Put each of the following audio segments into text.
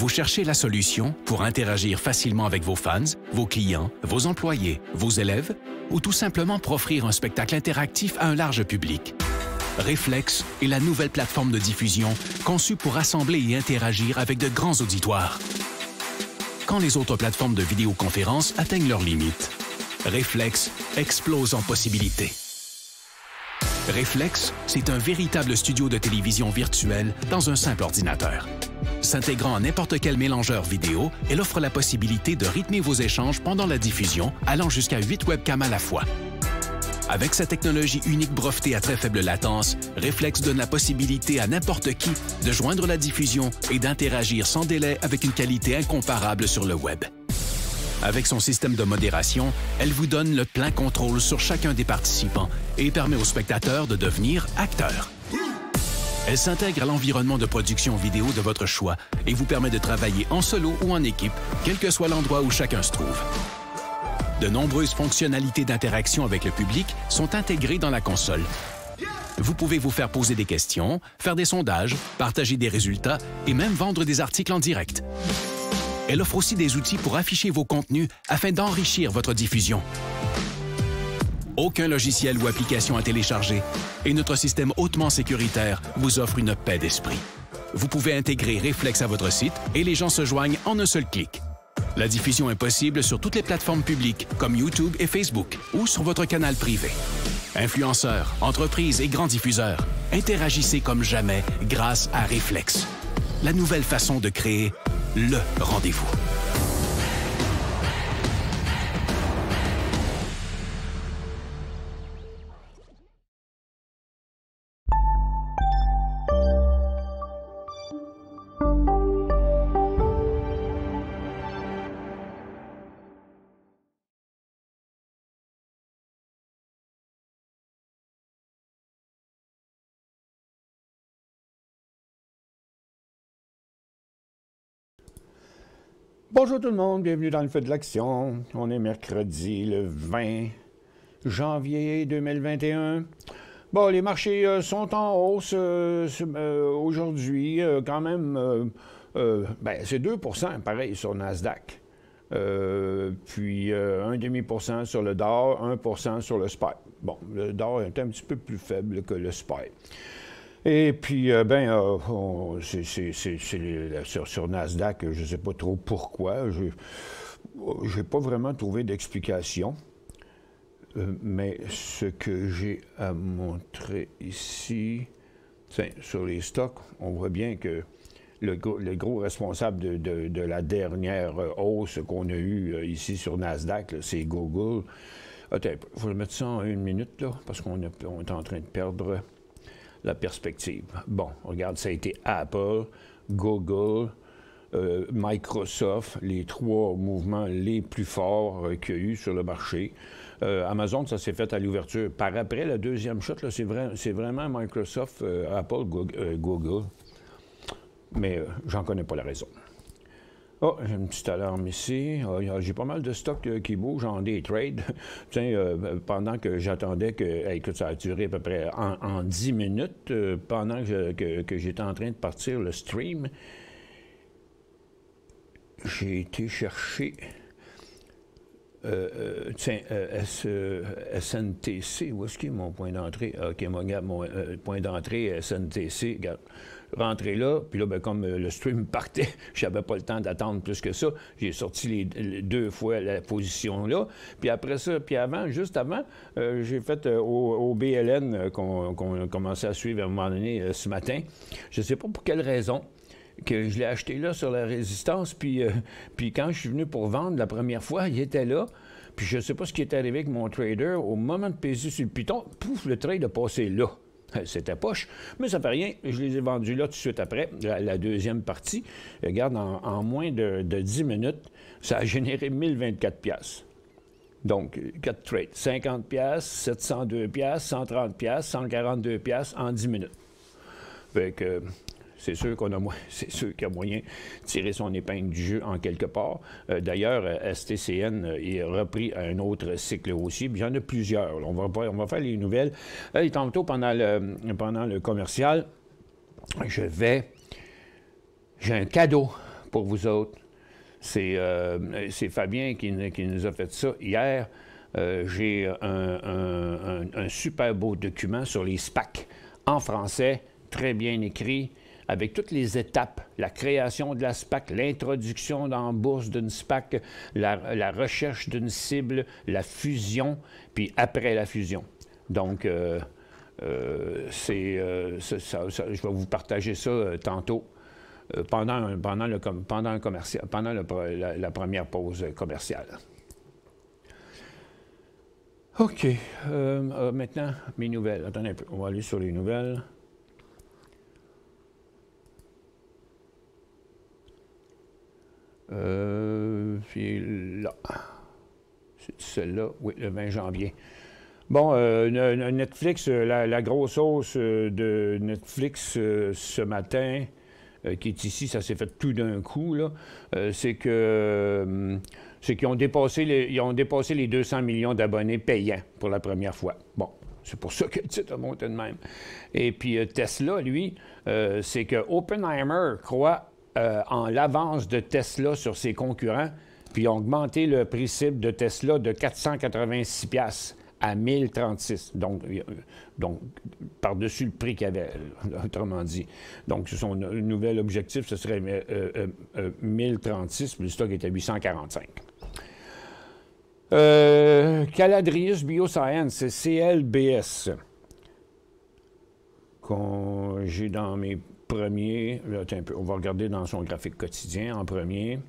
Vous cherchez la solution pour interagir facilement avec vos fans, vos clients, vos employés, vos élèves ou tout simplement pour offrir un spectacle interactif à un large public. Reflex est la nouvelle plateforme de diffusion conçue pour rassembler et interagir avec de grands auditoires. Quand les autres plateformes de vidéoconférence atteignent leurs limites, Reflex explose en possibilités. Reflex, c'est un véritable studio de télévision virtuel dans un simple ordinateur. S'intégrant à n'importe quel mélangeur vidéo, elle offre la possibilité de rythmer vos échanges pendant la diffusion, allant jusqu'à 8 webcams à la fois. Avec sa technologie unique brevetée à très faible latence, Reflex donne la possibilité à n'importe qui de joindre la diffusion et d'interagir sans délai avec une qualité incomparable sur le web. Avec son système de modération, elle vous donne le plein contrôle sur chacun des participants et permet aux spectateurs de devenir acteurs. Elle s'intègre à l'environnement de production vidéo de votre choix et vous permet de travailler en solo ou en équipe, quel que soit l'endroit où chacun se trouve. De nombreuses fonctionnalités d'interaction avec le public sont intégrées dans la console. Vous pouvez vous faire poser des questions, faire des sondages, partager des résultats et même vendre des articles en direct. Elle offre aussi des outils pour afficher vos contenus afin d'enrichir votre diffusion. Aucun logiciel ou application à télécharger et notre système hautement sécuritaire vous offre une paix d'esprit. Vous pouvez intégrer Reflex à votre site et les gens se joignent en un seul clic. La diffusion est possible sur toutes les plateformes publiques comme YouTube et Facebook ou sur votre canal privé. Influenceurs, entreprises et grands diffuseurs, interagissez comme jamais grâce à Reflex. La nouvelle façon de créer le rendez-vous. Bonjour tout le monde, bienvenue dans le feu de l'action. On est mercredi le 20 janvier 2021. Bon, les marchés sont en hausse aujourd'hui, quand même, c'est 2% pareil sur Nasdaq. Puis 1,5% sur le Dow, 1% sur le SPY. Bon, le Dow est un petit peu plus faible que le SPY. Et puis, sur Nasdaq, je ne sais pas trop pourquoi. Je n'ai pas vraiment trouvé d'explication. Mais ce que j'ai à montrer ici, sur les stocks, on voit bien que le gros responsable de la dernière hausse qu'on a eue ici sur Nasdaq, c'est Google. Attends, il faut mettre ça en 1 minute, là, parce qu'on est en train de perdre la perspective. Bon, regarde, ça a été Apple, Google, Microsoft, les 3 mouvements les plus forts qu'il y a eu sur le marché. Amazon, ça s'est fait à l'ouverture. Par après, la deuxième shot, c'est vraiment Microsoft, Apple, Google. Mais j'en connais pas la raison. Oh, j'ai une petite alarme ici. J'ai pas mal de stocks qui bougent en day trade. Pendant que j'attendais que... écoute, ça a duré à peu près en 10 minutes, pendant que j'étais en train de partir le stream. J'ai été chercher... SNTC, où est-ce qu'il est mon point d'entrée? OK, mon point d'entrée SNTC, regarde. Rentré là, puis là, comme le stream partait, je n'avais pas le temps d'attendre plus que ça. J'ai sorti les 2 fois la position là. Puis après ça, puis avant, juste avant, j'ai fait au BLN qu'on a commencé à suivre à un moment donné ce matin. Je ne sais pas pour quelle raison que je l'ai acheté là sur la résistance, puis quand je suis venu pour vendre la première fois, il était là. Puis je ne sais pas ce qui est arrivé avec mon trader. Au moment de peser sur le piton, pouf, le trade a passé là. C'était poche, mais ça fait rien. Je les ai vendus là tout de suite après, la deuxième partie. Regarde, en moins de 10 minutes, ça a généré 1024 $. Donc, 4 trades. 50 $, 702 $, 130 $, 142 $ en 10 minutes. Fait que... c'est sûr c'est sûr qu'il y a moyen de tirer son épingle du jeu en quelque part. D'ailleurs, STCN est repris à un autre cycle haussier. Il y en a plusieurs. On va faire les nouvelles. Tantôt, pendant le commercial, j'ai un cadeau pour vous autres. C'est Fabien qui nous a fait ça hier. J'ai un super beau document sur les SPAC en français, très bien écrit, avec toutes les étapes, la création de la SPAC, l'introduction dans la bourse d'une SPAC, la recherche d'une cible, la fusion, puis après la fusion. Donc, je vais vous partager ça tantôt pendant la première pause commerciale. OK. Maintenant, mes nouvelles. Attendez un peu. On va aller sur les nouvelles. Puis là. C'est celle-là. Oui, le 20 janvier. Bon, Netflix, la grosse hausse de Netflix ce matin, qui est ici, ça s'est fait tout d'un coup, là, c'est qu'ils ont dépassé les 200 millions d'abonnés payants pour la première fois. Bon, c'est pour ça que le titre a monté de même. Et puis Tesla, lui, c'est que Oppenheimer croit en l'avance de Tesla sur ses concurrents, puis ils ont augmenté le prix cible de Tesla de 486$ à 1036. Donc par-dessus le prix qu'il y avait, autrement dit. Donc, son nouvel objectif, ce serait 1036, puis le stock est à 845. Caladrius Bioscience, CLBS, qu'on j'ai dans mes premiers... Là, attends un peu, on va regarder dans son graphique quotidien en premier.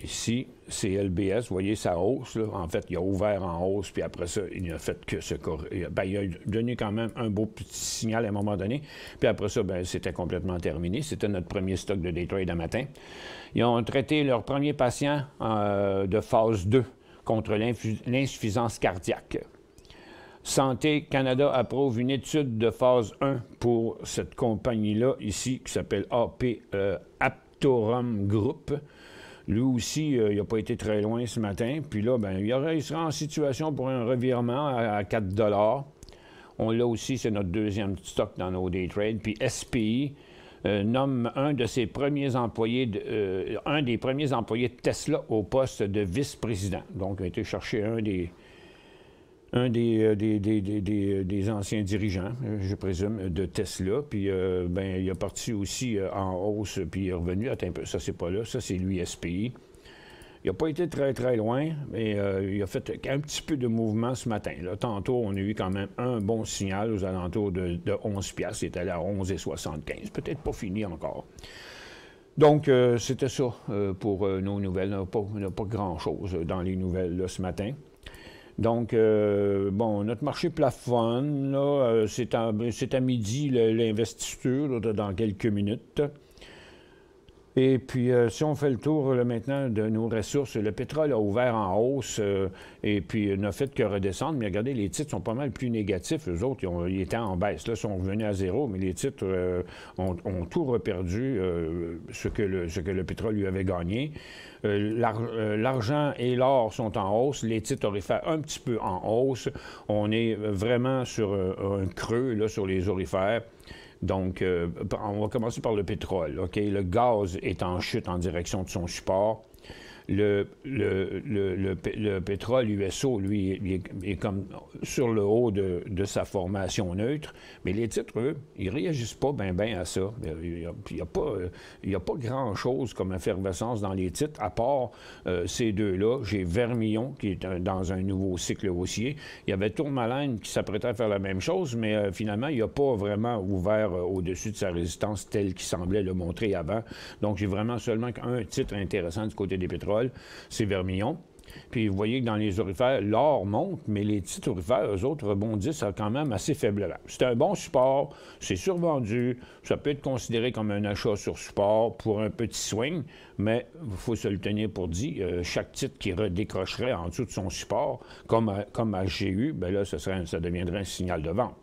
Ici, CLBS, vous voyez sa hausse, là. En fait, il a ouvert en hausse, puis après ça, il n'a fait que se corriger. Ben, il a donné quand même un beau petit signal à un moment donné, puis après ça, ben, c'était complètement terminé. C'était notre premier stock de day trade à matin. Ils ont traité leur premier patient de phase 2 contre l'insuffisance cardiaque. Santé Canada approuve une étude de phase 1 pour cette compagnie-là, ici, qui s'appelle Aptorum Group. Lui aussi, il n'a pas été très loin ce matin. Puis là, ben, il sera en situation pour un revirement à 4 $. On l'a aussi, c'est notre deuxième stock dans nos day trades. Puis SPI nomme un des premiers employés de Tesla au poste de vice-président. Donc, il a été chercher un des anciens dirigeants, je présume, de Tesla. Puis, ben, il est parti aussi en hausse, puis il est revenu. Attends un peu, ça, c'est pas là. Ça, c'est lui, SPI. Il n'a pas été très, très loin, mais il a fait un petit peu de mouvement ce matin. Là, tantôt, on a eu quand même un bon signal aux alentours de 11$. Il est allé à 11,75. Peut-être pas fini encore. Donc, c'était ça pour nos nouvelles. On n'a pas grand-chose dans les nouvelles là, ce matin. Donc, bon, notre marché plafonne, là, c'est à midi l'investiture, dans quelques minutes. Et puis, si on fait le tour là, maintenant de nos ressources, le pétrole a ouvert en hausse et puis n'a fait que redescendre. Mais regardez, les titres sont pas mal plus négatifs. Eux autres, ils étaient en baisse. Là, ils sont revenus à zéro, mais les titres ont tout reperdu ce que le pétrole lui avait gagné. L'argent et l'or sont en hausse. Les titres orifères un petit peu en hausse. On est vraiment sur un creux là, sur les orifères. Donc, on va commencer par le pétrole. OK? Le gaz est en chute en direction de son support. Le pétrole USO, lui, il est comme sur le haut de sa formation neutre, mais les titres, eux, ils ne réagissent pas bien à ça. Il n'y a pas grand-chose comme effervescence dans les titres, à part ces deux-là. J'ai Vermillon, qui est dans un nouveau cycle haussier. Il y avait Tourmaline qui s'apprêtait à faire la même chose, mais finalement, il n'a pas vraiment ouvert au-dessus de sa résistance telle qu'il semblait le montrer avant. Donc, j'ai vraiment seulement un titre intéressant du côté des pétroles. C'est Vermillon. Puis vous voyez que dans les orifères, l'or monte, mais les titres orifères, eux autres, rebondissent quand même assez faiblement. C'est un bon support, c'est survendu, ça peut être considéré comme un achat sur support pour un petit swing, mais il faut se le tenir pour dit, chaque titre qui redécrocherait en dessous de son support, comme à GU, bien là, ça deviendrait un signal de vente.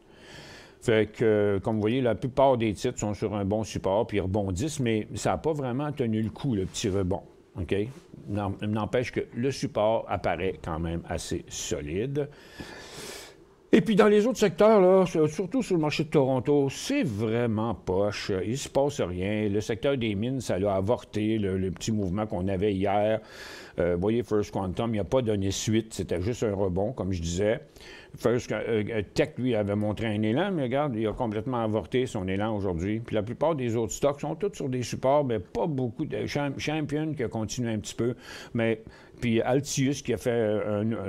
Fait que, comme vous voyez, la plupart des titres sont sur un bon support, puis ils rebondissent, mais ça n'a pas vraiment tenu le coup, le petit rebond. OK? N'empêche que le support apparaît quand même assez solide. Et puis dans les autres secteurs, là, surtout sur le marché de Toronto, c'est vraiment poche. Il ne se passe rien. Le secteur des mines, ça a avorté, le petit mouvement qu'on avait hier. Vous voyez, First Quantum, il n'a pas donné suite. C'était juste un rebond, comme je disais. First Tech, lui, avait montré un élan, mais regarde, il a complètement avorté son élan aujourd'hui. Puis la plupart des autres stocks sont tous sur des supports, mais pas beaucoup. Champion qui a continué un petit peu, mais puis Altius qui a fait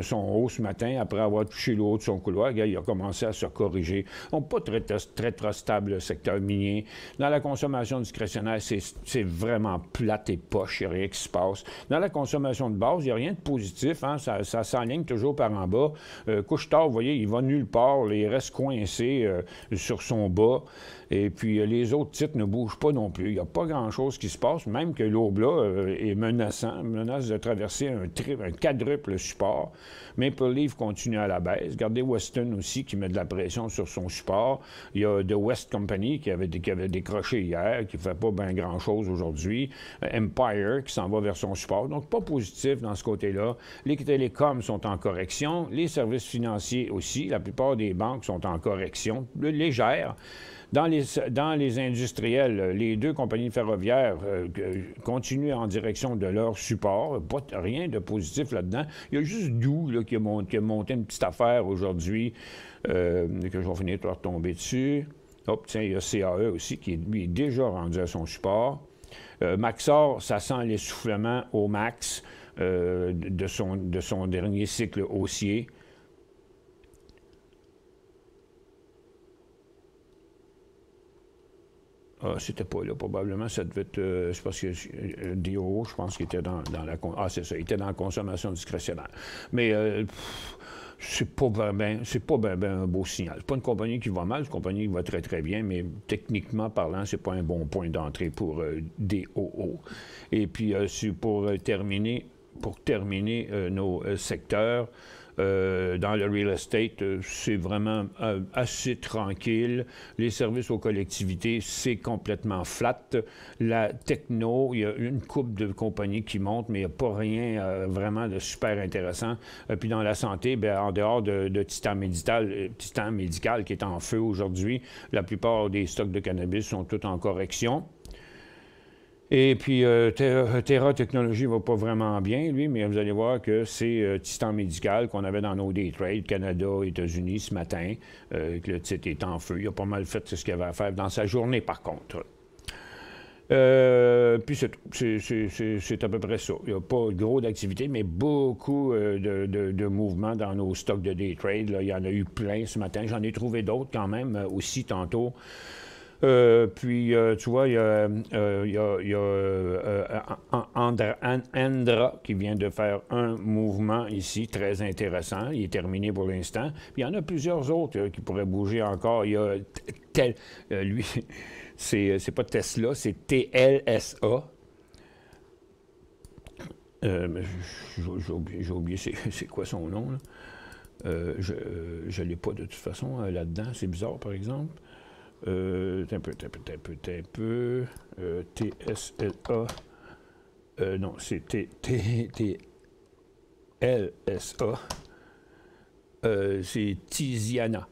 son haut ce matin après avoir touché le haut de son couloir, regarde, il a commencé à se corriger. Donc, pas très stable le secteur minier. Dans la consommation discrétionnaire, c'est vraiment plate et poche, il n'y a rien qui se passe. Dans la consommation de base, il n'y a rien de positif, hein, ça s'enligne toujours par en bas. Couche-tard, vous voyez, il va nulle part, là, il reste coincé sur son bas. Et puis, les autres titres ne bougent pas non plus. Il n'y a pas grand-chose qui se passe, même que l'Obla est menace de traverser un quadruple support. Maple Leaf continue à la baisse. Regardez Weston aussi qui met de la pression sur son support. Il y a The West Company qui avait décroché hier, qui ne fait pas bien grand-chose aujourd'hui. Empire qui s'en va vers son support. Donc, pas positif dans ce côté-là. Les télécoms sont en correction. Les services financiers aussi. La plupart des banques sont en correction légère. Dans les industriels, les deux compagnies ferroviaires continuent en direction de leur support. Rien de positif là-dedans. Il y a juste Doux là, qui a monté une petite affaire aujourd'hui que je vais finir par tomber dessus. Hop, tiens, il y a CAE aussi qui lui, est déjà rendu à son support. Maxor, ça sent l'essoufflement au max de son dernier cycle haussier. Ah, c'était pas là, probablement. Ça devait être. C'est parce que DO, je pense qu'il était dans la. Ah, c'est ça, il était dans la consommation discrétionnaire. Mais c'est pas ben un beau signal. C'est pas une compagnie qui va mal, c'est une compagnie qui va très, très bien, mais techniquement parlant, c'est pas un bon point d'entrée pour DOO. Et puis, pour terminer nos secteurs, dans le real estate, c'est vraiment assez tranquille. Les services aux collectivités, c'est complètement flat. La techno, il y a une couple de compagnies qui montent, mais il n'y a pas rien vraiment de super intéressant. Puis dans la santé, bien, en dehors de Titan Médical qui est en feu aujourd'hui, la plupart des stocks de cannabis sont tous en correction. Et puis, Terra Technologies ne va pas vraiment bien, lui, mais vous allez voir que c'est Titan Médical qu'on avait dans nos day trades, Canada, États-Unis, ce matin, que le titre est en feu. Il a pas mal fait ce qu'il avait à faire dans sa journée, par contre. Puis c'est à peu près ça. Il n'y a pas gros d'activité, mais beaucoup de mouvements dans nos stocks de day trade. Là. Il y en a eu plein ce matin. J'en ai trouvé d'autres quand même aussi tantôt. Puis, tu vois, il y a Andra qui vient de faire un mouvement ici très intéressant. Il est terminé pour l'instant. Puis, il y en a plusieurs autres qui pourraient bouger encore. Il y a lui, c'est pas Tesla, c'est TLSA. J'ai oublié c'est quoi son nom, là. Je ne l'ai pas de toute façon là-dedans. C'est bizarre, par exemple. Un peu. TSLA. Non, c'est TLSA. C'est Tiziana.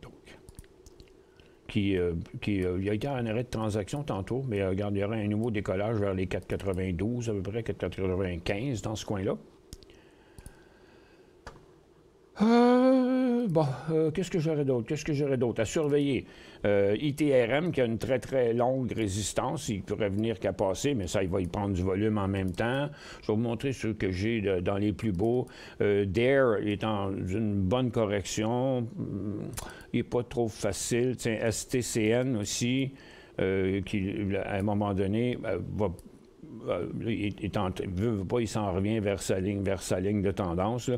Donc, il a été en arrêt de transaction tantôt, mais regarde, il y aura un nouveau décollage vers les 4,92 à peu près, 4,95 dans ce coin-là. Qu'est-ce que j'aurais d'autre? À surveiller. ITRM, qui a une très, très longue résistance. Il pourrait venir qu'à passer, mais ça, il va y prendre du volume en même temps. Je vais vous montrer ce que j'ai dans les plus beaux. DARE est en une bonne correction. Il n'est pas trop facile. Tiens, STCN aussi, qui, à un moment donné, va... il s'en revient vers sa ligne de tendance.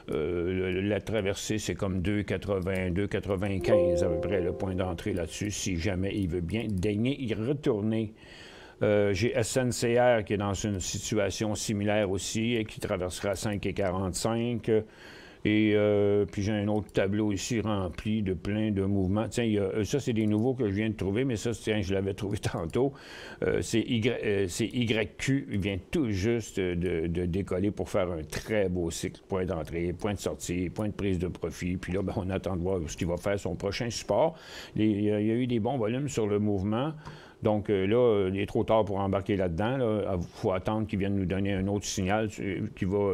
La traversée, c'est comme 2,80, 2,95 à peu près le point d'entrée là-dessus, si jamais il veut bien daigner y retourner. J'ai SNCR qui est dans une situation similaire aussi et qui traversera 5,45. Et puis j'ai un autre tableau ici rempli de plein de mouvements. Tiens, ça, c'est des nouveaux que je viens de trouver, mais ça, tiens, je l'avais trouvé tantôt. C'est YQ, il vient tout juste de décoller pour faire un très beau cycle. Point d'entrée, point de sortie, point de prise de profit. Puis là, ben, on attend de voir ce qu'il va faire son prochain support. Il y a eu des bons volumes sur le mouvement. Donc là, il est trop tard pour embarquer là-dedans. Il faut attendre qu'il vienne nous donner un autre signal qui va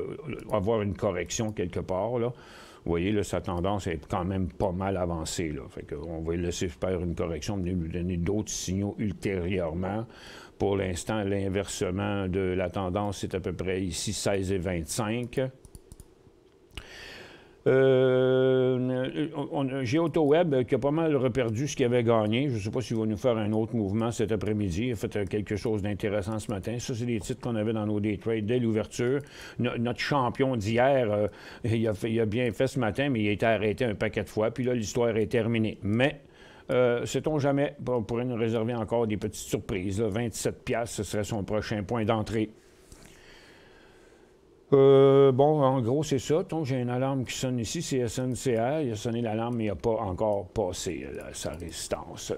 avoir une correction quelque part. Là. Vous voyez, là, sa tendance est quand même pas mal avancée. Là. Fait qu'on va laisser faire une correction, lui donner d'autres signaux ultérieurement. Pour l'instant, l'inversement de la tendance, c'est à peu près ici 16,25. J'ai AutoWeb qui a pas mal reperdu ce qu'il avait gagné. Je ne sais pas s'il va nous faire un autre mouvement cet après-midi. Il a fait quelque chose d'intéressant ce matin. Ça, c'est des titres qu'on avait dans nos day trades dès l'ouverture. Notre champion d'hier, il a bien fait ce matin, mais il a été arrêté un paquet de fois. Puis là, l'histoire est terminée. Mais sait-on jamais, on pourrait nous réserver encore des petites surprises. Là. 27$, ce serait son prochain point d'entrée. Bon, en gros, c'est ça. Donc, j'ai une alarme qui sonne ici, c'est SNCR. Il a sonné l'alarme, mais il n'a pas encore passé sa résistance.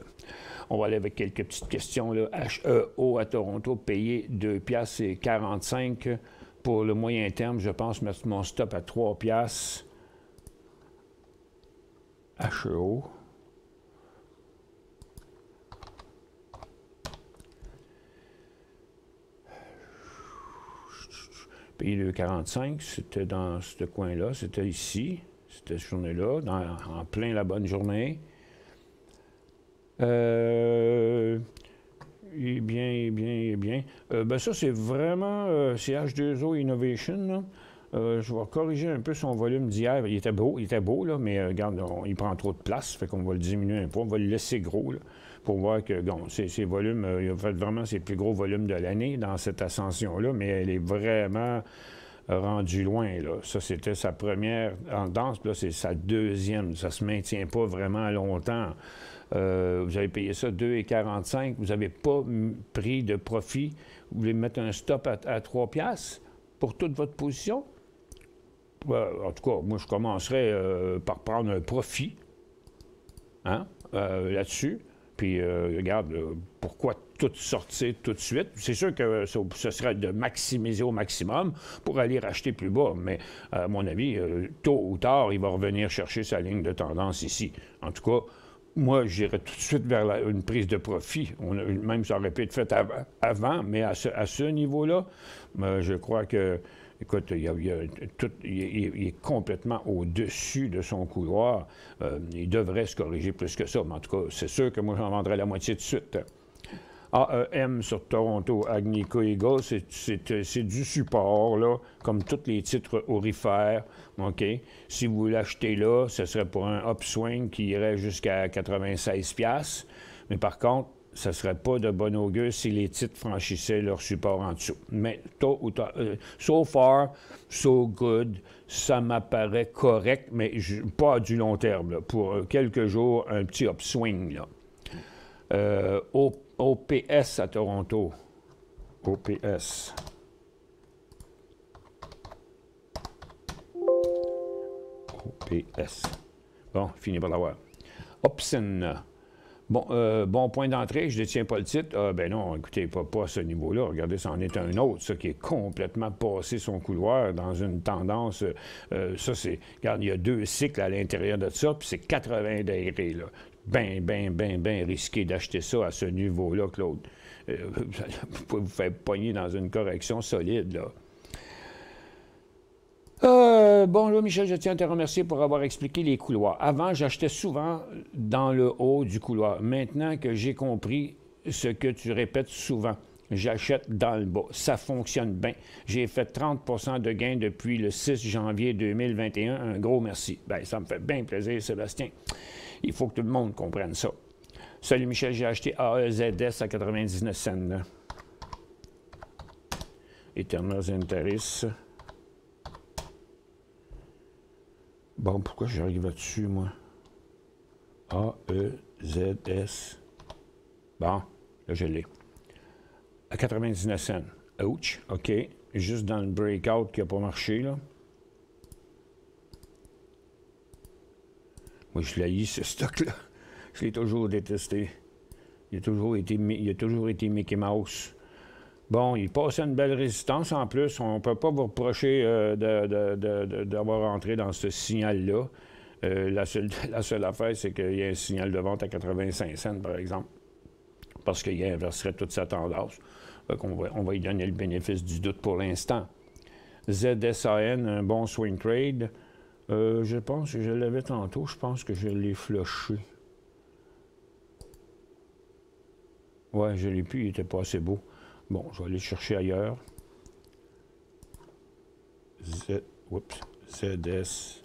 On va aller avec quelques petites questions. Là. HEO à Toronto, payé 2,45$ pour le moyen terme. Je pense mettre mon stop à 3$. HEO. Payé 2,45$, c'était dans ce coin-là, c'était ici, c'était cette journée-là, en plein la bonne journée. Eh bien. Ben ça, c'est vraiment, c'est H2O Innovation, là. Je vais corriger un peu son volume d'hier. Il était beau, là, mais regarde, il prend trop de place, fait qu'on va le diminuer un peu, on va le laisser gros, là, pour voir que, bon, ses volumes, il a fait vraiment ses plus gros volumes de l'année dans cette ascension-là, mais elle est vraiment rendue loin, là. Ça, c'était sa première tendance, puis là, c'est sa deuxième. Ça se maintient pas vraiment longtemps. Vous avez payé ça 2,45$, vous n'avez pas pris de profit. Vous voulez mettre un stop à 3$ pour toute votre position? En tout cas, moi, je commencerais par prendre un profit là-dessus. Puis, regarde, pourquoi tout sortir tout de suite? C'est sûr que ce serait de maximiser au maximum pour aller racheter plus bas. Mais, à mon avis, tôt ou tard, il va revenir chercher sa ligne de tendance ici. En tout cas, moi, j'irais tout de suite vers une prise de profit. Même ça aurait pu être fait avant, mais à ce niveau-là, je crois que, écoute, il est complètement au-dessus de son couloir. Il devrait se corriger plus que ça, mais en tout cas, c'est sûr que moi, j'en vendrais la moitié tout de suite. AEM sur Toronto, Agnico Eagle, c'est du support, là, comme tous les titres aurifères. OK? Si vous l'achetez là, ce serait pour un upswing qui irait jusqu'à 96$. Mais par contre, ça ne serait pas de bon augure si les titres franchissaient leur support en dessous. Mais tôt ou tard, so far, so good, ça m'apparaît correct, mais pas à du long terme. Là. Pour quelques jours, un petit upswing. Là. OPS à Toronto. OPS. OPS. Bon, fini par l'avoir. Opsin. Bon point d'entrée, je ne détiens pas le titre. Ben non, écoutez, pas à ce niveau-là. Regardez, ça en est un autre, ça qui est complètement passé son couloir dans une tendance. Ça, c'est. Regarde, il y a 2 cycles à l'intérieur de ça, puis c'est 80 degrés, là. Bien risqué d'acheter ça à ce niveau-là, Claude. Vous pouvez vous faire pogner dans une correction solide, là. Bon, là, Michel, je tiens à te remercier pour avoir expliqué les couloirs. Avant, j'achetais souvent dans le haut du couloir. Maintenant que j'ai compris ce que tu répètes souvent, j'achète dans le bas. Ça fonctionne bien. J'ai fait 30 de gain depuis le 6 janvier 2021. Un gros merci. Bien, ça me fait bien plaisir, Sébastien. Il faut que tout le monde comprenne ça. Salut, Michel, j'ai acheté AEZS à 99 cents. Eternals Interis. Bon, pourquoi j'arrive là-dessus, moi? AEZS. Bon, là, je l'ai. À 99 cents. Ouch, OK. Juste dans le breakout qui n'a pas marché, là. Moi, je l'haïs, ce stock-là. Je l'ai toujours détesté. Il a toujours été Mickey Mouse. Bon, il passait une belle résistance en plus. On ne peut pas vous reprocher d'avoir rentré dans ce signal-là. La seule affaire, c'est qu'il y a un signal de vente à 85 cents, par exemple, parce qu'il inverserait toute sa tendance. Donc, on va y donner le bénéfice du doute pour l'instant. ZSAN, un bon swing trade. Je pense que je l'avais tantôt. Je pense que je l'ai flushé. Ouais, je l'ai plus. Il n'était pas assez beau. Bon, je vais aller le chercher ailleurs. ZSAN.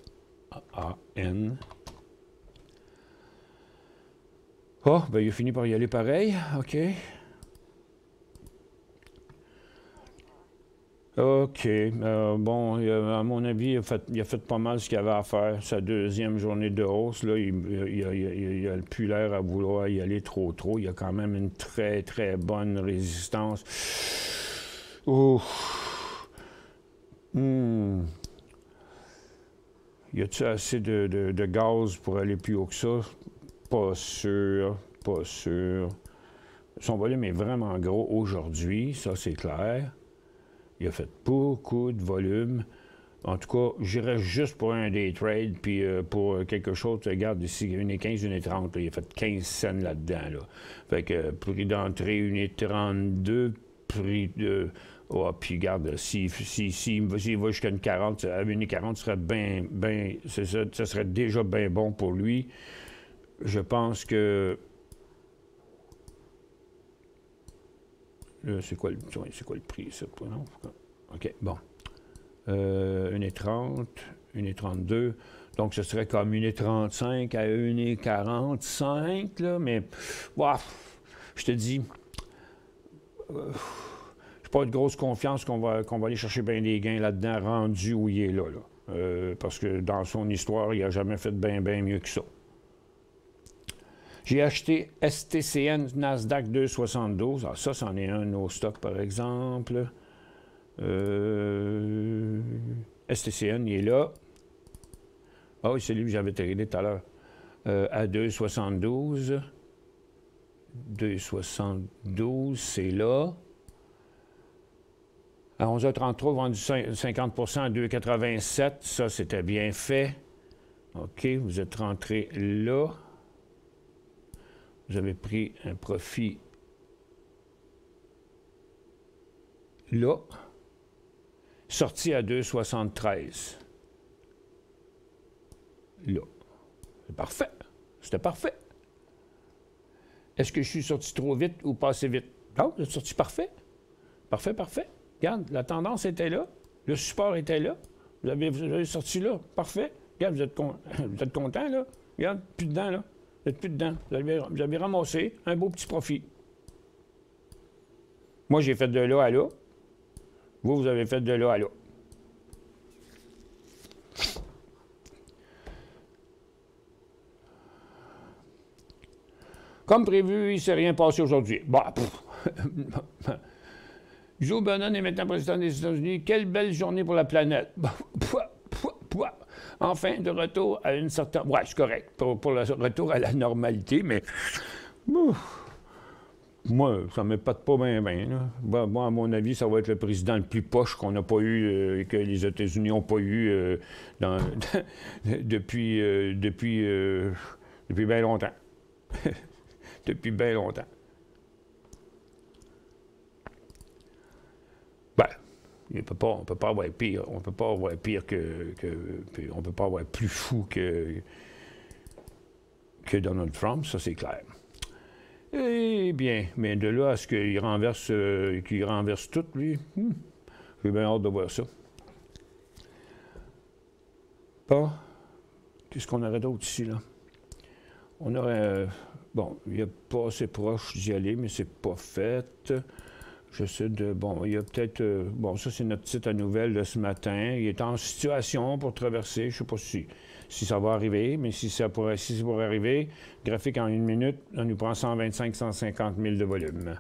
Oh, ben il a fini par y aller pareil. OK. OK. Bon, à mon avis, il a fait pas mal ce qu'il avait à faire. Sa deuxième journée de hausse, là, il a plus l'air à vouloir y aller trop. Il y a quand même une très, très bonne résistance. Ouf. Y a-t-il assez de gaz pour aller plus haut que ça? Pas sûr, pas sûr. Son volume est vraiment gros aujourd'hui, ça c'est clair. Il a fait beaucoup de volume. En tout cas, j'irais juste pour un day trade, puis pour quelque chose, regarde ici, 1,15, 1,30, il a fait 15 cents là-dedans. Là. Fait que prix d'entrée 1,32, prix de... Oh, puis regarde, s'il va jusqu'à une 40, à 1,40, ce serait ça serait déjà bien bon pour lui. Je pense que... Là, c'est quoi le prix, ça? Non? OK, bon. 1,30, 1,32. Donc, ce serait comme 1,35 à 1,45, là, mais... Wow, je te dis... je n'ai pas de grosse confiance qu'on va aller chercher bien des gains là-dedans, rendu où il est là. Parce que dans son histoire, il n'a jamais fait bien mieux que ça. J'ai acheté STCN Nasdaq 272. Alors ça, c'en est un de nos stocks, par exemple. STCN, il est là. Ah oui, c'est lui que j'avais tradé tout à l'heure. À 2,72. 2,72, c'est là. À 11h33, vendu 50 à 2,87. Ça, c'était bien fait. OK, vous êtes rentré là. Vous avez pris un profit là. Sorti à 2,73. Là. C'est parfait. C'était parfait. Est-ce que je suis sorti trop vite ou pas assez vite? Non, vous êtes sorti parfait. Parfait. Regarde, la tendance était là. Le support était là. Vous avez sorti là. Parfait. Regarde, vous êtes content, là. Regarde, plus dedans, là. Vous n'êtes plus dedans. Vous avez ramassé un beau petit profit. Moi, j'ai fait de là à là. Vous avez fait de là à là. Comme prévu, il ne s'est rien passé aujourd'hui. Bah, Joe Biden est maintenant président des États-Unis. Quelle belle journée pour la planète. Enfin, de retour à une certaine... Ouais, c'est correct. Pour le retour à la normalité, mais... Moi, ça ne m'épate pas bien. Moi, à mon avis, ça va être le président le plus poche qu'on n'a pas eu et que les États-Unis n'ont pas eu depuis bien longtemps. Depuis bien longtemps. Ben, on ne peut pas avoir pire. On ne peut pas avoir pire on ne peut pas avoir plus fou que Donald Trump, ça c'est clair. Eh bien, mais de là à ce qu'il renverse tout, lui, j'ai bien hâte de voir ça. Bon, qu'est-ce qu'on aurait d'autre ici, là? On aurait... bon, il n'est pas assez proche d'y aller, mais c'est pas fait. J'essaie de... Bon, il y a peut-être... bon, ça, c'est notre site à nouvelles de ce matin. Il est en situation pour traverser. Je ne sais pas si ça va arriver, mais si ça pourrait arriver, graphique en 1 minute, on nous prend 125-150 000 de volume.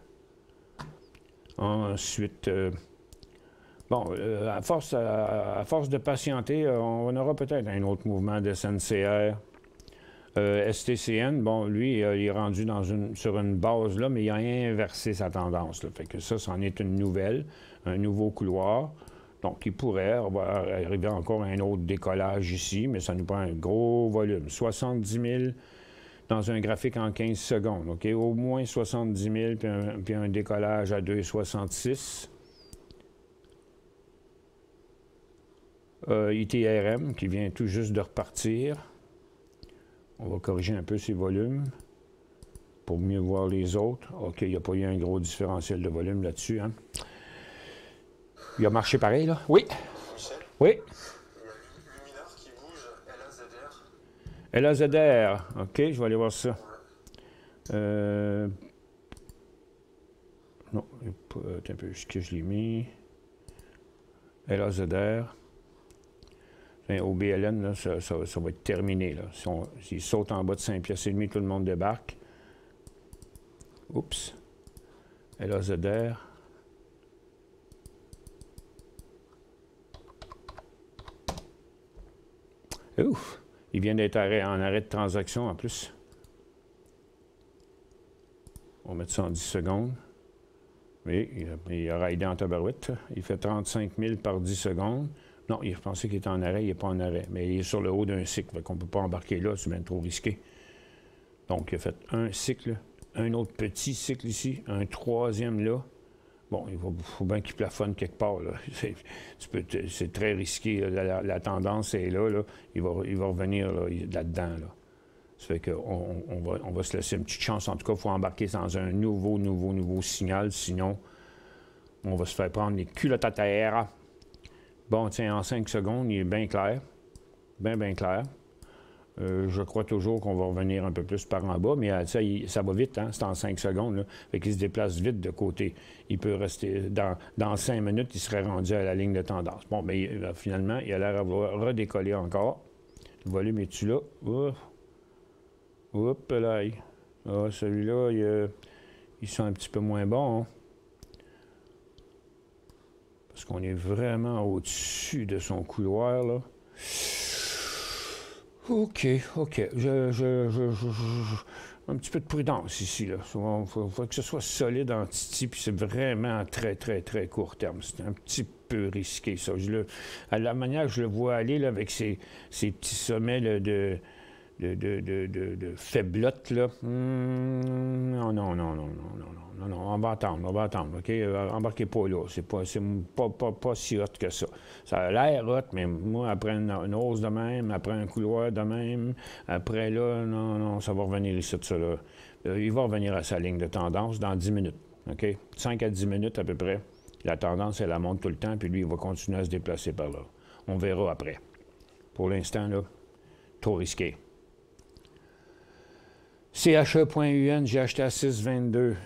Ensuite... bon, à force de patienter, on aura peut-être un autre mouvement de SNCR. STCN, bon, lui, il est rendu sur une base là, mais il a inversé sa tendance. Là. Fait que ça, c'en est une nouvelle, un nouveau couloir. Donc, il pourrait arriver encore à un autre décollage ici, mais ça nous prend un gros volume. 70 000 dans un graphique en 15 secondes. OK? Au moins 70 000, puis un décollage à 2,66. ITRM qui vient tout juste de repartir. On va corriger un peu ces volumes pour mieux voir les autres. OK, il n'y a pas eu un gros différentiel de volume là-dessus. Hein? Il a marché pareil, là? Oui. Michel, Oui. il y a Luminar qui bouge, LAZR. LAZR. OK, je vais aller voir ça. Non, attends un peu, est-ce que je l'ai mis? LAZR. Au BLN, là, ça va être terminé. S'il saute en bas de 5 piastres et demi, tout le monde débarque. Oups. LAZR. Ouf! Il vient d'être en arrêt de transaction en plus. On va mettre ça en 10 secondes. Oui, il a raidé en tabarouette. Il fait 35 000 par 10 secondes. Non, je pensais qu'il était en arrêt, il n'est pas en arrêt. Mais il est sur le haut d'un cycle, donc on ne peut pas embarquer là, c'est bien trop risqué. Donc, il a fait un cycle, un autre petit cycle ici, un troisième là. Bon, il faut bien qu'il plafonne quelque part, là. C'est très risqué, la tendance est là. Il va revenir là-dedans, là. Ça fait qu'on va se laisser une petite chance. En tout cas, il faut embarquer dans un nouveau signal, sinon on va se faire prendre les culottes à terre. Bon, tiens, en 5 secondes, il est bien clair. Bien clair. Je crois toujours qu'on va revenir un peu plus par en bas, mais ça va vite, hein? C'est en 5 secondes. Là. Fait qu'il se déplace vite de côté. Il peut rester... Dans 5 minutes, il serait rendu à la ligne de tendance. Bon, mais finalement, il a l'air d'avoir redécollé encore. Le volume est-tu là? Oups, là. Ah, celui-là, il sent un petit peu moins bon, hein? Parce qu'on est vraiment au-dessus de son couloir, là. OK. Un petit peu de prudence ici, là. Il faut que ce soit solide en titi, puis c'est vraiment très court terme. C'est un petit peu risqué, ça. À la manière que je le vois aller, là, avec ces petits sommets là, de faiblotte, là. Non, on va attendre, OK? Embarquez pas là, c'est pas si hot que ça. Ça a l'air hot, mais moi, après une hausse de même, après un couloir de même, après là, non, ça va revenir ici de ça, là. Il va revenir à sa ligne de tendance dans 10 minutes, OK? 5 à 10 minutes à peu près. La tendance, elle monte tout le temps, puis lui, il va continuer à se déplacer par là. On verra après. Pour l'instant, là, trop risqué. CHE.UN, j'ai acheté à 6,22.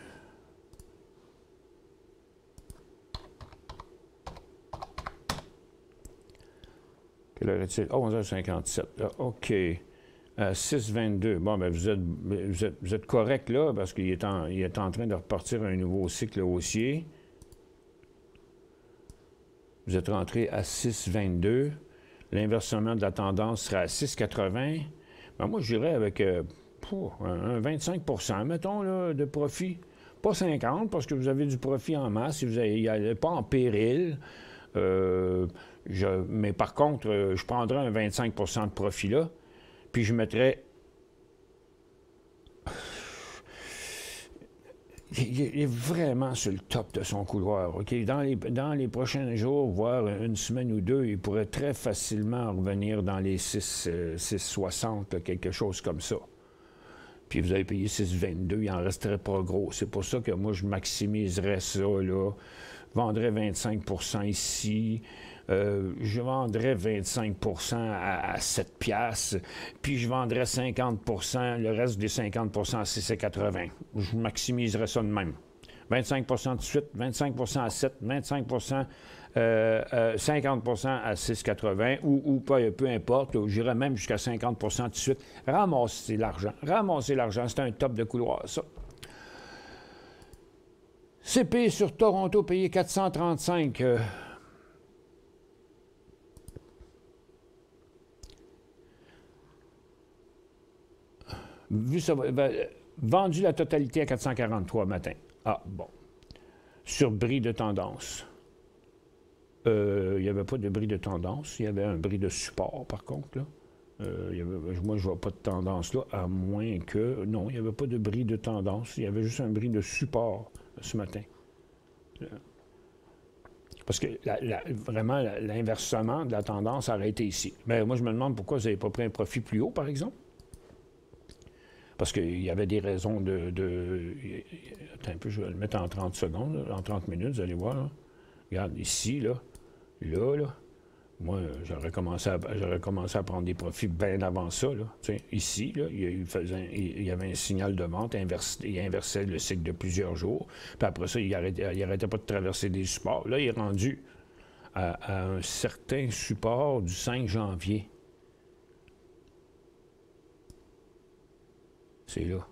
Quelle heure est-il? Oh, 11h57. OK. 6,22. Bon, bien, vous êtes correct là, parce qu'il est en train de repartir un nouveau cycle haussier. Vous êtes rentré à 6,22. L'inversement de la tendance sera à 6,80. Ben, moi, je dirais avec un 25 mettons, là, de profit. Pas 50 parce que vous avez du profit en masse. Vous n'allez pas en péril. Mais par contre, je prendrais un 25 de profit là. Puis je mettrais... Il est vraiment sur le top de son couloir. OK? Dans les prochains jours, voire une semaine ou deux, il pourrait très facilement revenir dans les 6,60, quelque chose comme ça. Puis vous avez payé 6,22, il n'en resterait pas gros. C'est pour ça que moi, je maximiserais ça, là. Je vendrais 25 ici. Je vendrais 25 à 7 piastres, puis je vendrais 50 le reste des 50 à 6,80. Je maximiserais ça de même. 25 tout de suite, 25 à 7, 25 50 à 6,80 ou peu importe, j'irais même jusqu'à 50 tout de suite. Ramasser l'argent. C'est un top de couloir, ça. CP sur Toronto payé 435. Vendu la totalité à 443 matin. Ah, bon. Sur bris de tendance. Il n'y avait pas de bris de tendance. Il y avait un bris de support, par contre, là. Moi, je ne vois pas de tendance là, à moins que... Non, il n'y avait pas de bris de tendance. Il y avait juste un bris de support ce matin. Parce que vraiment, l'inversement de la tendance a arrêté ici. Mais moi, je me demande pourquoi vous n'avez pas pris un profit plus haut, par exemple. Parce qu'il y avait des raisons de... Attends un peu, je vais le mettre en 30 secondes, là, en 30 minutes, vous allez voir. Là. Regarde, ici, là. Moi, j'aurais commencé à prendre des profits bien avant ça. Là. Ici, là, il y avait un signal de vente, il inversait le cycle de plusieurs jours. Puis après ça, il n'arrêtait pas de traverser des supports. Là, il est rendu à un certain support du 5 janvier. C'est là.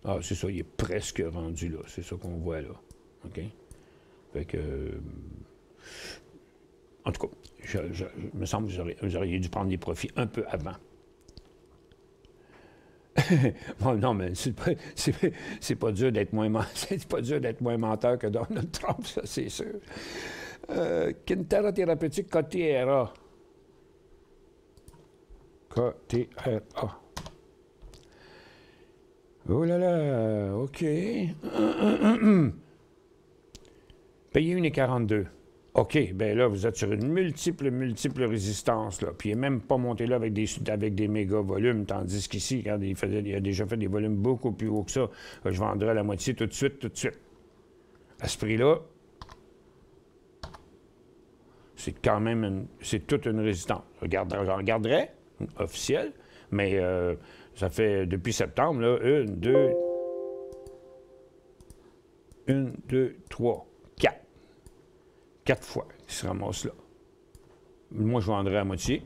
Ah, c'est ça, il est presque rendu là. C'est ça qu'on voit là. OK? Fait que... En tout cas, il me semble que vous auriez dû prendre des profits un peu avant. Bon, non, mais c'est pas dur d'être moins menteur que Donald Trump, ça, c'est sûr. Quintera Thérapeutique, KTRA. KTRA. Oh là là, OK. Payez 1,42. OK, bien là, vous êtes sur une multiple résistance, là. Puis il n'est même pas monté là avec des méga volumes, tandis qu'ici, quand il a déjà fait des volumes beaucoup plus hauts que ça, je vendrais la moitié tout de suite. À ce prix-là, c'est quand même c'est toute une résistance. J'en regarderais, officiel, mais ça fait depuis septembre, là, 1, 2, 3, 4. 4 fois qu'il se ramasse là. Moi, je vendrais à moitié.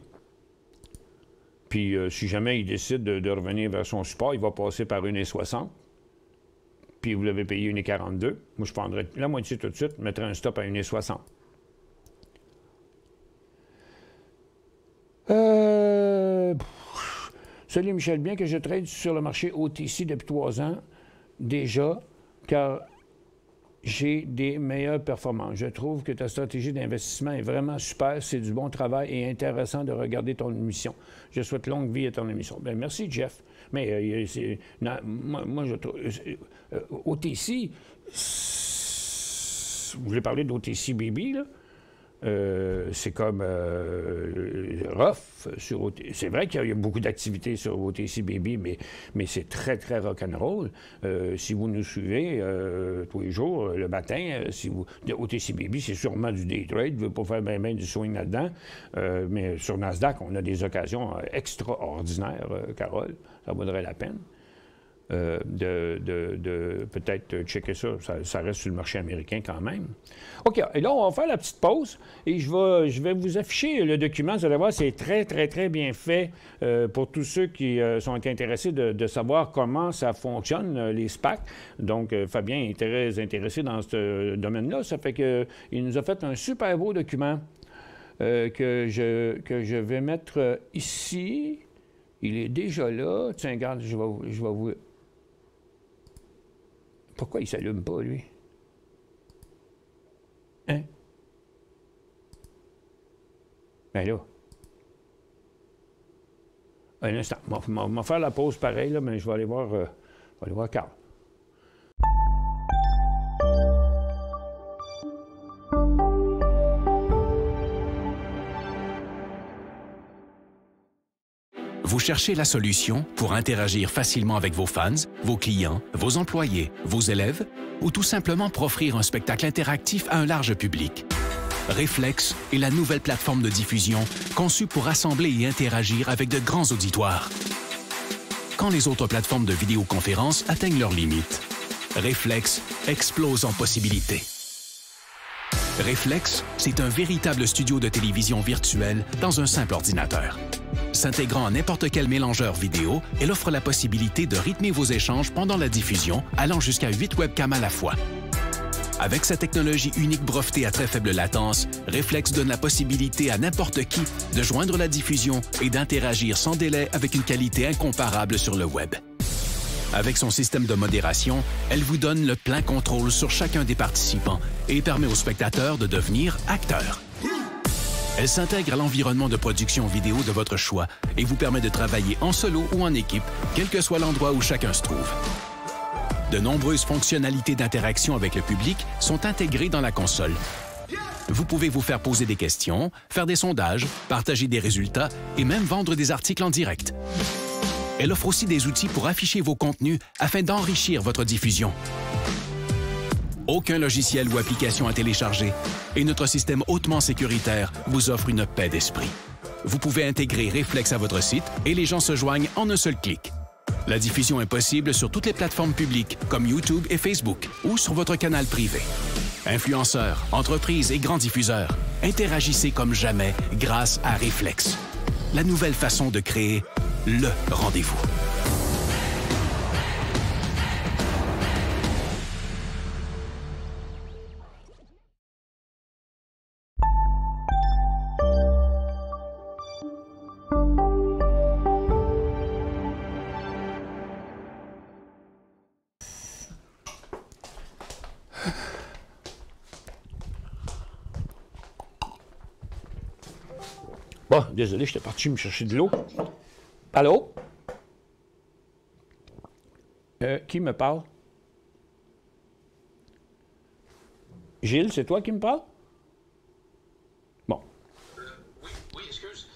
Puis, si jamais il décide de revenir vers son support, il va passer par 1,60. Puis, vous l'avez payé 1,42. Moi, je prendrais la moitié tout de suite, mettrais un stop à 1,60. Salut Michel, bien que je trade sur le marché OTC depuis 3 ans déjà, car j'ai des meilleures performances. Je trouve que ta stratégie d'investissement est vraiment super. C'est du bon travail et intéressant de regarder ton émission. Je souhaite longue vie à ton émission. Bien, merci, Jeff. Mais moi, je trouve... OTC, vous voulez parler d'OTC BB, là? C'est comme rough sur OTC. C'est vrai qu'il y a beaucoup d'activités sur OTC BB, mais c'est très, très rock'n'roll. Si vous nous suivez tous les jours, le matin, OTC BB, c'est sûrement du day trade. Vous ne pouvez pas faire bien du swing là-dedans. Mais sur Nasdaq, on a des occasions extraordinaires, Carole. Ça vaudrait la peine. De peut-être checker ça. Ça reste sur le marché américain quand même. OK, et là, on va faire la petite pause et je vais vous afficher le document. Vous allez voir, c'est très, très, très bien fait pour tous ceux qui sont intéressés de savoir comment ça fonctionne, les SPAC. Donc, Fabien est très intéressé dans ce domaine-là. Ça fait qu'il nous a fait un super beau document que je vais mettre ici. Il est déjà là. Tiens, regarde, je vais vous... Pourquoi il ne s'allume pas, lui? Hein? Bien là. Un instant. On va faire la pause pareil, là, mais je vais aller voir Carl. Vous cherchez la solution pour interagir facilement avec vos fans, vos clients, vos employés, vos élèves ou tout simplement pour offrir un spectacle interactif à un large public. Reflex est la nouvelle plateforme de diffusion conçue pour rassembler et interagir avec de grands auditoires. Quand les autres plateformes de vidéoconférence atteignent leurs limites, Reflex explose en possibilités. Reflex, c'est un véritable studio de télévision virtuel dans un simple ordinateur. S'intégrant à n'importe quel mélangeur vidéo, elle offre la possibilité de rythmer vos échanges pendant la diffusion, allant jusqu'à 8 webcams à la fois. Avec sa technologie unique brevetée à très faible latence, Reflex donne la possibilité à n'importe qui de joindre la diffusion et d'interagir sans délai avec une qualité incomparable sur le web. Avec son système de modération, elle vous donne le plein contrôle sur chacun des participants et permet aux spectateurs de devenir acteurs. Elle s'intègre à l'environnement de production vidéo de votre choix et vous permet de travailler en solo ou en équipe, quel que soit l'endroit où chacun se trouve. De nombreuses fonctionnalités d'interaction avec le public sont intégrées dans la console. Vous pouvez vous faire poser des questions, faire des sondages, partager des résultats et même vendre des articles en direct. Elle offre aussi des outils pour afficher vos contenus afin d'enrichir votre diffusion. Aucun logiciel ou application à télécharger et notre système hautement sécuritaire vous offre une paix d'esprit. Vous pouvez intégrer Reflex à votre site et les gens se joignent en un seul clic. La diffusion est possible sur toutes les plateformes publiques comme YouTube et Facebook ou sur votre canal privé. Influenceurs, entreprises et grands diffuseurs, interagissez comme jamais grâce à Reflex. La nouvelle façon de créer le rendez-vous. Bon, désolé, j'étais parti me chercher de l'eau. Allô? Qui me parle? Gilles, c'est toi qui me parle? Bon. Oui, excuse.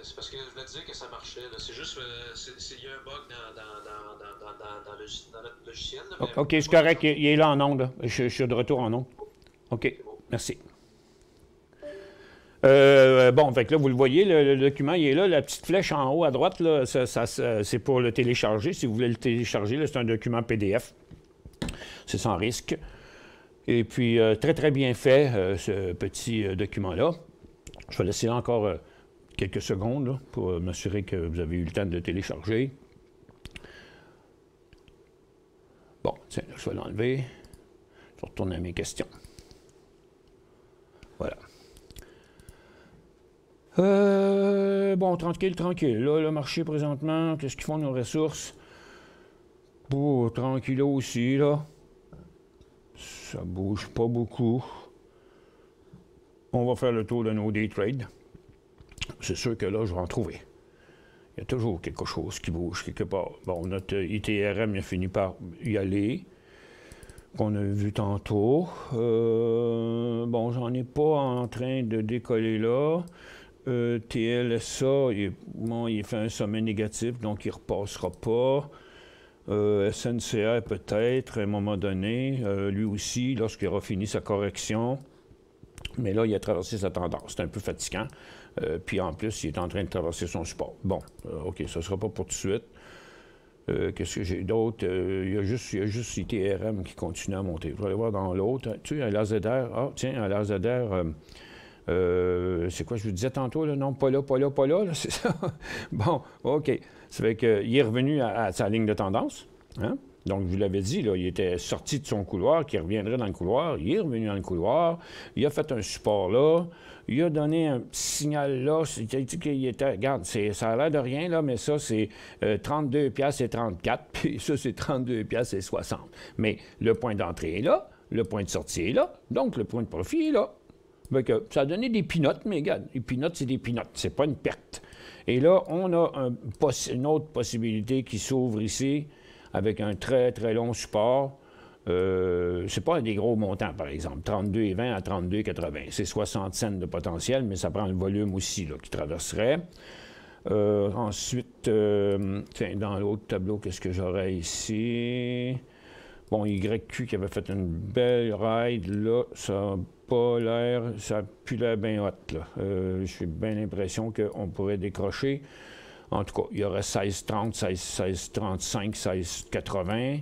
C'est parce que je voulais te dire que ça marchait. C'est juste, il y a un bug dans notre logiciel. Là, mais OK, c'est correct. Il est là en ondes. Là. Je suis de retour en ondes. OK, merci. Bon, fait que là, vous le voyez, le document, il est là. La petite flèche en haut à droite, là, c'est pour le télécharger. Si vous voulez le télécharger, c'est un document PDF. C'est sans risque. Et puis, très, très bien fait, ce petit document-là. Je vais laisser encore quelques secondes là, pour m'assurer que vous avez eu le temps de le télécharger. Bon, tiens, là, je vais l'enlever. Je vais retourner à mes questions. Voilà. Bon, tranquille. Là, le marché présentement, qu'est-ce qu'ils font nos ressources? Oh, tranquille aussi, là. Ça bouge pas beaucoup. On va faire le tour de nos day trades. C'est sûr que là, je vais en trouver. Il y a toujours quelque chose qui bouge quelque part. Bon, notre ITRM il a fini par y aller, qu'on a vu tantôt. Bon, j'en ai pas en train de décoller là. TLSA, il fait un sommet négatif, donc il ne repassera pas. SNCR peut-être, à un moment donné, lui aussi, lorsqu'il aura fini sa correction. Mais là, il a traversé sa tendance. C'est un peu fatigant. Puis en plus, il est en train de traverser son support. Bon, OK, ça ne sera pas pour tout de suite. Qu'est-ce que j'ai d'autre? Il y a juste ITRM qui continue à monter. Je vais aller voir dans l'autre. Tu sais, un LaserDair. Ah, tiens, un LaserDair. C'est quoi je vous disais tantôt, là? Non, pas là, là, c'est ça? Bon, OK. Ça fait qu'il est revenu à sa ligne de tendance. Hein? Donc, je vous l'avais dit, là, il était sorti de son couloir, qu'il reviendrait dans le couloir. Il est revenu dans le couloir. Il a fait un support là. Il a donné un petit signal là. Il a dit qu'il était... Regarde, ça a l'air de rien, là, mais ça, c'est 32 piastres et 34. Puis ça, c'est 32 piastres et 60. Mais le point d'entrée est là. Le point de sortie est là. Donc, le point de profit est là. Donc, ça a donné des pinottes, mais regarde, les pinottes, c'est des pinottes. C'est pas une perte. Et là, on a une autre possibilité qui s'ouvre ici avec un très, très long support. C'est pas des gros montants, par exemple. 32,20 à 32,80. C'est 60 cents de potentiel, mais ça prend le volume aussi là, qui traverserait. Ensuite, tiens, dans l'autre tableau, qu'est-ce que j'aurais ici? Bon, YQ qui avait fait une belle ride, là, ça n'a pas l'air, ça n'a plus l'air bien hot, là. J'ai bien l'impression qu'on pourrait décrocher. En tout cas, il y aurait 16,30, 16,35, 16,80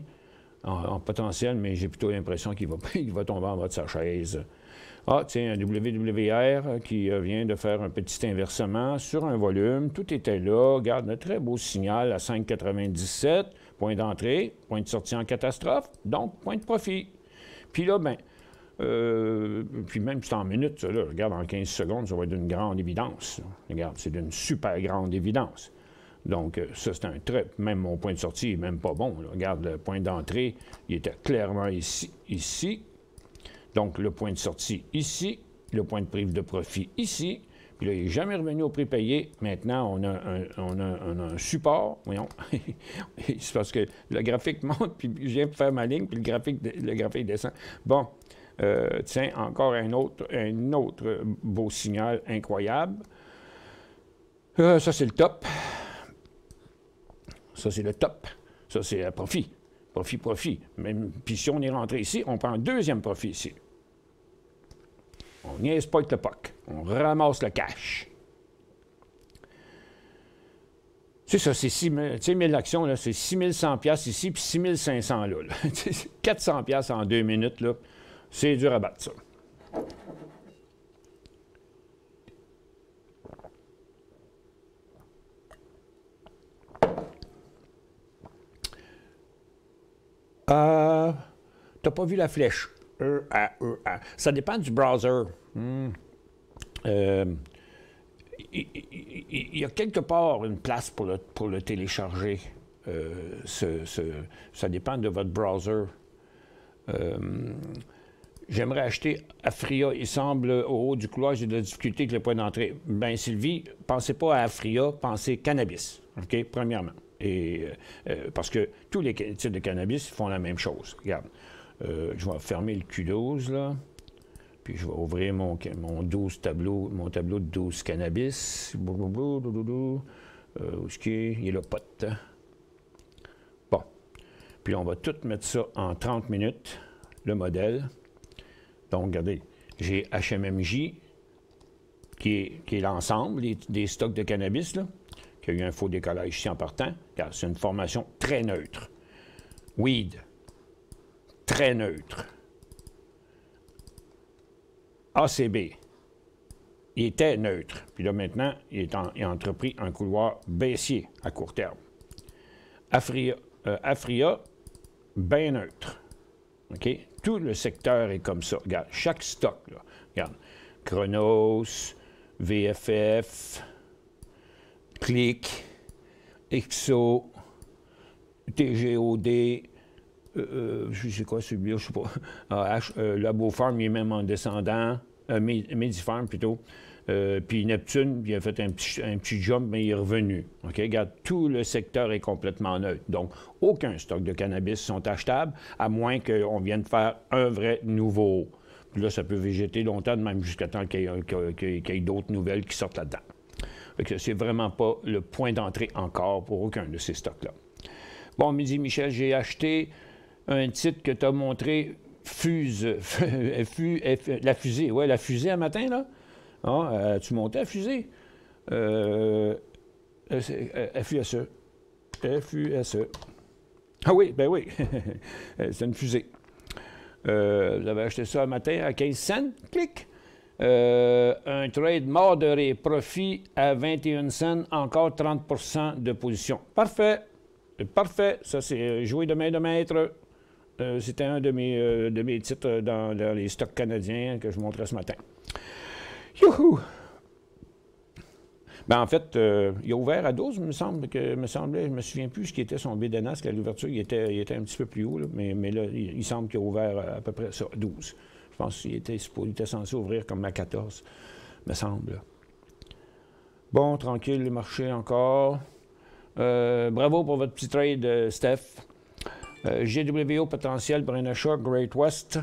en potentiel, mais j'ai plutôt l'impression qu'il va tomber en bas de sa chaise. Ah, tiens, un WWR qui vient de faire un petit inversement sur un volume. Tout était là. Regarde, un très beau signal à 5,97. Point d'entrée, point de sortie en catastrophe, donc point de profit. Puis là, bien, puis même si c'est en minutes, ça, là, regarde, en 15 secondes, ça va être d'une grande évidence. Regarde, c'est d'une super grande évidence. Donc, ça, c'est un très... Même mon point de sortie n'est même pas bon. Là. Regarde, le point d'entrée, il était clairement ici. Donc, le point de sortie ici, le point de prise de profit ici. Puis là, il n'est jamais revenu au prix payé. Maintenant, on a un support. Voyons. C'est parce que le graphique monte, puis je viens de faire ma ligne, puis le graphique descend. Bon, tiens, encore un autre beau signal incroyable. Ça, c'est le top. Ça, c'est le top. Ça, c'est le profit. Profit. Même, puis si on est rentré ici, on prend un deuxième profit ici. On niaise pas avec le POC. On ramasse le cash. C'est ça, c'est 6 000, tu sais, 1000 actions, là, c'est 6100 $ ici, puis 6500 là. 400 $ en 2 minutes, là. C'est dur à battre, ça. T'as pas vu la flèche? Ça dépend du browser. Il y a quelque part une place pour le télécharger. Ça dépend de votre browser. J'aimerais acheter Afria. Il semble au haut du couloir, j'ai de la difficulté avec le point d'entrée. Bien, Sylvie, pensez pas à Afria, pensez cannabis, OK, premièrement. Et, parce que tous les types de cannabis font la même chose. Regarde, je vais fermer le Q12, là, puis je vais ouvrir mon 12 tableau, mon tableau de 12 cannabis. Où est-ce qu'il est? Il est là, pote. Bon. Puis on va tout mettre ça en 30 minutes, le modèle. Donc, regardez, j'ai HMMJ, qui est l'ensemble des stocks de cannabis, là, qui a eu un faux décollage ici en partant. Regarde, c'est une formation très neutre. Weed, très neutre. ACB, il était neutre. Puis là, maintenant, il a entrepris un couloir baissier à court terme. Afria, bien neutre. OK? Tout le secteur est comme ça. Regarde, chaque stock, là. Regarde, Chronos, VFF, Click, XO, TGOD, je sais quoi celui-là, je sais pas. Labofarm, il est même en descendant. Medifarm plutôt. Puis Neptune, il a fait un petit jump, mais il est revenu. OK? Regarde, tout le secteur est complètement neutre. Donc, aucun stock de cannabis sont achetables, à moins qu'on vienne faire un vrai nouveau. Puis là, ça peut végéter longtemps, même jusqu'à temps qu'il y ait d'autres nouvelles qui sortent là-dedans. C'est vraiment pas le point d'entrée encore pour aucun de ces stocks-là. Bon, Midi Michel, j'ai acheté un titre que tu as montré, la fusée. Oui, la fusée à matin, là. Ah, tu montais la fusée? FUSE. FUSE. Ah oui, ben oui. C'est une fusée. J'avais acheté ça un matin à 15 cents. Clic. Un trade modéré, profit à 21 cents, encore 30 % de position. Parfait. Parfait. Ça, c'est joué de main de maître. C'était un de mes titres dans les stocks canadiens que je montrais ce matin. Youhou! Ben, en fait, il a ouvert à 12, je me souviens plus ce qui était son BDNAS, qu'à l'ouverture, il était un petit peu plus haut, là, mais là, il semble qu'il a ouvert à peu près ça, 12. Je pense qu'il était censé ouvrir comme à 14, me semble. Bon, tranquille, le marché encore. Bravo pour votre petit trade, Steph. GWO potentiel pour un achat, Great West.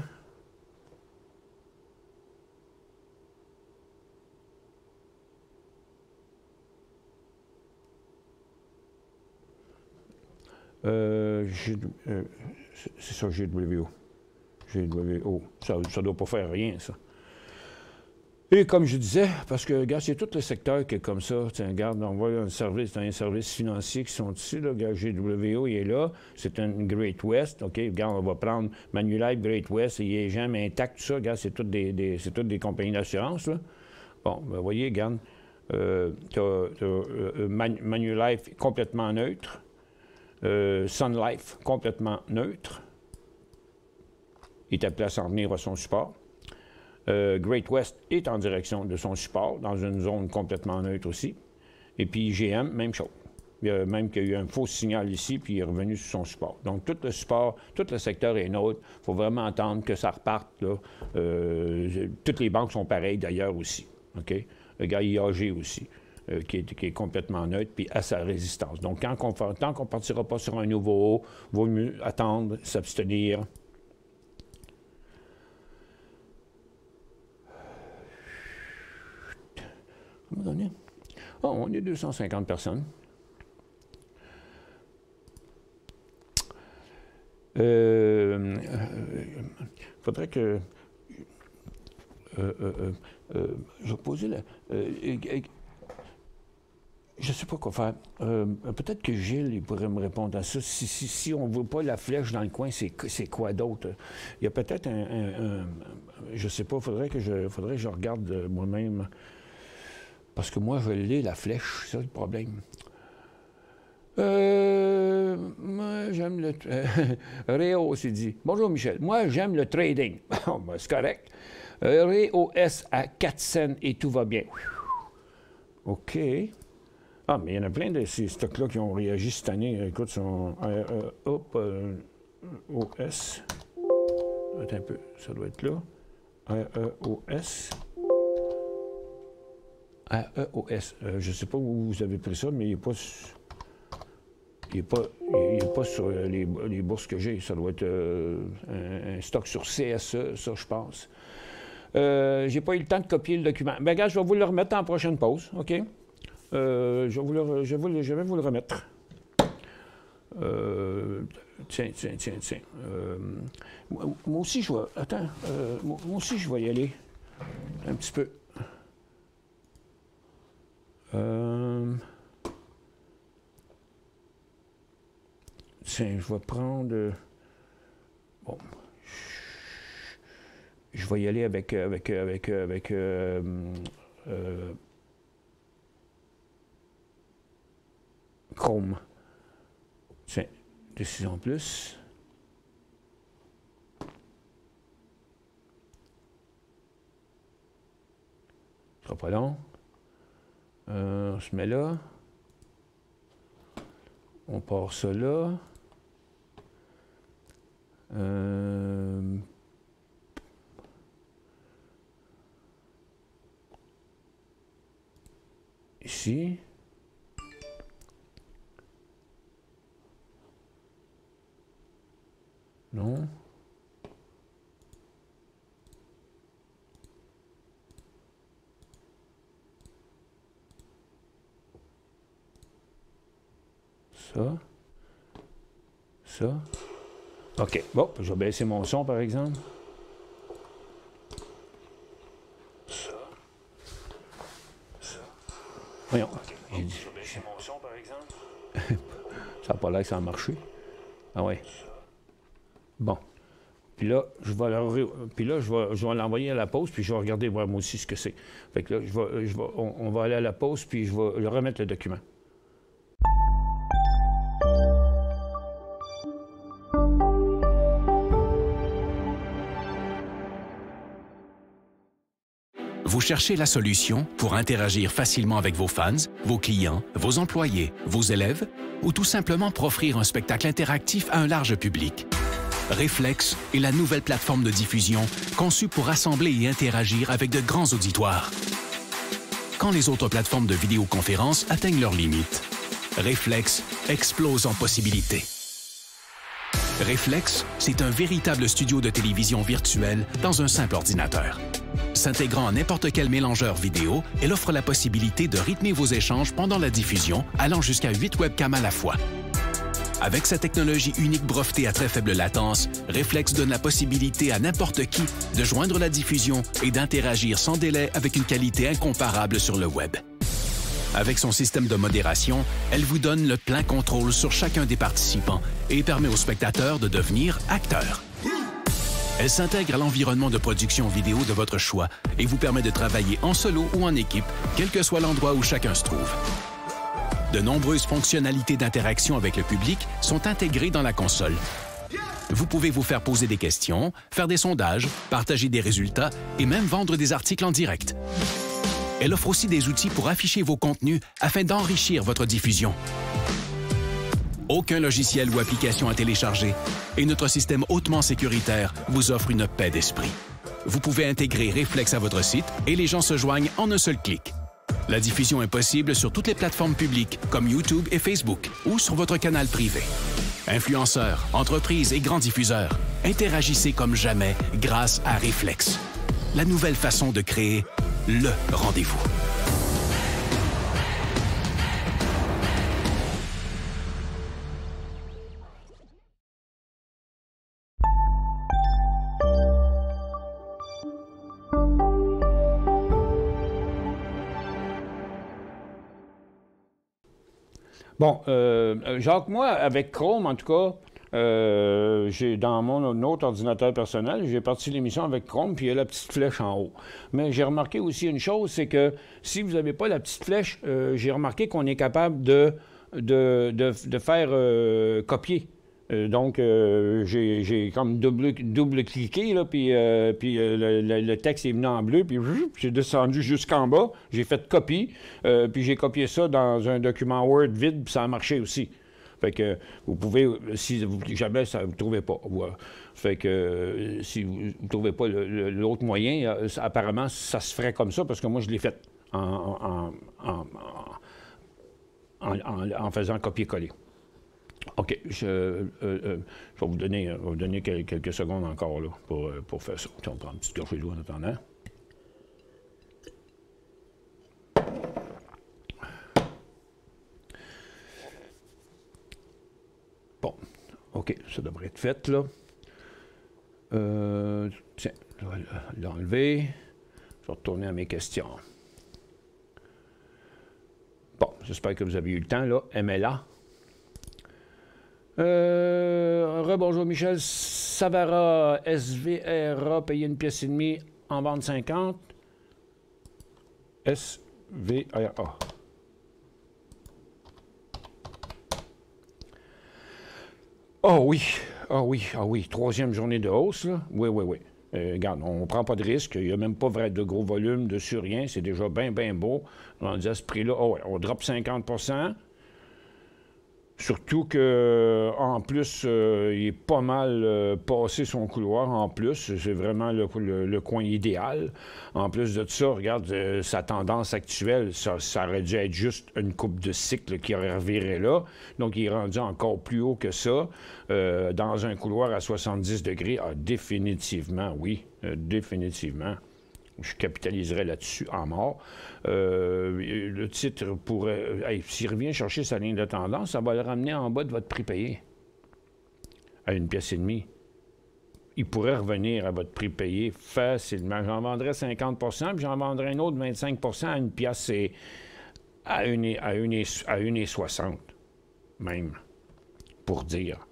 C'est ça, GWO. GWO. Ça ne doit pas faire rien, ça. Et comme je disais, parce que, regarde, c'est tout le secteur qui est comme ça. Tiens, regarde, on voit un service financier qui sont ici, là. Regarde, GWO, il est là. C'est un Great West. OK, regarde, on va prendre Manulife, Great West, il est jamais intact, tout ça. Regarde, c'est toutes des compagnies d'assurance, là. Bon, ben, vous voyez, regarde, Manulife complètement neutre. Sun Life, complètement neutre. Il est appelé à s'en venir à son support. Great West est en direction de son support, dans une zone complètement neutre aussi. Et puis GM, même chose. Il y a même qu'il y a eu un faux signal ici, puis il est revenu sur son support. Donc, tout le support, tout le secteur est nôtre. Il faut vraiment attendre que ça reparte, là. Toutes les banques sont pareilles, d'ailleurs, aussi. OK? Le gars IAG aussi, qui est complètement neutre, puis à sa résistance. Donc, tant qu'on ne partira pas sur un nouveau haut, il vaut mieux attendre, s'abstenir. Oh, on est 250 personnes. Faudrait que... je vais poser la... je ne sais pas quoi faire. Peut-être que Gilles il pourrait me répondre à ça. Si on ne veut pas la flèche dans le coin, c'est quoi d'autre? Il y a peut-être je ne sais pas, faudrait que je regarde moi-même. Parce que moi, je l'ai, la flèche, c'est ça le problème. Moi, j'aime le... Réo s'est dit. Bonjour, Michel. Moi, j'aime le trading. Bon, ben, c'est correct. Réo S à 4 cents et tout va bien. OK. Ah, mais il y en a plein de ces stocks-là qui ont réagi cette année. Écoute, son OS. Attends un peu, ça doit être là. REOS. REOS. Je ne sais pas où vous avez pris ça, mais il n'est pas... Il n'est pas sur les bourses que j'ai. Ça doit être un stock sur CSE, ça, je pense. J'ai pas eu le temps de copier le document. Ben, gars, je vais vous le remettre en prochaine pause, OK? Je vais vous le remettre. Tiens. Moi aussi, je vais... Attends. Moi aussi, je vais y aller. Un petit peu. Tiens, je vais prendre... Bon. Je vais y aller avec Chrome. Tiens, décision plus. Ce sera pas long. On se met là. On part ça là. Ici. Non. Ça. Ça. OK. Bon, je vais baisser mon son, par exemple. Ça. Ça. Voyons. Okay. Bon, je vais baisser mon son, par exemple. Ça n'a pas l'air que ça a marché. Ah ouais. Bon. Puis là, je vais l'envoyer à la pause, puis je vais regarder voir moi aussi ce que c'est. Fait que là, on va aller à la pause, puis je vais remettre le document. Vous cherchez la solution pour interagir facilement avec vos fans, vos clients, vos employés, vos élèves, ou tout simplement pour offrir un spectacle interactif à un large public. Reflex est la nouvelle plateforme de diffusion conçue pour rassembler et interagir avec de grands auditoires. Quand les autres plateformes de vidéoconférence atteignent leurs limites, Reflex explose en possibilités. Reflex, c'est un véritable studio de télévision virtuel dans un simple ordinateur. S'intégrant à n'importe quel mélangeur vidéo, elle offre la possibilité de rythmer vos échanges pendant la diffusion, allant jusqu'à 8 webcams à la fois. Avec sa technologie unique brevetée à très faible latence, Reflex donne la possibilité à n'importe qui de joindre la diffusion et d'interagir sans délai avec une qualité incomparable sur le web. Avec son système de modération, elle vous donne le plein contrôle sur chacun des participants et permet aux spectateurs de devenir acteurs. Elle s'intègre à l'environnement de production vidéo de votre choix et vous permet de travailler en solo ou en équipe, quel que soit l'endroit où chacun se trouve. De nombreuses fonctionnalités d'interaction avec le public sont intégrées dans la console. Vous pouvez vous faire poser des questions, faire des sondages, partager des résultats et même vendre des articles en direct. Elle offre aussi des outils pour afficher vos contenus afin d'enrichir votre diffusion. Aucun logiciel ou application à télécharger et notre système hautement sécuritaire vous offre une paix d'esprit. Vous pouvez intégrer Reflex à votre site et les gens se joignent en un seul clic. La diffusion est possible sur toutes les plateformes publiques comme YouTube et Facebook ou sur votre canal privé. Influenceurs, entreprises et grands diffuseurs, interagissez comme jamais grâce à Reflex. La nouvelle façon de créer le rendez-vous. Bon, Jacques, moi, avec Chrome, en tout cas, j'ai dans mon autre ordinateur personnel, j'ai parti l'émission avec Chrome, puis il y a la petite flèche en haut. Mais j'ai remarqué aussi une chose, c'est que si vous n'avez pas la petite flèche, j'ai remarqué qu'on est capable de faire copier. Donc, j'ai comme double-cliqué, là, puis le texte est venu en bleu, puis j'ai descendu jusqu'en bas, j'ai fait copie, puis j'ai copié ça dans un document Word vide, puis ça a marché aussi. Fait que vous pouvez, si jamais vous ne trouvez pas. Fait que si vous ne trouvez pas l'autre moyen, apparemment, ça se ferait comme ça, parce que moi, je l'ai fait en faisant copier-coller. OK. Je vais vous donner quelques secondes encore là, pour faire ça. On prend une petite gorgée d'eau en attendant. Bon. OK. Ça devrait être fait, là. Tiens, je vais l'enlever. Je vais retourner à mes questions. Bon. J'espère que vous avez eu le temps, là. MLA. Rebonjour Michel, Savara SVRA payé une pièce et demie en vente 50. SVRA. Oh oui, troisième journée de hausse, là. Oui. Regarde, on ne prend pas de risque, il n'y a même pas vrai de gros volume dessus, rien, c'est déjà bien beau. On dit à ce prix-là, on drop 50 %. Surtout qu'en plus, il est pas mal passé son couloir en plus. C'est vraiment le coin idéal. En plus de ça, regarde, sa tendance actuelle, ça aurait dû être juste une coupe de cycle qui aurait reviré là. Donc, il est rendu encore plus haut que ça. Dans un couloir à 70 degrés, définitivement, oui, définitivement. Je capitaliserai là-dessus en mort. Le titre pourrait... s'il revient chercher sa ligne de tendance, ça va le ramener en bas de votre prix payé. À une pièce et demie. Il pourrait revenir à votre prix payé facilement. J'en vendrais 50 % puis j'en vendrais un autre 25 % à une pièce et à 1,60 même, pour dire.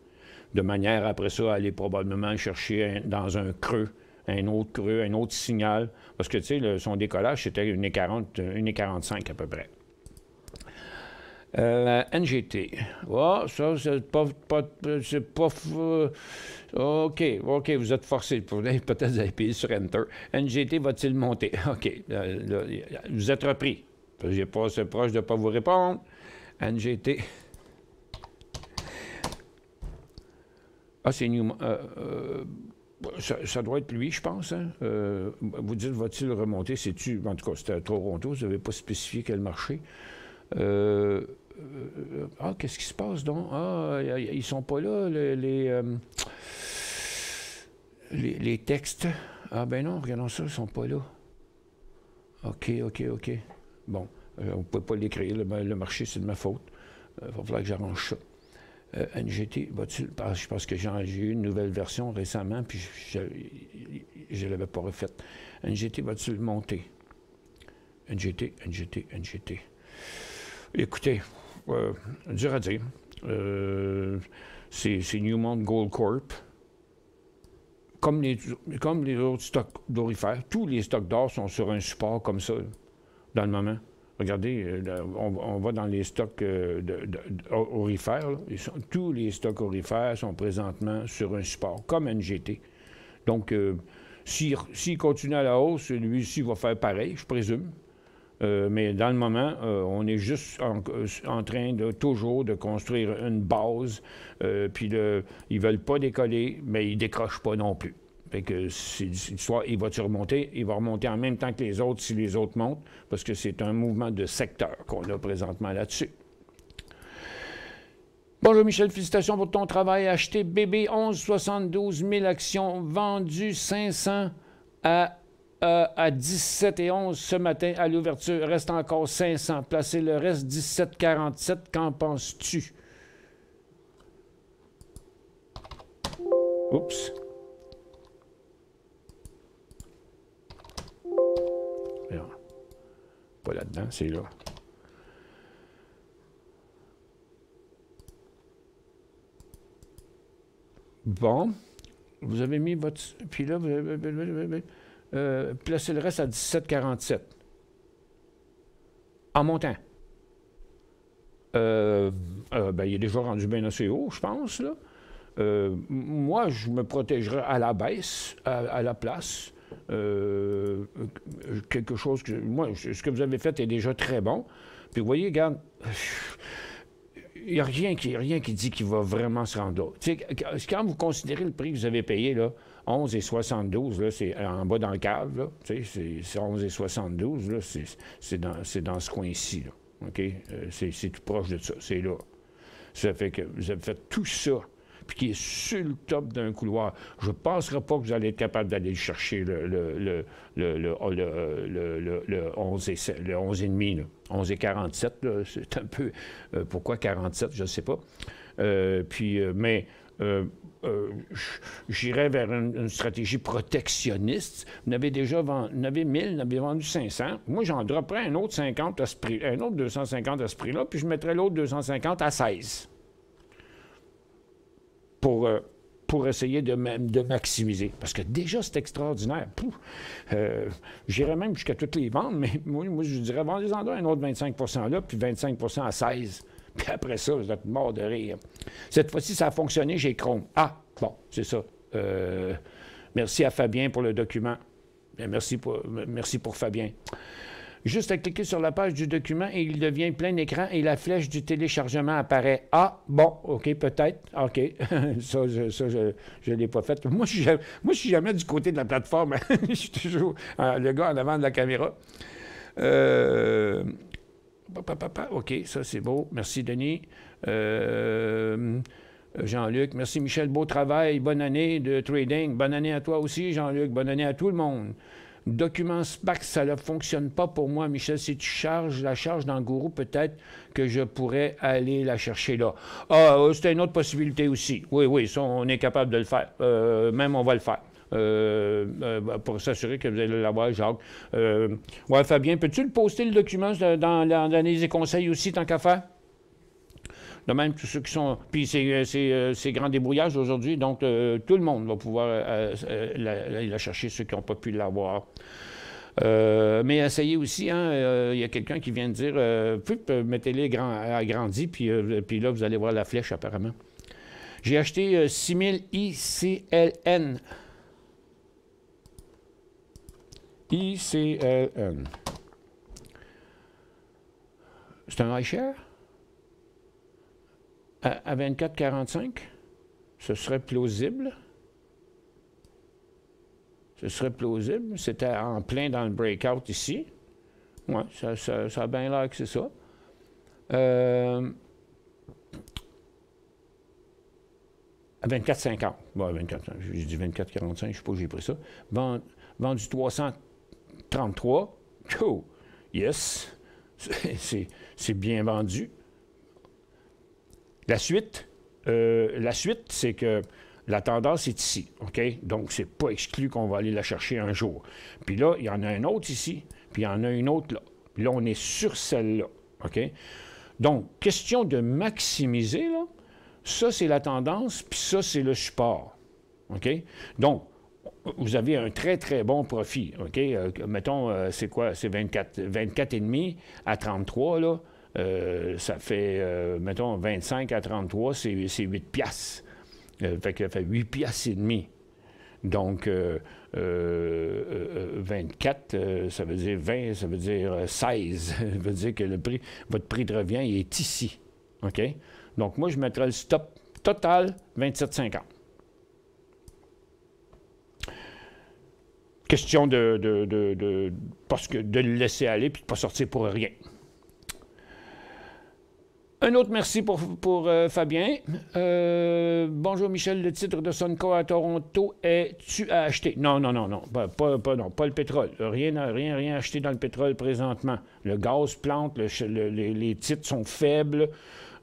De manière, après ça, à aller probablement chercher dans un creux, un autre signal. Parce que, tu sais, son décollage, c'était 1,40, 1,45 à peu près. NGT. Oh, ça, c'est pas... OK, vous êtes forcé. Peut-être vous avez payé sur Enter. NGT va-t-il monter? OK. Vous êtes repris. J'ai passé proche de ne pas vous répondre. NGT. Ah, c'est Newman. Ça doit être lui, je pense. Hein? Vous dites, va-t-il remonter? C'est-tu... En tout cas, c'était à Toronto, vous n'avez pas spécifié quel marché. Qu'est-ce qui se passe donc? Ils sont pas là, les textes. Ah, ben non, regardons ça, ils sont pas là. OK. Bon, on ne peut pas l'écrire, le marché, c'est de ma faute. Il va falloir que j'arrange ça. NGT, va-t-il... Je pense que j'ai eu une nouvelle version récemment, puis je ne l'avais pas refaite. NGT, va-t-il monter? NGT. Écoutez, dur à dire. C'est Newmont Gold Corp. Comme les autres stocks d'orifères, tous les stocks d'or sont sur un support comme ça, dans le moment. Regardez, on va dans les stocks orifères. Tous les stocks orifères sont présentement sur un support, comme NGT. Donc, s'il continue à la hausse, lui aussi va faire pareil, je présume. Mais dans le moment, on est juste en train de toujours de construire une base. Puis ils veulent pas décoller, mais ils décrochent pas non plus. Fait que soit il va-tu remonter, il va remonter en même temps que les autres si les autres montent, parce que c'est un mouvement de secteur qu'on a présentement là-dessus. Bonjour Michel, félicitations pour ton travail. Acheté bébé 11,72 000 actions, vendu 500 à 17 et 11 ce matin à l'ouverture. Reste encore 500. Placez le reste 17,47. Qu'en penses-tu? Oups. Non. Pas là-dedans, c'est là. Bon. Vous avez mis votre... Puis là, vous avez... placez le reste à 17,47. En montant. Ben, il est déjà rendu bien assez haut, je pense, là. Moi, je me protégerais à la baisse, à la place. Quelque chose que... Moi, ce que vous avez fait est déjà très bon. Puis, vous voyez, regarde... Il n'y a rien qui dit qu'il va vraiment se rendre là. Tu sais, quand vous considérez le prix que vous avez payé, là, 11,72, là, c'est en bas dans le cave, là. Tu sais, c'est 11,72, là, c'est dans ce coin-ci, là. OK? C'est tout proche de ça. C'est là. Ça fait que vous avez fait tout ça, puis qui est sur le top d'un couloir. Je ne penserai pas que vous allez être capable d'aller chercher le 11,5, là. 11,47, là, c'est un peu... pourquoi 47, je ne sais pas. Mais j'irais vers une stratégie protectionniste. Vous n'avez déjà vendu, vous n'avez 1000, vous n'avez vendu 500. Moi, j'en dropperais un autre 50 à ce prix, un autre 250 à ce prix-là, puis je mettrais l'autre 250 à 16. Pour essayer de maximiser. Parce que déjà, c'est extraordinaire. J'irais même jusqu'à toutes les ventes, mais moi je dirais, vendez-en un autre 25 là, puis 25 à 16. Puis après ça, vous êtes mort de rire. Cette fois-ci, ça a fonctionné, j'ai Chrome. Ah, bon, c'est ça. Merci à Fabien pour le document. Bien, merci pour Fabien. Juste à cliquer sur la page du document et il devient plein écran et la flèche du téléchargement apparaît. Ah, bon, OK, peut-être. OK. ça, je ne l'ai pas fait. Moi, je suis jamais du côté de la plateforme. Je suis toujours le gars en avant de la caméra. OK, ça, c'est beau. Merci, Denis. Jean-Luc, merci, Michel. Beau travail. Bonne année de trading. Bonne année à toi aussi, Jean-Luc. Bonne année à tout le monde. Document SPAC, ça ne fonctionne pas pour moi, Michel. Si tu charges la charge dans Gourou, peut-être que je pourrais aller la chercher là. Ah, c'est une autre possibilité aussi. Oui, ça, on est capable de le faire. Même, on va le faire. Pour s'assurer que vous allez l'avoir, Jacques. Ouais, Fabien, peux-tu le poster, le document, dans les conseils aussi, tant qu'à faire? De même, tous ceux qui sont... Puis c'est grand débrouillage aujourd'hui, donc tout le monde va pouvoir la chercher, ceux qui n'ont pas pu l'avoir. Mais essayez aussi, hein, il y a quelqu'un qui vient de dire, mettez-les agrandis, puis là, vous allez voir la flèche, apparemment. J'ai acheté 6000 ICLN. ICLN. C'est un iShare? À 24,45, ce serait plausible. Ce serait plausible. C'était en plein dans le breakout ici. Oui, ça a bien l'air que c'est ça. À 24,50. Bon, 24, j'ai dit 24,45, je ne sais pas où j'ai pris ça. Vendu 333. Oh, yes. C'est bien vendu. La suite, c'est que la tendance est ici, OK? Donc, c'est pas exclu qu'on va aller la chercher un jour. Puis là, il y en a un autre ici, puis il y en a une autre là. Puis là, on est sur celle-là, OK? Donc, question de maximiser, là, ça, c'est la tendance, puis ça, c'est le support, OK? Donc, vous avez un très, très bon profit, OK? Mettons, c'est quoi? C'est 24,5 à 33, là. Ça fait, mettons, 25 à 33, c'est 8 piastres. Fait que ça fait 8 piastres et demi. Donc, 24, ça veut dire 20, ça veut dire 16. Ça veut dire que votre prix de revient il est ici. OK? Donc, moi, je mettrais le stop total 27,50. Question parce que de le laisser aller puis de ne pas sortir pour rien. Un autre merci pour Fabien. Bonjour Michel, le titre de Suncor à Toronto est-tu à acheter? Non. Non, pas le pétrole. Rien acheté dans le pétrole présentement. Le gaz plante, les titres sont faibles.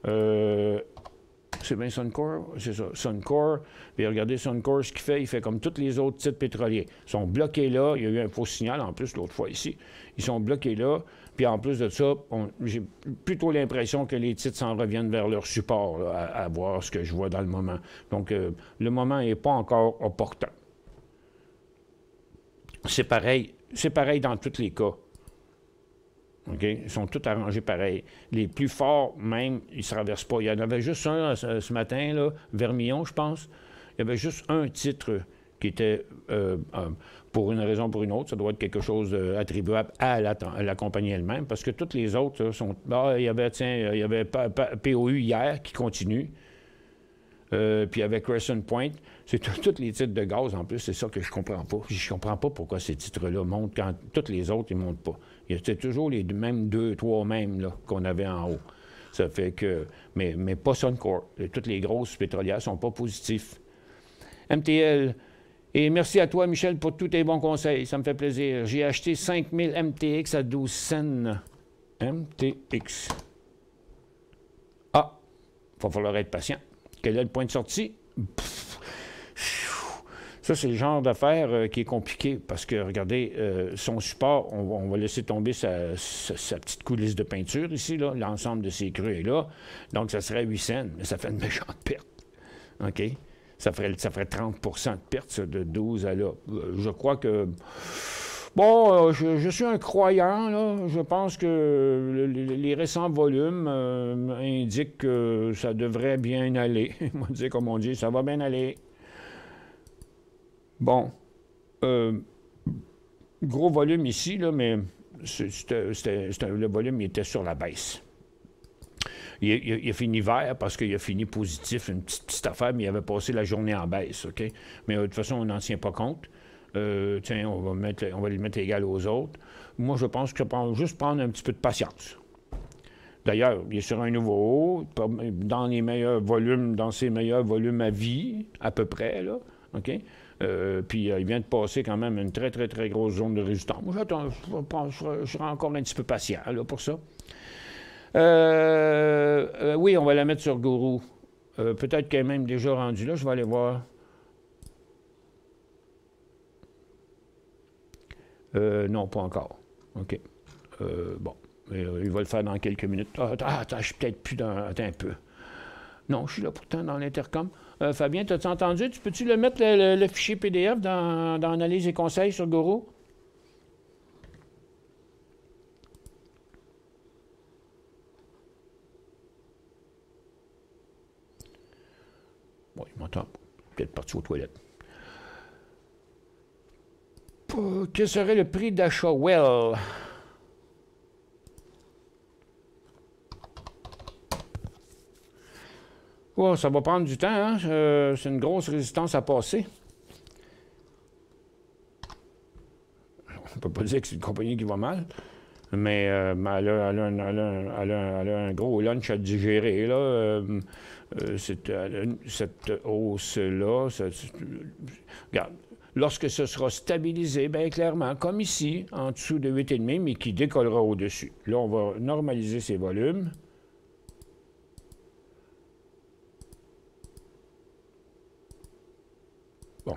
C'est bien Suncor? C'est ça, Suncor. Puis regardez Suncor, ce qu'il fait, il fait comme tous les autres titres pétroliers. Ils sont bloqués là. Il y a eu un faux signal en plus l'autre fois ici. Ils sont bloqués là. Puis en plus de ça, j'ai plutôt l'impression que les titres s'en reviennent vers leur support, là, à voir ce que je vois dans le moment. Donc, le moment n'est pas encore opportun. C'est pareil dans tous les cas. OK? Ils sont tous arrangés pareil. Les plus forts, même, ils ne se renversent pas. Il y en avait juste un ce matin, là, Vermillon, je pense. Il y avait juste un titre qui était, pour une raison ou pour une autre, ça doit être quelque chose attribuable à la compagnie elle-même, parce que toutes les autres là, sont... il y avait POU hier qui continue, puis avec Crescent Point, c'est tous les titres de gaz en plus, c'est ça que je comprends pas. Je comprends pas pourquoi ces titres-là montent quand tous les autres, ils montent pas. C'était toujours les mêmes 2, 3 mêmes là, qu'on avait en haut. Ça fait que... Mais pas Suncor. Toutes les grosses pétrolières sont pas positifs. MTL... Et merci à toi, Michel, pour tous tes bons conseils. Ça me fait plaisir. J'ai acheté 5000 MTX à 12 cents. MTX. Ah, il va falloir être patient. Quel est le point de sortie? Ça, c'est le genre d'affaire qui est compliqué parce que, regardez, son support, on va laisser tomber sa petite coulisse de peinture ici, là, l'ensemble de ces creux est là. Donc, ça serait 8 cents, mais ça fait une méchante perte. OK? Ça ferait 30 de perte, ça, de 12 à là. Je crois que... Bon, je suis un croyant, là. Je pense que les récents volumes indiquent que ça devrait bien aller. Moi, dire comme on dit, ça va bien aller. Bon. Gros volume ici, là, mais le volume il était sur la baisse. Il a fini vert parce qu'il a fini positif, une petite affaire, mais il avait passé la journée en baisse, OK? Mais de toute façon, on n'en tient pas compte. Tiens, on va le mettre égal aux autres. Moi, je pense que juste prendre un petit peu de patience. D'ailleurs, il est sur un nouveau haut, dans ses meilleurs volumes à vie, à peu près, là, OK? Puis il vient de passer quand même une très, très, très grosse zone de résistance. Moi, je serai encore un petit peu patient, là, pour ça. Oui, on va la mettre sur Gourou. Peut-être qu'elle est même déjà rendue là. Je vais aller voir. Non, pas encore. OK. Bon. Il va le faire dans quelques minutes. Attends, je suis peut-être plus dans... Attends un peu. Non, je suis là pourtant dans l'intercom. Fabien, t'as-tu entendu? Peux-tu le mettre le fichier PDF dans Analyse et conseils sur Gourou? Bon, il m'entend. Peut-être parti aux toilettes. Quel serait le prix d'achat? Well. Oh, ça va prendre du temps, hein? C'est une grosse résistance à passer. On ne peut pas dire que c'est une compagnie qui va mal, mais elle a un gros lunch à digérer, là. Cette hausse-là, regarde, lorsque ce sera stabilisé, bien clairement, comme ici, en dessous de 8,5, mais qui décollera au-dessus. Là, on va normaliser ses volumes. Bon.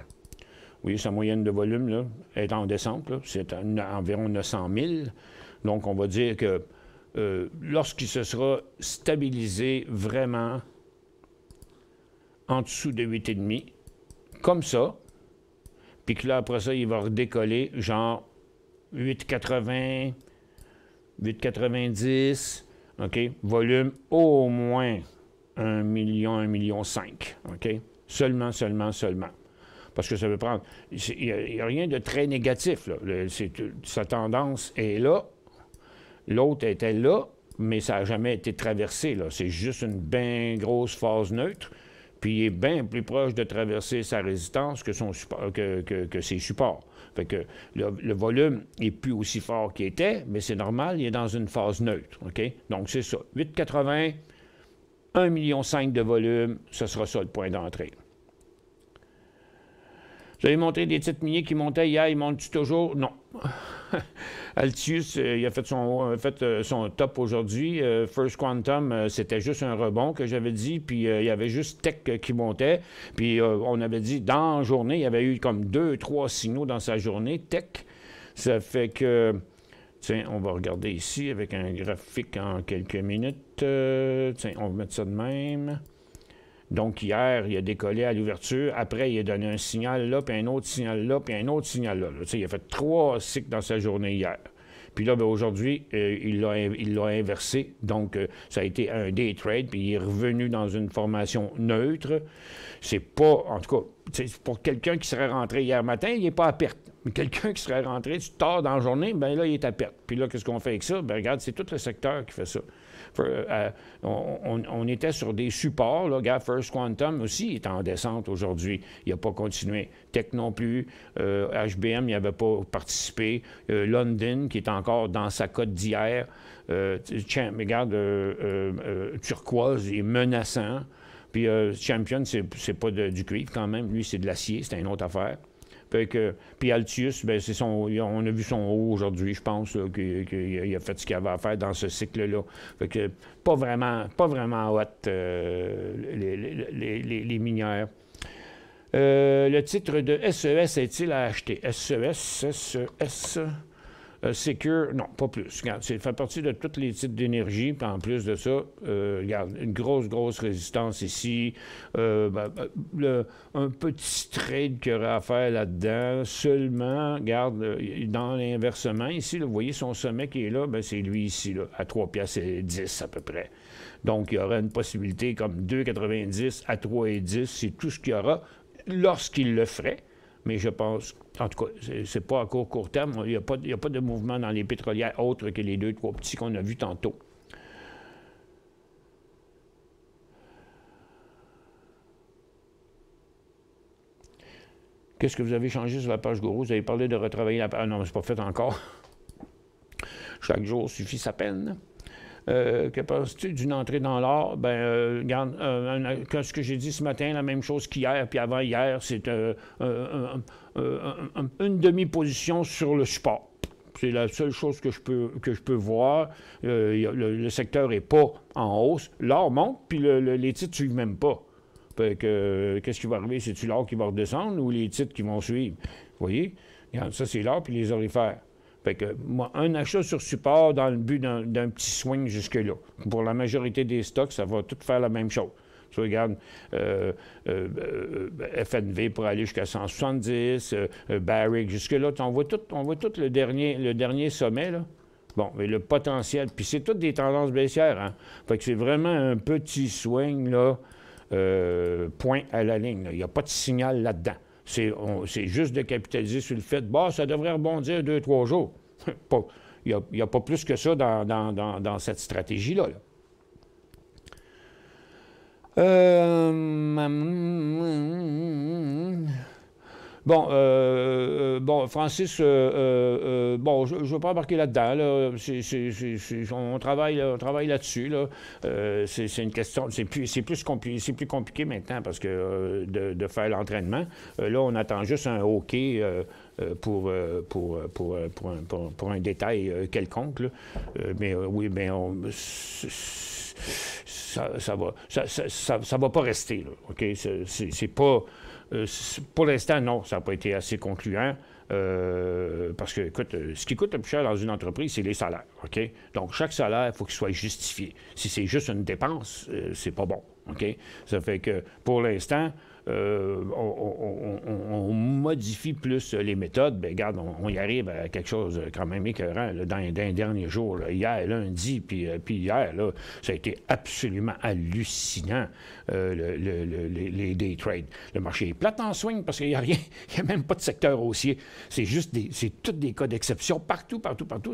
Oui, sa moyenne de volume là, est en descente. C'est environ 900 000. Donc, on va dire que lorsqu'il se sera stabilisé vraiment en dessous de 8,5, comme ça, puis que là, après ça, il va redécoller, genre 8,80, 8,90, OK? Volume au moins 1 million, 1,5 million, OK? Seulement. parce que ça veut prendre... Il n'y a rien de très négatif, là. Sa tendance est là, l'autre était là, mais ça n'a jamais été traversé, là. C'est juste une bien grosse phase neutre, puis il est bien plus proche de traverser sa résistance que ses supports. Fait que le volume n'est plus aussi fort qu'il était, mais c'est normal, il est dans une phase neutre, OK? Donc, c'est ça. 8,80, 1,5 million de volume, ce sera ça le point d'entrée. Vous avez montré des titres miniers qui montaient hier, ils montent-tu toujours? Non. Altius, il a fait son top aujourd'hui. First Quantum, c'était juste un rebond que j'avais dit, puis il y avait juste Tech qui montait. Puis on avait dit, dans la journée, il y avait eu comme 2-3 signaux dans sa journée, Tech. Ça fait que, tiens, on va regarder ici avec un graphique en quelques minutes. Tiens, on va mettre ça de même. Donc, hier, il a décollé à l'ouverture. Après, il a donné un signal là, puis un autre signal là, puis un autre signal là. Il a fait 3 cycles dans sa journée hier. Puis là, aujourd'hui, il l'a inversé. Donc, ça a été un day trade, puis il est revenu dans une formation neutre. C'est pas, en tout cas, pour quelqu'un qui serait rentré hier matin, il n'est pas à perte. Mais quelqu'un qui serait rentré tard dans la journée, bien là, il est à perte. Puis là, qu'est-ce qu'on fait avec ça? Bien, regarde, c'est tout le secteur qui fait ça. On était sur des supports. Là. Regarde, First Quantum aussi est en descente aujourd'hui. Il n'a pas continué. Tech non plus. HBM, il n'avait pas participé. London, qui est encore dans sa cote d'hier. Regarde, Turquoise est menaçant. Puis Champion, c'est pas du cuivre quand même. Lui, c'est de l'acier. C'est une autre affaire. Puis Altius, bien, on a vu son haut aujourd'hui, je pense, qu'il a fait ce qu'il avait à faire dans ce cycle-là. Fait que pas vraiment hot, les minières. Le titre de SES est-il à acheter? SES... Secure, non, pas plus. Regarde, ça fait partie de tous les titres d'énergie. Puis en plus de ça, regarde, une grosse résistance ici. Un petit trade qu'il y aurait à faire là-dedans. Seulement, regarde, dans l'inversement, ici, là, vous voyez son sommet qui est là, ben, c'est lui ici, là, à 3,10 à peu près. Donc, il y aurait une possibilité comme 2,90 à 3,10. C'est tout ce qu'il y aura lorsqu'il le ferait. Mais je pense, en tout cas, c'est pas à court terme. Il n'y a pas de mouvement dans les pétrolières autres que les 2-3 petits qu'on a vus tantôt. Qu'est-ce que vous avez changé sur la page Gourou? Vous avez parlé de retravailler la page. Ah non, c'est pas fait encore. Chaque jour suffit sa peine. Que penses-tu d'une entrée dans l'or? Bien, regarde, ce que j'ai dit ce matin, la même chose qu'hier, puis avant-hier, c'est une demi-position sur le support. C'est la seule chose que je peux voir. Le secteur n'est pas en hausse. L'or monte, puis les titres ne suivent même pas. Qu'est-ce qui va arriver? C'est-tu l'or qui va redescendre ou les titres qui vont suivre? Vous voyez? Regarde, ça, c'est l'or, puis les orifères. Fait que, moi, un achat sur support dans le but d'un petit swing jusque-là. Pour la majorité des stocks, ça va tout faire la même chose. Tu regardes FNV pour aller jusqu'à 170, Barrick jusque-là. On voit tout le dernier sommet, là. Bon, mais le potentiel, puis c'est toutes des tendances baissières, hein. Fait que c'est vraiment un petit swing, là, point à la ligne. Il n'y a pas de signal là-dedans. C'est juste de capitaliser sur le fait, ça devrait rebondir 2-3 jours. Il n'y a pas plus que ça dans cette stratégie-là. Bon, Francis, je ne veux pas embarquer là-dedans. Là. On travaille là-dessus. Là. C'est une question. C'est plus compliqué maintenant parce que de faire l'entraînement. Là, on attend juste un OK pour un détail quelconque. Là. Mais oui, mais ça va pas rester. Là, OK? C'est pas. Pour l'instant, non, ça n'a pas été assez concluant. Parce que, écoute, ce qui coûte le plus cher dans une entreprise, c'est les salaires. OK? Donc, chaque salaire, il faut qu'il soit justifié. Si c'est juste une dépense, c'est pas bon. OK? Ça fait que, pour l'instant, on modifie plus les méthodes, bien, regarde, on y arrive à quelque chose quand même écœurant là, dans les derniers jours. Là. Hier, lundi, puis hier, là, ça a été absolument hallucinant, les day trades. Le marché est plate en swing parce qu'il n'y a rien, il n'y a même pas de secteur haussier. C'est juste c'est tous des cas d'exception. Partout,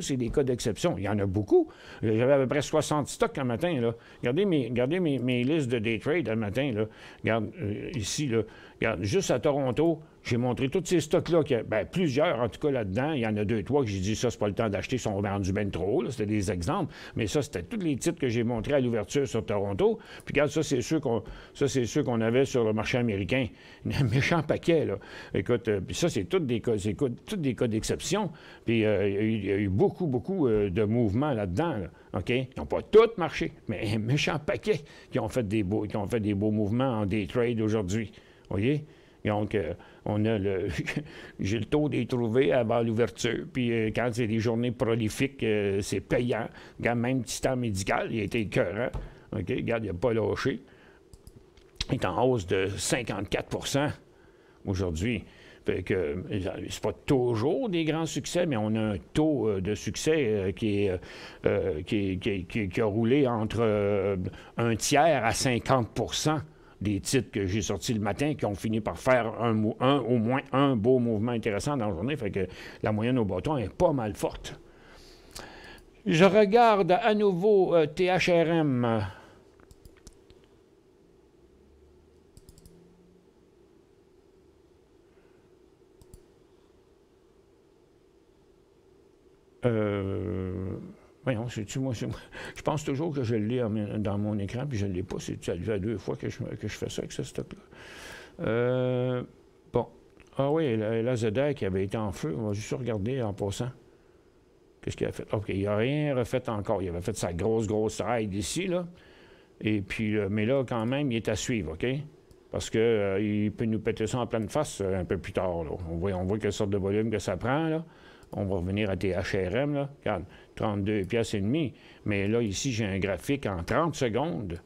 c'est des cas d'exception. Il y en a beaucoup. J'avais à peu près 60 stocks un matin. Là. Regardez mes listes de day trade un matin. Là. Regarde, ici, là. Regarde, juste à Toronto, j'ai montré tous ces stocks-là, plusieurs en tout cas là-dedans. Il y en a 2, 3 que j'ai dit ça, c'est pas le temps d'acheter, ils sont vendus bien trop haut. C'était des exemples. Mais ça, c'était tous les titres que j'ai montrés à l'ouverture sur Toronto. Puis regarde, ça, c'est ceux qu'on avait sur le marché américain. Un méchant paquet, là. Écoute, puis ça, c'est tous des cas d'exception. Puis il y a eu beaucoup de mouvements là-dedans, là. OK? Ils n'ont pas tous marché, mais un méchant paquet qui ont fait des beaux mouvements en day trade aujourd'hui. Vous voyez? Donc, on a j'ai le taux d'y trouver avant l'ouverture. Puis quand c'est des journées prolifiques, c'est payant. Regarde, même Titan Médical, il a été écœurant. OK? Regarde, il n'a pas lâché. Il est en hausse de 54 aujourd'hui. Fait que c'est pas toujours des grands succès, mais on a un taux de succès qui a roulé entre un tiers à 50 des titres que j'ai sortis le matin qui ont fini par faire au moins un beau mouvement intéressant dans la journée. Fait que la moyenne au bâton est pas mal forte. Je regarde à nouveau THRM. Voyons, c'est-tu moi? Je pense toujours que je l'ai dans mon écran, puis je ne l'ai pas. C'est déjà 2 fois que je fais ça avec ce stock-là. Bon. Ah oui, la ZR qui avait été en feu. On va juste regarder en passant. Qu'est-ce qu'il a fait? OK, il n'a rien refait encore. Il avait fait sa grosse ride ici, là. Et puis, mais là, quand même, il est à suivre, OK? Parce qu'il peut nous péter ça en pleine face un peu plus tard, là. On voit quelle sorte de volume que ça prend, là. On va revenir à THRM, là. Regarde, 32 piastres et demi. Mais là, ici, j'ai un graphique en 30 secondes.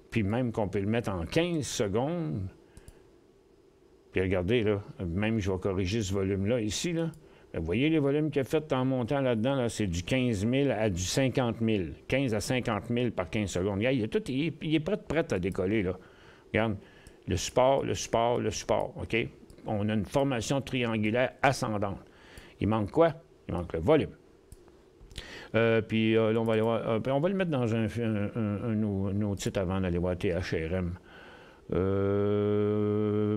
Puis même qu'on peut le mettre en 15 secondes. Puis regardez, là, même je vais corriger ce volume-là ici, là. Vous voyez les volumes qu'il a fait en montant là-dedans, là, c'est du 15 000 à du 50 000. 15 à 50 000 par 15 secondes. Regarde, il est prêt à décoller, là. Regarde, le support, OK? On a une formation triangulaire ascendante. Il manque quoi? Il manque le volume. Puis là, on va aller voir. On va le mettre dans un autre titre avant d'aller voir THRM.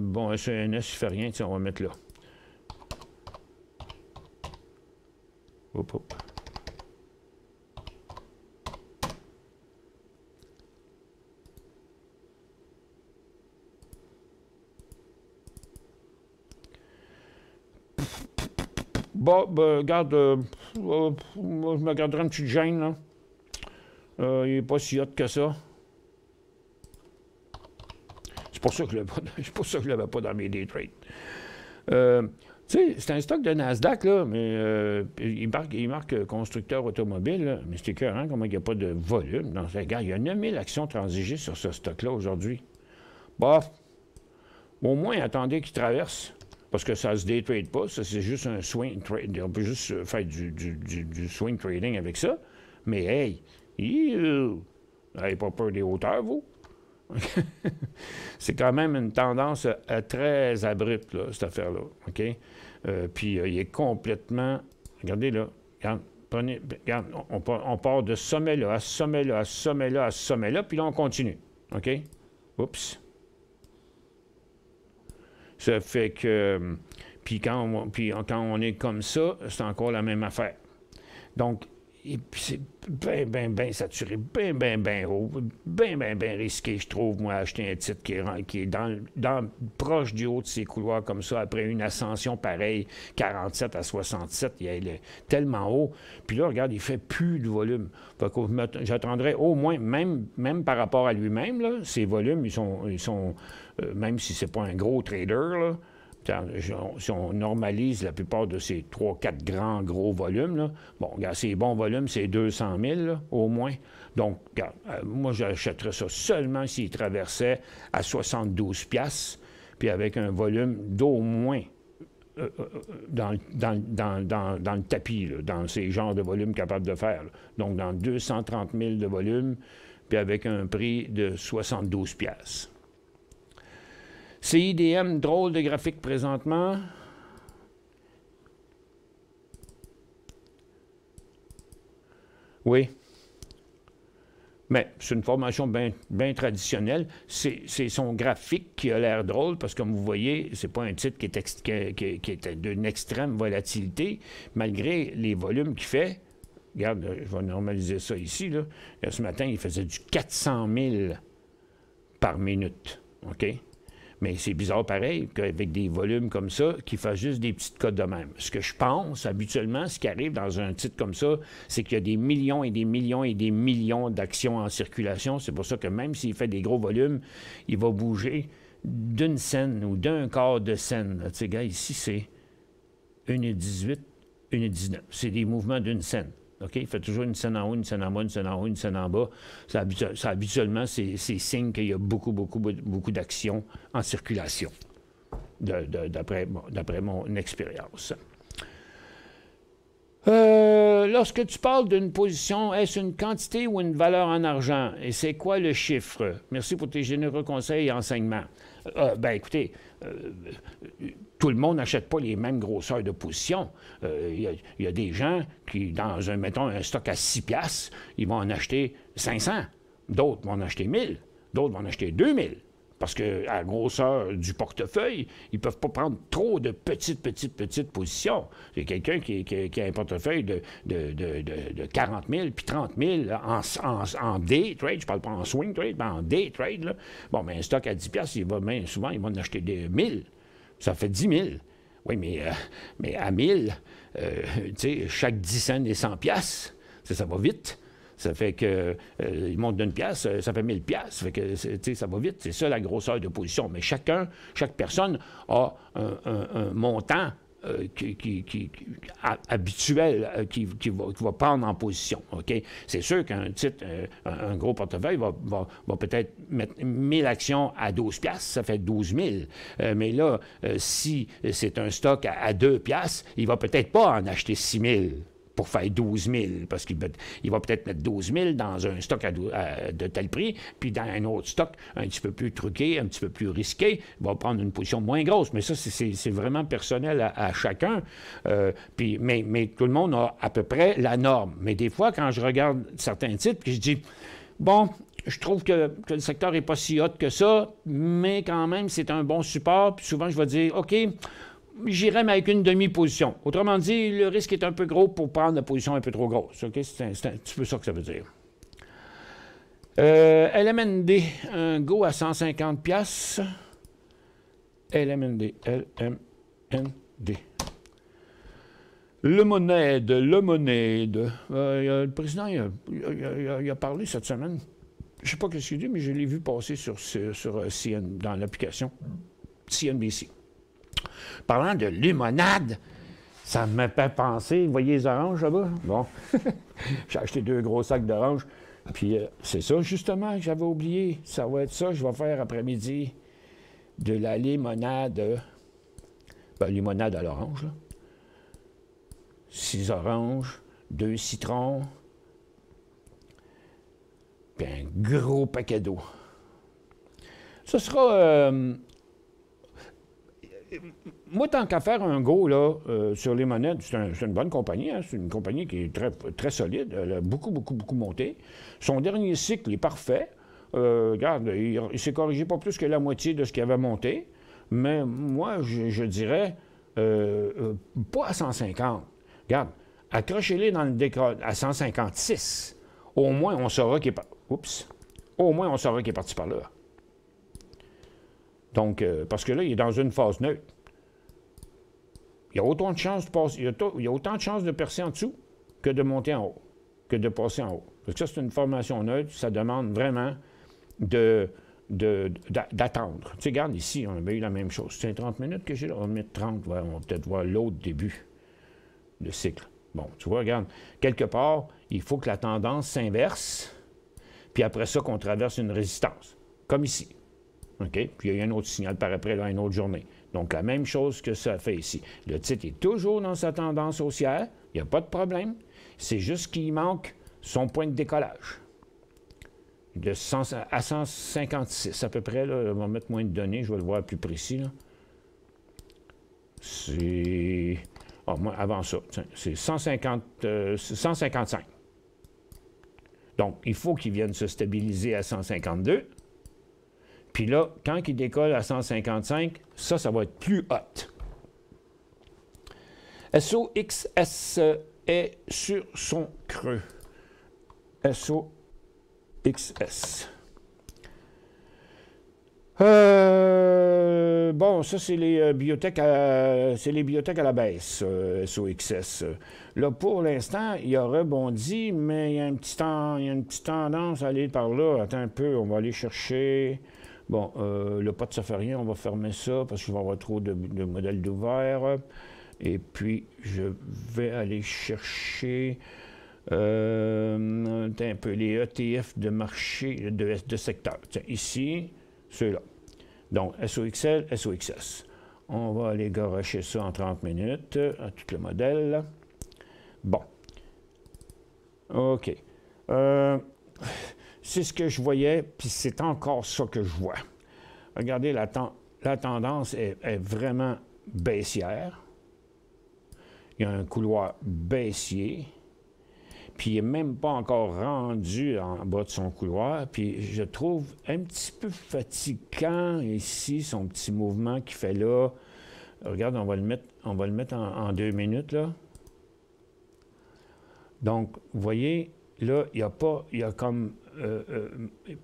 Bon, SENS, il ne fait rien. On va mettre là. Hop. Bon, ben, regarde, je me garderai une petite gêne, là. Il n'est pas si hot que ça. C'est pour ça que je ne l'avais pas dans mes day trades. Tu sais, c'est un stock de Nasdaq, là, mais il marque constructeur automobile, là, mais c'est écœurant, comment il n'y a pas de volume. Non, regarde, il y a 9000 actions transigées sur ce stock-là aujourd'hui. Bof, au moins, attendez qu'il traverse. Parce que ça ne se détrade pas, ça c'est juste un swing trade. On peut juste faire du swing trading avec ça. Mais hey, vous n'avez pas peur des hauteurs, vous? C'est quand même une tendance très abrupte, là, cette affaire-là. OK? Puis il est complètement. Regardez là. Regarde, on part de sommet-là à sommet-là à sommet-là à sommet-là, puis là, on continue. OK? Oups. Ça fait que, puis quand on est comme ça, c'est encore la même affaire. Donc, c'est bien saturé, bien haut, bien risqué, je trouve, moi, acheter un titre qui est proche du haut de ces couloirs comme ça, après une ascension pareille, 47 à 67, il est tellement haut. Puis là, regarde, il ne fait plus de volume. J'attendrais au moins, même par rapport à lui-même, là, ses volumes, ils sont même si ce n'est pas un gros trader, là, si on normalise la plupart de ces 3-4 gros volumes, là, bon, regarde, ces bons volumes, c'est 200 000, là, au moins. Donc, regarde, moi, j'achèterais ça seulement s'il traversait à 72 piastres. puis avec un volume d'au moins dans le tapis, là, dans ces genres de volumes capables de faire. Là. Donc, dans 230 000 de volume, puis avec un prix de 72 $. C'est IDM, drôle de graphique présentement. Oui. Mais c'est une formation bien traditionnelle. C'est son graphique qui a l'air drôle parce que, comme vous voyez, c'est pas un titre qui est d'une extrême volatilité, malgré les volumes qu'il fait. Regarde, je vais normaliser ça ici. Là. Ce matin, il faisait du 400 000 par minute. OK? Mais c'est bizarre pareil qu'avec des volumes comme ça, qu'il fasse juste des petites cotes de même. Ce que je pense, habituellement, ce qui arrive dans un titre comme ça, c'est qu'il y a des millions et des millions et des millions d'actions en circulation. C'est pour ça que même s'il fait des gros volumes, il va bouger d'une scène ou d'un quart de scène. Tu sais, gars, ici, c'est 1,18, 1,19. C'est des mouvements d'une scène. OK? Il fait toujours une scène en haut, une scène en bas, une scène en haut, une scène en bas. Habituellement, c'est signe qu'il y a beaucoup d'actions en circulation, d'après mon expérience. Lorsque tu parles d'une position, est-ce une quantité ou une valeur en argent? Et c'est quoi le chiffre? Merci pour tes généreux conseils et enseignements. Ben écoutez, tout le monde n'achète pas les mêmes grosseurs de position. Il y a des gens qui, dans mettons, un stock à 6 $, ils vont en acheter 500. D'autres vont en acheter 1000. D'autres vont en acheter 2000. Parce qu'à la grosseur du portefeuille, ils ne peuvent pas prendre trop de petites positions. Il y a quelqu'un qui a un portefeuille de 40 000 puis 30 000 en day trade. Je ne parle pas en swing trade, mais en day trade. Là. Bon, mais un stock à 10 $, souvent, ils vont en acheter des 1000. Ça fait 10 000. Oui, mais à 1000, tu sais, chaque 10 cents est 100 $. Ça va vite. Ça fait que il monte d'une pièce, ça fait 1000 $. Ça fait que ça va vite. C'est ça la grosseur de position. Mais chaque personne a un montant habituel qui va prendre en position. OK? C'est sûr qu'un titre, un gros portefeuille va peut-être mettre 1000 actions à 12 $, ça fait 12 000. Mais là, si c'est un stock à 2 $, il va peut-être pas en acheter 6 000. Pour faire 12 000, parce qu'il va peut-être mettre 12 000 dans un stock de tel prix, puis dans un autre stock un petit peu plus truqué, un petit peu plus risqué, il va prendre une position moins grosse. Mais ça, c'est vraiment personnel à chacun. Mais tout le monde a à peu près la norme. Mais des fois, quand je regarde certains titres, puis je dis, bon, je trouve que le secteur n'est pas si hot que ça, mais quand même, c'est un bon support. Puis souvent, je vais dire, OK, j'irais avec une demi-position. Autrement dit, le risque est un peu gros pour prendre la position un peu trop grosse. Okay? C'est un petit peu ça que ça veut dire. LMND, un go à 150 $. LMND. Le Monède. Le président il a parlé cette semaine. Je ne sais pas ce qu'il dit, mais je l'ai vu passer sur CN, dans l'application CNBC. Parlant de limonade, ça me fait penser, vous voyez les oranges là-bas? Bon, j'ai acheté 2 gros sacs d'oranges, puis c'est ça justement que j'avais oublié. Ça va être ça, je vais faire après-midi de la limonade, limonade à l'orange, là. 6 oranges, 2 citrons, puis un gros paquet d'eau. Ce sera... moi, tant qu'à faire un go là, sur les monettes, c'est une bonne compagnie. Hein? C'est une compagnie qui est très, très solide. Elle a beaucoup monté. Son dernier cycle est parfait. Regarde, il ne s'est corrigé pas plus que la moitié de ce qu'il avait monté. Mais moi, je dirais pas à 150. Regarde, accrochez-les dans le décor à 156. Au moins, on saura qu'il est Au moins, on saura qu'il est parti par là. Donc, parce que là, il est dans une phase neutre. Il y a autant de chances de passer, il y a autant de chances de percer en dessous que de monter en haut, que de passer en haut. Parce que ça, c'est une formation neutre, ça demande vraiment d'attendre. Tu sais, regarde ici, on a eu la même chose. C'est 30 minutes que j'ai là, on va mettre 30, on va peut-être voir l'autre début de cycle. Bon, tu vois, regarde, quelque part, il faut que la tendance s'inverse, puis après ça, qu'on traverse une résistance, comme ici. OK? Puis il y a un autre signal par après, là, une autre journée. Donc, la même chose que ça fait ici. Le titre est toujours dans sa tendance haussière. Il n'y a pas de problème. C'est juste qu'il manque son point de décollage. De 100 à 156 à peu près. Là, on va mettre moins de données. Je vais le voir plus précis. C'est... Oh, moi, avant ça, c'est 155. Donc, il faut qu'il vienne se stabiliser à 152. Puis là, quand il décolle à 155, ça va être plus haut. SOXS est sur son creux. SOXS. Bon, ça, c'est les biotech à la baisse, SOXS. Là, pour l'instant, il a rebondi, mais il y a une petite tendance à aller par là. Attends un peu, on va aller chercher. Bon, le pot ça fait rien, on va fermer ça parce qu'il va y avoir trop de modèles d'ouvert. Et puis, je vais aller chercher un peu les ETF de marché de secteur. Tiens, ici, ceux-là. Donc, SOXL, SOXS. On va aller garocher ça en 30 minutes à tout le modèle. Bon. OK. C'est ce que je voyais, puis c'est encore ça que je vois. Regardez, la tendance est vraiment baissière. Il y a un couloir baissier. Puis il n'est même pas encore rendu en bas de son couloir. Puis je trouve un petit peu fatigant ici, son petit mouvement qu'il fait là. Regarde, on va le mettre en 2 minutes, là. Donc, vous voyez, là, il a comme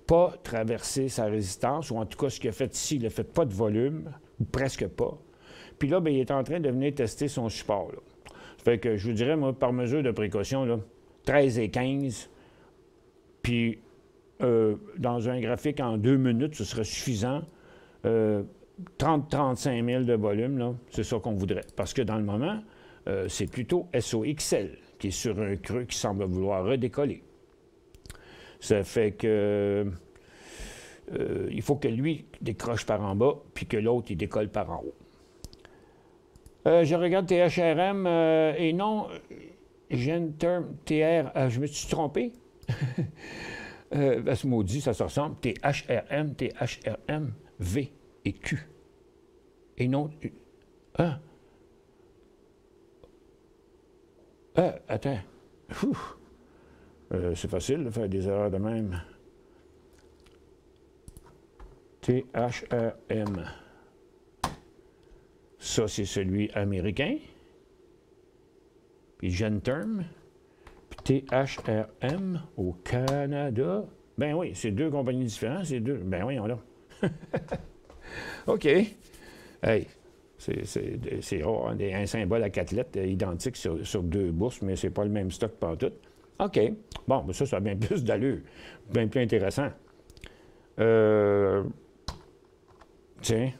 pas traversé sa résistance, ou en tout cas, ce qu'il a fait ici, il n'a fait pas de volume, ou presque pas. Puis là, bien, il est en train de venir tester son support, là. Ça fait que je vous dirais, moi, par mesure de précaution, là, 13 et 15, puis dans un graphique en 2 minutes, ce serait suffisant. 30-35 000 de volume, là, c'est ça qu'on voudrait. Parce que dans le moment, c'est plutôt SOXL qui est sur un creux qui semble vouloir redécoller. Ça fait que il faut que lui décroche par en bas, puis que l'autre, il décolle par en haut. Je regarde THRM et non... Genterm, TR, je me suis trompé? Ce maudit, ça se ressemble. THRM, V et Q. Et non... Attends. C'est facile de faire des erreurs de même. THRM. Ça, c'est celui américain. Puis Genterm, puis THRM au Canada. Ben oui, c'est 2 compagnies différentes, c'est 2. Ben oui, on l'a. OK. Hey, c'est rare, hein, un symbole à 4 lettres identique sur 2 bourses, mais c'est pas le même stock pantoute. OK. Bon, ben ça a bien plus d'allure. Bien plus intéressant. Tiens.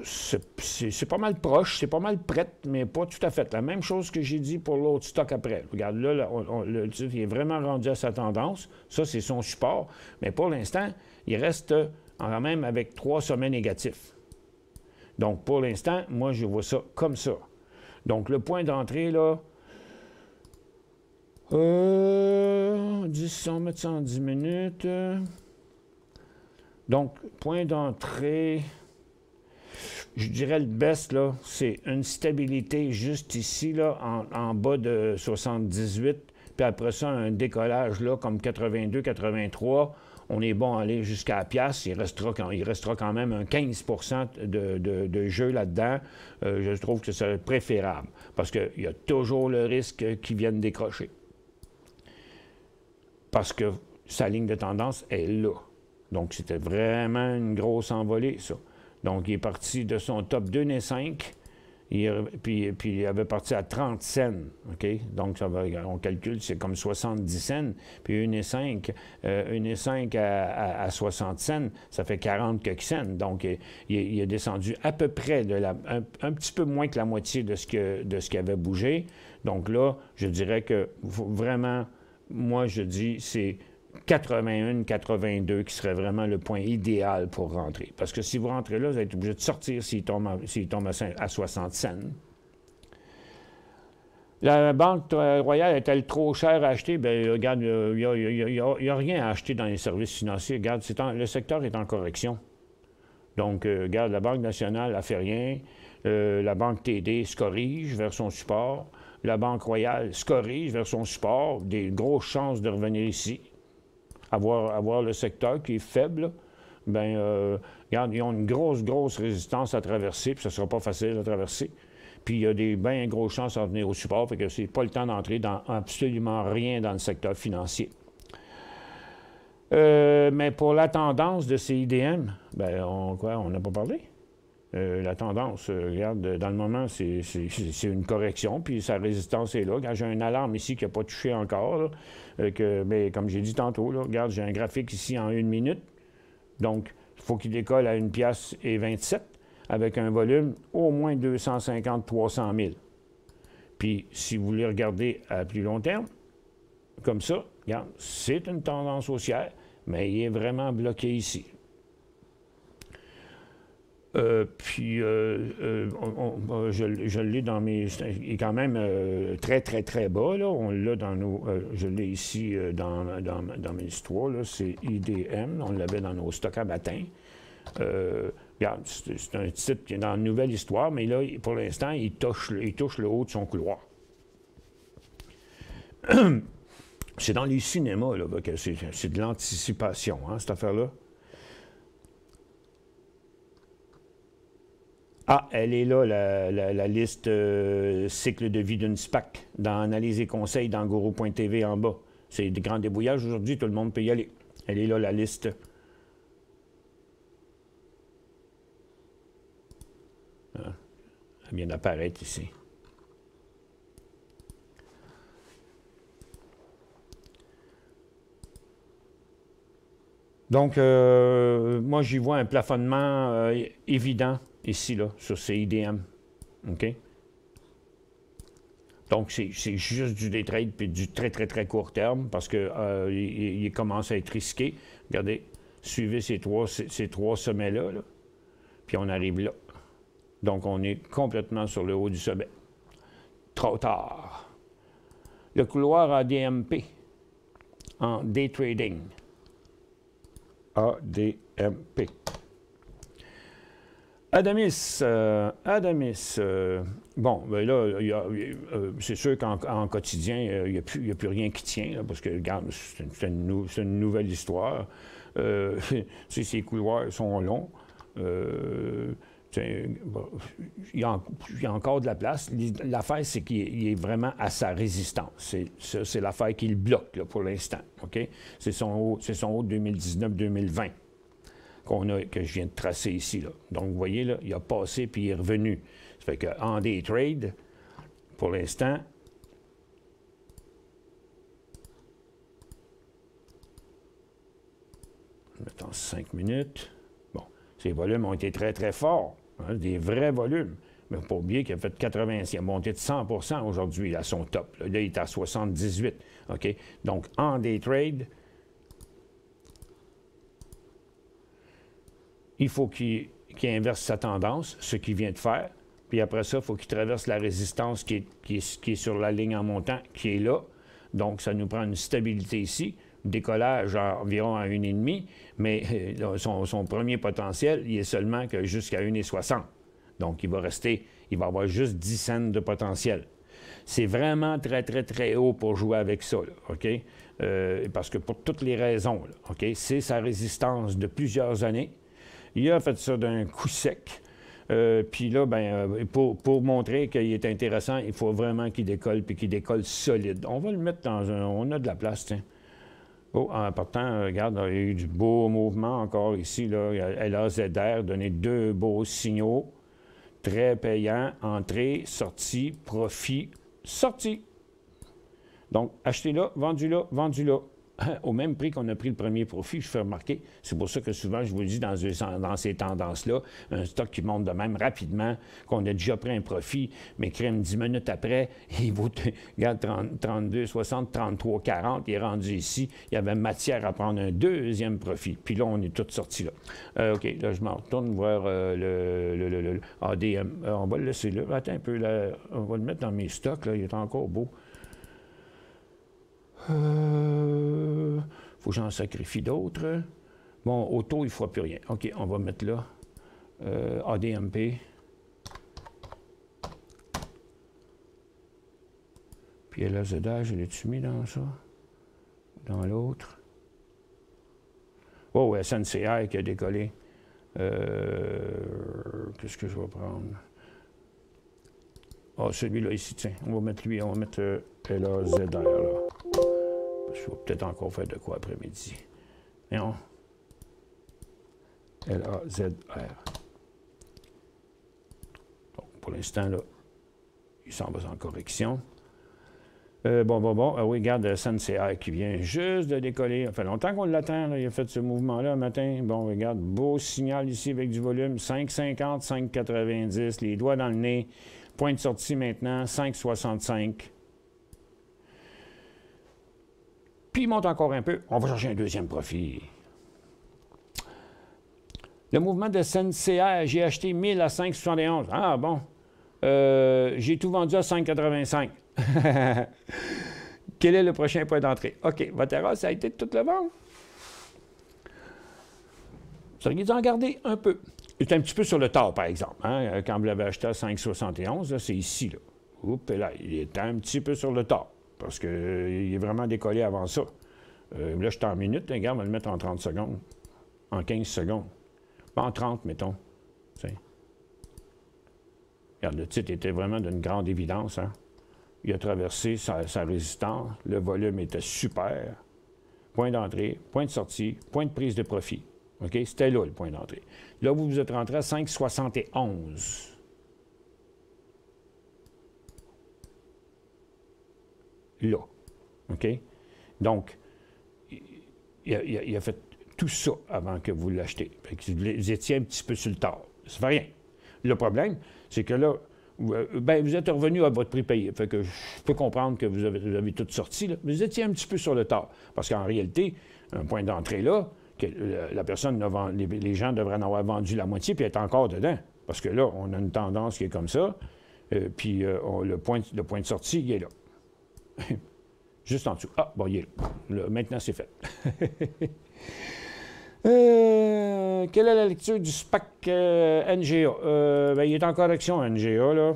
C'est pas mal proche, c'est pas mal prête, mais pas tout à fait. La même chose que j'ai dit pour l'autre stock après. Regarde, là, le titre il est vraiment rendu à sa tendance. Ça, c'est son support. Mais pour l'instant, il reste quand même avec 3 sommets négatifs. Donc, pour l'instant, moi, je vois ça comme ça. Donc, le point d'entrée, là... 10, on va mettre ça en 10 minutes. Donc, point d'entrée... Je dirais le best, là, c'est une stabilité juste ici, là, en bas de 78, puis après ça, un décollage, là, comme 82, 83. On est bon à aller jusqu'à la pièce. Il restera quand même un 15 de jeu là-dedans. Je trouve que c'est préférable, parce qu'il y a toujours le risque qu'ils viennent décrocher. Parce que sa ligne de tendance est là. Donc, c'était vraiment une grosse envolée, ça. Donc, il est parti de son top 2,5, puis il avait parti à 30 cents, OK? Donc, on calcule, c'est comme 70 cents, puis 1,5 à 60 cents, ça fait 40 quelques cents. Donc, il est descendu à peu près un petit peu moins que la moitié de ce qui avait bougé. Donc là, je dirais que vraiment, moi, je dis, c'est 81, 82 qui serait vraiment le point idéal pour rentrer. Parce que si vous rentrez là, vous êtes obligé de sortir s'il tombe à 60 cents. La Banque Royale est-elle trop chère à acheter? Bien, regarde, il n'y a rien à acheter dans les services financiers. Regarde, le secteur est en correction. Donc, regarde, la Banque nationale n'a fait rien. La Banque TD se corrige vers son support. La Banque Royale se corrige vers son support. Des grosses chances de revenir ici. Avoir le secteur qui est faible. Bien, regarde, ils ont une grosse résistance à traverser, puis ça ne sera pas facile à traverser. Puis il y a des bien grosses chances à venir au support, fait que c'est pas le temps d'entrer dans absolument rien dans le secteur financier. Mais pour la tendance de ces IDM, bien, on n'a pas parlé. La tendance, regarde, dans le moment, c'est une correction, puis sa résistance est là. Quand j'ai une alarme ici qui n'a pas touché encore, là, mais comme j'ai dit tantôt, là, regarde, j'ai un graphique ici en 1 minute. Donc, il faut qu'il décolle à 1,27 $, avec un volume au moins 250-300 000. Puis, si vous voulez regarder à plus long terme, comme ça, regarde, c'est une tendance haussière, mais il est vraiment bloqué ici. Je l'ai dans mes... Il est quand même très bas, là. On l'a dans nos... je l'ai ici dans mes histoires, là. C'est IDM. On l'avait dans nos stocks à matin. Regarde, c'est un titre qui est dans une nouvelle histoire, mais là, pour l'instant, il touche le haut de son couloir. C'est dans les cinémas, là, que c'est de l'anticipation, hein, cette affaire-là. Ah, elle est là, la liste cycle de vie d'une SPAC, dans Analyse et conseils dans Guru.tv en bas. C'est des grands débrouillages aujourd'hui, tout le monde peut y aller. Elle est là, la liste. Ah, elle vient d'apparaître ici. Donc, moi, j'y vois un plafonnement évident ici, là, sur ces IDM. OK? Donc, c'est juste du day trade puis du très court terme parce qu'il commence à être risqué. Regardez, suivez ces trois sommets-là, là, puis on arrive là. Donc, on est complètement sur le haut du sommet. Trop tard. Le couloir ADMP en day trading. ADMP. Adamis, bon, ben là, c'est sûr qu'en quotidien, il n'y a plus rien qui tient, là, parce que, regarde, c'est une nouvelle histoire. Ces couloirs sont longs. Bon, il y a encore de la place. L'affaire, c'est qu'il est vraiment à sa résistance. C'est l'affaire qui le bloque, là, pour l'instant. OK? C'est son haut 2019-2020. Que je viens de tracer ici, là. Donc, vous voyez, là, il a passé puis il est revenu. Ça fait qu'en day trade, pour l'instant, mettons 5 minutes. Bon, ces volumes ont été très forts, hein, des vrais volumes. Mais il ne faut pas oublier qu'il a fait 80, il a monté de 100 % aujourd'hui à son top. Là, il est à 78. OK? Donc, en day trade, il faut qu'il inverse sa tendance, ce qu'il vient de faire. Puis après ça, il faut qu'il traverse la résistance qui est sur la ligne en montant, qui est là. Donc, ça nous prend une stabilité ici, décollage environ à 1,5, mais son premier potentiel, il est seulement que jusqu'à 1,60. Donc, il va avoir juste 10 cents de potentiel. C'est vraiment très haut pour jouer avec ça, là, OK? Parce que pour toutes les raisons, là, OK? C'est sa résistance de plusieurs années. Il a fait ça d'un coup sec. Puis là, pour montrer qu'il est intéressant, il faut vraiment qu'il décolle, puis qu'il décolle solide. On va le mettre dans un... On a de la place, tiens. Oh, en partant, regarde, il y a eu du beau mouvement encore ici, là. LAZR, donné 2 beaux signaux. Très payants. Entrée, sortie, profit, sortie. Donc, achetez là, vendu là, vendu là. au même prix qu'on a pris le premier profit, je fais remarquer. C'est pour ça que souvent, je vous le dis, dans ces tendances-là, un stock qui monte de même rapidement, qu'on a déjà pris un profit, mais crème 10 minutes après, il vaut, regarde, 32, 60, 33, 40, il est rendu ici, il y avait matière à prendre un deuxième profit. Puis là, on est tous sortis là. OK, là, je m'en retourne voir le ADM. On va le laisser là. Attends un peu, là, on va le mettre dans mes stocks, là, il est encore beau. Faut que j'en sacrifie d'autres. Bon, auto, il ne fera plus rien. OK, on va mettre là. ADMP. Puis LAZH, je l'ai-tu mis dans ça? Dans l'autre? Oh, SNCR qui a décollé. Qu'est-ce que je vais prendre? Ah, celui-là ici, tiens. On va mettre lui, on va mettre LAZR, là. Je vais peut-être encore faire de quoi après-midi. Non. LAZR. Donc, pour l'instant, là, il s'en va en correction. Bon. Ah oui, regarde, SNCR qui vient juste de décoller. Ça fait longtemps qu'on l'attend. Il a fait ce mouvement-là un matin. Bon, regarde, beau signal ici avec du volume. 5,50, 5,90. Les doigts dans le nez. Point de sortie maintenant, 5,65. Puis il monte encore un peu. On va chercher un deuxième profit. Le mouvement de SNCR, j'ai acheté 1000 à 5,71. Ah bon. J'ai tout vendu à 5,85. Quel est le prochain point d'entrée? OK, votre erreur, ça a été de tout le vendre. Vous auriez dû en garder un peu. C'est un petit peu sur le tard, par exemple. Hein? Quand vous l'avez acheté à 5,71, c'est ici. Là. Oups, là, il est un petit peu sur le tard. Parce qu'il est vraiment décollé avant ça. Là, je suis en minutes. Regarde, on va le mettre en 30 secondes. En 15 secondes. En 30, mettons. T'sais. Regarde, le titre était vraiment d'une grande évidence. Hein? Il a traversé sa résistance. Le volume était super. Point d'entrée, point de sortie, point de prise de profit. OK? C'était là, le point d'entrée. Là, vous êtes rentré à 5,71. Là. OK? Donc, il a fait tout ça avant que vous l'achetiez. Vous étiez un petit peu sur le tard. Ça fait rien. Le problème, c'est que là, vous êtes revenu à votre prix payé. Fait que je peux comprendre que vous avez tout sorti, là, mais vous étiez un petit peu sur le tard. Parce qu'en réalité, un point d'entrée là, que la personne, les gens devraient en avoir vendu la moitié puis être encore dedans. Parce que là, on a une tendance qui est comme ça. Puis le point de sortie, il est là. Juste en dessous. Ah, bon, il est là. Maintenant, c'est fait. Quelle est la lecture du SPAC NGA? Il est en correction, NGA, là.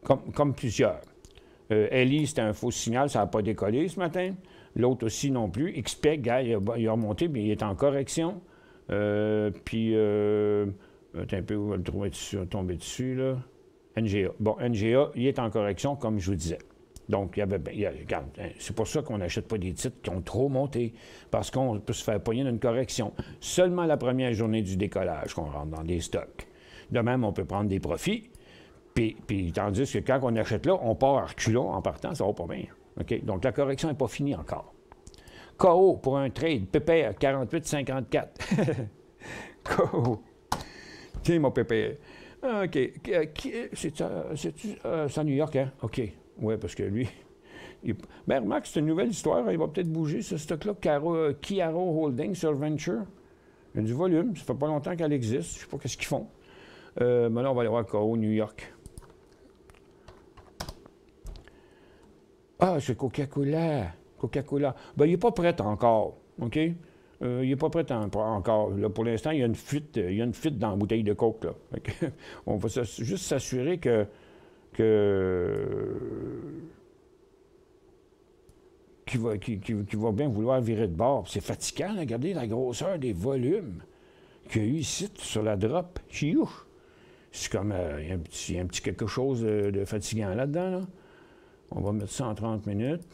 Comme plusieurs. Ellie, c'était un faux signal, ça n'a pas décollé ce matin. L'autre aussi non plus. XPEG, il a remonté, mais il est en correction. Puis... un peu, on va le trouver dessus, tomber dessus, là. NGA. Bon, NGA, il est en correction, comme je vous disais. Donc, regarde, c'est pour ça qu'on n'achète pas des titres qui ont trop monté, parce qu'on peut se faire pogner d'une correction. Seulement la première journée du décollage qu'on rentre dans des stocks. De même, on peut prendre des profits, puis tandis que quand on achète là, on part à reculons en partant, ça va pas bien. OK? Donc, la correction n'est pas finie encore. KO pour un trade, pépère, 48,54. KO. Tiens, mon pépé. OK. C'est à New York, hein? OK. Oui, parce que lui... Ben, remarque, c'est une nouvelle histoire. Il va peut-être bouger, ce stock-là. Kiaro Holdings sur Venture. Il y a du volume. Ça fait pas longtemps qu'elle existe. Je ne sais pas qu'est-ce qu'ils font. Mais là, on va aller voir KO, New York. Ah, c'est Coca-Cola. Coca-Cola. Ben, il n'est pas prêt encore. OK? Il n'est pas prêt encore. Là, pour l'instant, il y a une fuite dans la bouteille de Coke. Là. On va juste s'assurer qu'il va bien vouloir virer de bord. C'est fatigant, regardez la grosseur des volumes qu'il y a eu ici sur la drop. C'est comme il y a un petit quelque chose de fatigant là-dedans. Là. On va mettre ça en 30 minutes.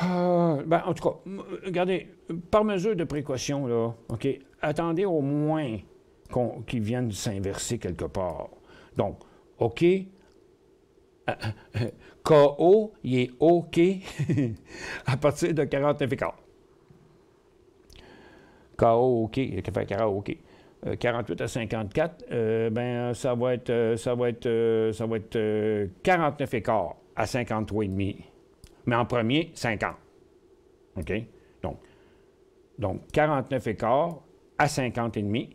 Ben, en tout cas, regardez, par mesure de précaution, là, OK, attendez au moins qui viennent s'inverser quelque part. Donc, OK. KO, il est OK à partir de 49,5. KO, OK, il fait karaoké. 48 à 54, ben, ça va être 49,5 à 53,5. Mais en premier, 50. OK? Donc 49,5 à 50,5.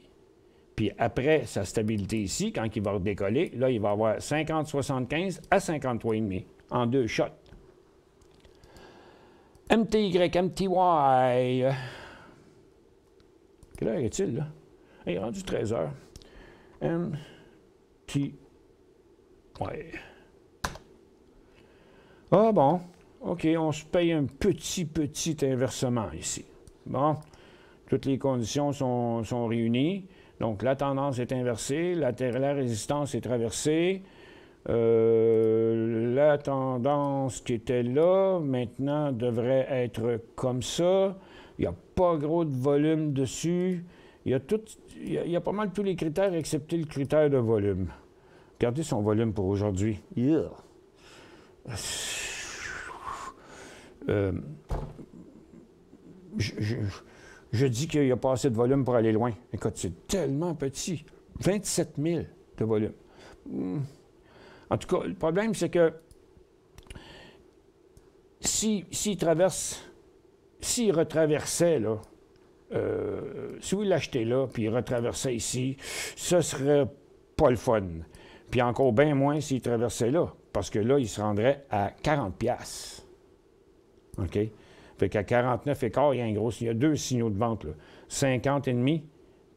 Puis après sa stabilité ici, quand il va redécoller, là, il va avoir 50,75 à 53,5 en 2 shots. MTY, MTY. Quelle heure est-il, là? Il est rendu 13 heures. MTY. Ah bon, OK, on se paye un petit inversement ici. Bon, toutes les conditions sont réunies. Donc, la tendance est inversée, la résistance est traversée. La tendance qui était là, maintenant, devrait être comme ça. Il n'y a pas gros de volume dessus. Il y a pas mal tous les critères, excepté le critère de volume. Regardez son volume pour aujourd'hui. Yeah. Je dis qu'il n'y a pas assez de volume pour aller loin. Écoute, c'est tellement petit. 27 000 de volume. En tout cas, le problème, c'est que s'il retraversait, là, si vous l'achetez là, puis il retraversait ici, ce serait pas le fun. Puis encore bien moins s'il traversait là, parce que là, il se rendrait à 40$. OK? Fait qu'à 49,5, il y a 2 signaux de vente, là. 50,5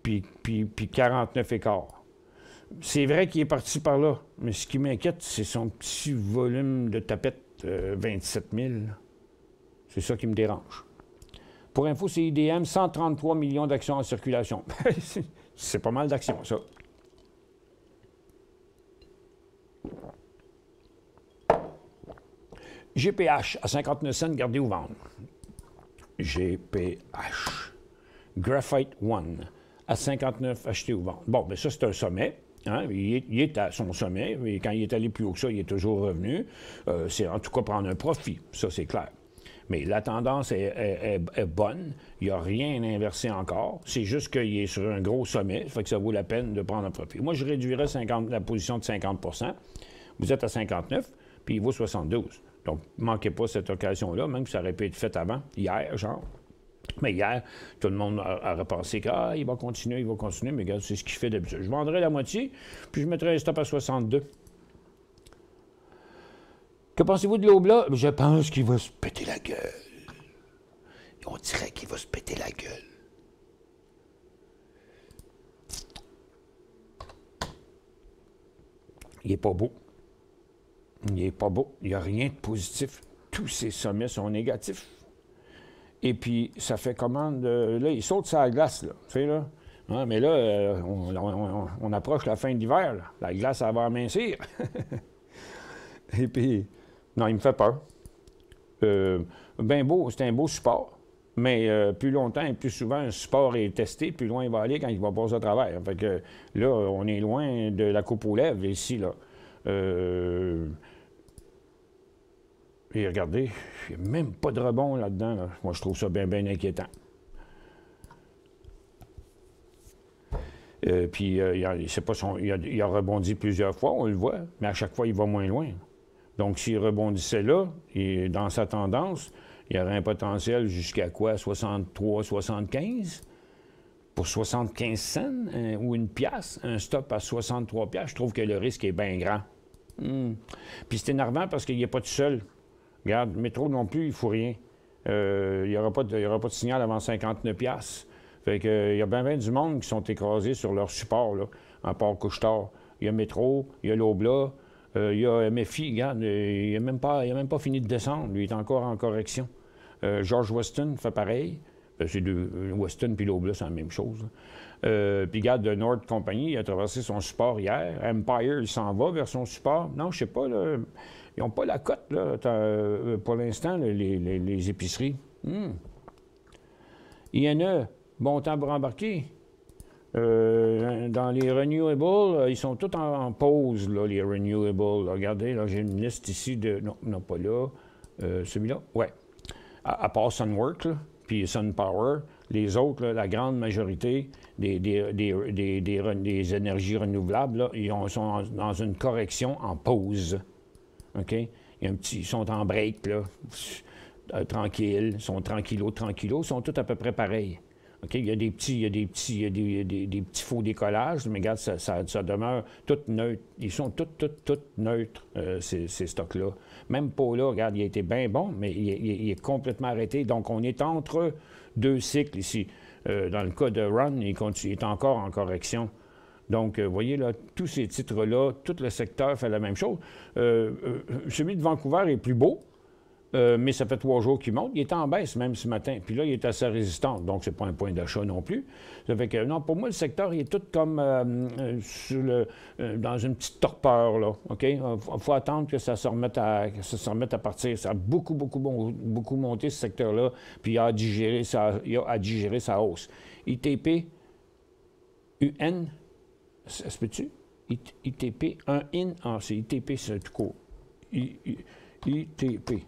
puis 49,5. C'est vrai qu'il est parti par là, mais ce qui m'inquiète, c'est son petit volume de tapette, 27 000. C'est ça qui me dérange. Pour info, c'est IDM, 133 millions d'actions en circulation. C'est pas mal d'actions, ça. GPH à 59 cents, gardez ou vendre. GPH. Graphite One à 59, acheter ou vendre. Bon, bien ça, c'est un sommet. Hein? Il est à son sommet. Et quand il est allé plus haut que ça, il est toujours revenu. C'est en tout cas prendre un profit. Ça, c'est clair. Mais la tendance est bonne. Il n'y a rien inversé encore. C'est juste qu'il est sur un gros sommet. Ça fait que ça vaut la peine de prendre un profit. Moi, je réduirais la position de 50 %. Vous êtes à 59, puis il vaut 72. Donc, ne manquez pas cette occasion-là, même si ça aurait pu être fait avant, hier, genre. Mais hier, tout le monde aurait pensé qu'il va continuer, mais regarde, c'est ce qu'il fait d'habitude. Je vendrais la moitié, puis je mettrais un stop à 62. Que pensez-vous de l'Obla? Je pense qu'il va se péter la gueule. On dirait qu'il va se péter la gueule. Il n'est pas beau. Il n'est pas beau. Il n'y a rien de positif. Tous ces sommets sont négatifs. Et puis, ça fait comment de... Là, il saute sur la glace, là. Tu sais, là. Ouais, mais là, on approche la fin de l'hiver, là. La glace, elle va amincir. Et puis... Non, il me fait peur. Bien beau, c'est un beau support. Mais plus longtemps et plus souvent, un support est testé, plus loin il va aller quand il va passer à travers. Fait que là, on est loin de la coupe aux lèvres ici, là. Et regardez, il n'y a même pas de rebond là-dedans. Là. Moi, je trouve ça bien inquiétant. Puis, il a rebondi plusieurs fois, on le voit, mais à chaque fois, il va moins loin. Donc, s'il rebondissait là, et dans sa tendance, il y aurait un potentiel jusqu'à quoi? 63, 75? Pour 75 cents ou une pièce, un stop à 63 pièces, je trouve que le risque est bien grand. Puis c'est énervant parce qu'il n'est pas tout seul. Regarde, métro non plus, il ne faut rien. Il n'y aura pas de signal avant 59 pièces. Fait que, il y a bien du monde qui sont écrasés sur leur support, là, en port couche-tard. Il y a métro, il y a l'Obla, il y a MFI, regarde, il n'a même pas fini de descendre. Lui, il est encore en correction. George Weston fait pareil. C'est Weston puis l'Obla, c'est la même chose. Puis regarde, de Nord Company, il a traversé son support hier. Empire, il s'en va vers son support. Non, je sais pas, là, ils n'ont pas la cote, là, pour l'instant, les épiceries. INE, bon temps pour embarquer. Dans les renewables, ils sont tous en pause, là, les renewables. Là, regardez, là, j'ai une liste ici de... Non, pas là. Celui-là, ouais. À part Sunworks, là, puis SunPower, les autres, là, la grande majorité des énergies renouvelables, là, sont dans une correction en pause. OK? Ils sont en break, là, tranquilles, ils sont tranquillos, ils sont tous à peu près pareils. OK? Il y a des petits faux décollages, mais regarde, ça demeure tout neutre. Ils sont tous neutres, ces stocks-là. Même Paula, regarde, il a été bien bon, mais il est complètement arrêté. Donc, on est entre deux cycles ici. Dans le cas de Run, il est encore en correction. Donc, vous voyez, là, tous ces titres-là, tout le secteur fait la même chose. Celui de Vancouver est plus beau, mais ça fait 3 jours qu'il monte. Il est en baisse même ce matin. Puis là, il est assez résistant, donc c'est pas un point d'achat non plus. Ça fait que, non, pour moi, le secteur, il est tout comme dans une petite torpeur, là. OK? Il faut attendre que ça se remette à partir. Ça a beaucoup monté, ce secteur-là, puis il a à digérer sa hausse. ITP, UN, ça se peut-tu? ITP, un IN, c'est ITP, c'est tout court. ITP.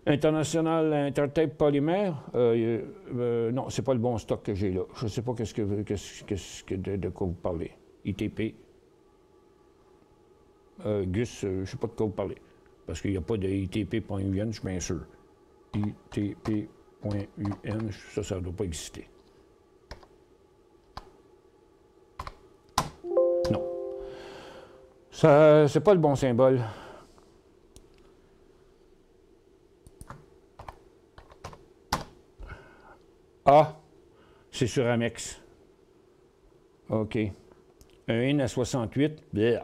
International Intertape Polymère, non, c'est pas le bon stock que j'ai là. Je ne sais pas de quoi vous parlez. ITP. Gus, je ne sais pas de quoi vous parlez. Parce qu'il n'y a pas de ITP.UN, je suis bien sûr. ITP.UN, ça ne doit pas exister. Non. Ça, c'est pas le bon symbole. Ah, c'est sur Amex. OK. Un IN à 68, bleh.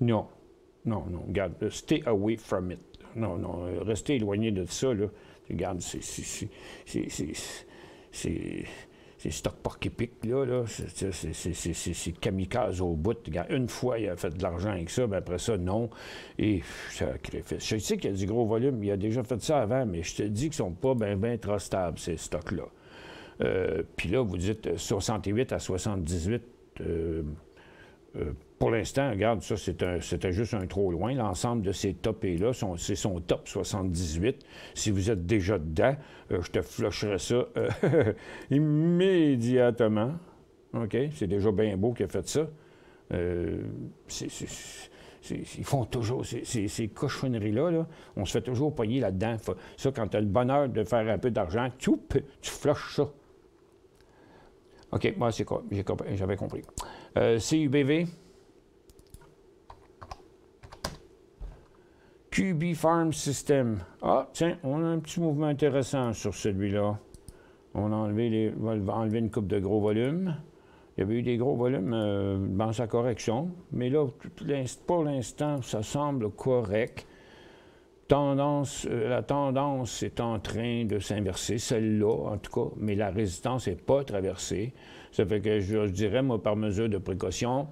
Non, regarde, stay away from it. Non, restez éloigné de ça, là. Regarde, c'est stock porc-épic, là. C'est kamikaze au bout. Regarde, une fois, il a fait de l'argent avec ça, mais après ça, non. Et sacrifice. Je sais qu'il y a du gros volume, il a déjà fait ça avant, mais je te dis qu'ils ne sont pas bien trustables, ces stocks-là. Puis là, vous dites 68 à 78. Pour l'instant, regarde, ça, c'était juste un trop loin. L'ensemble de ces topés-là, c'est son top 78. Si vous êtes déjà dedans, je te flusherai ça immédiatement. OK? C'est déjà bien beau qu'il a fait ça. Ils font toujours ces cochonneries-là. Là, on se fait toujours pogner là-dedans. Ça, quand tu as le bonheur de faire un peu d'argent, tu flushes ça. OK, moi, j'avais compris. CUBV. QB Farm System. Ah, tiens, on a un petit mouvement intéressant sur celui-là. On a enlevé une coupe de gros volumes. Il y avait eu des gros volumes dans sa correction. Mais là, pour l'instant, ça semble correct. La tendance est en train de s'inverser, celle-là en tout cas, mais la résistance n'est pas traversée. Ça fait que je dirais, moi, par mesure de précaution,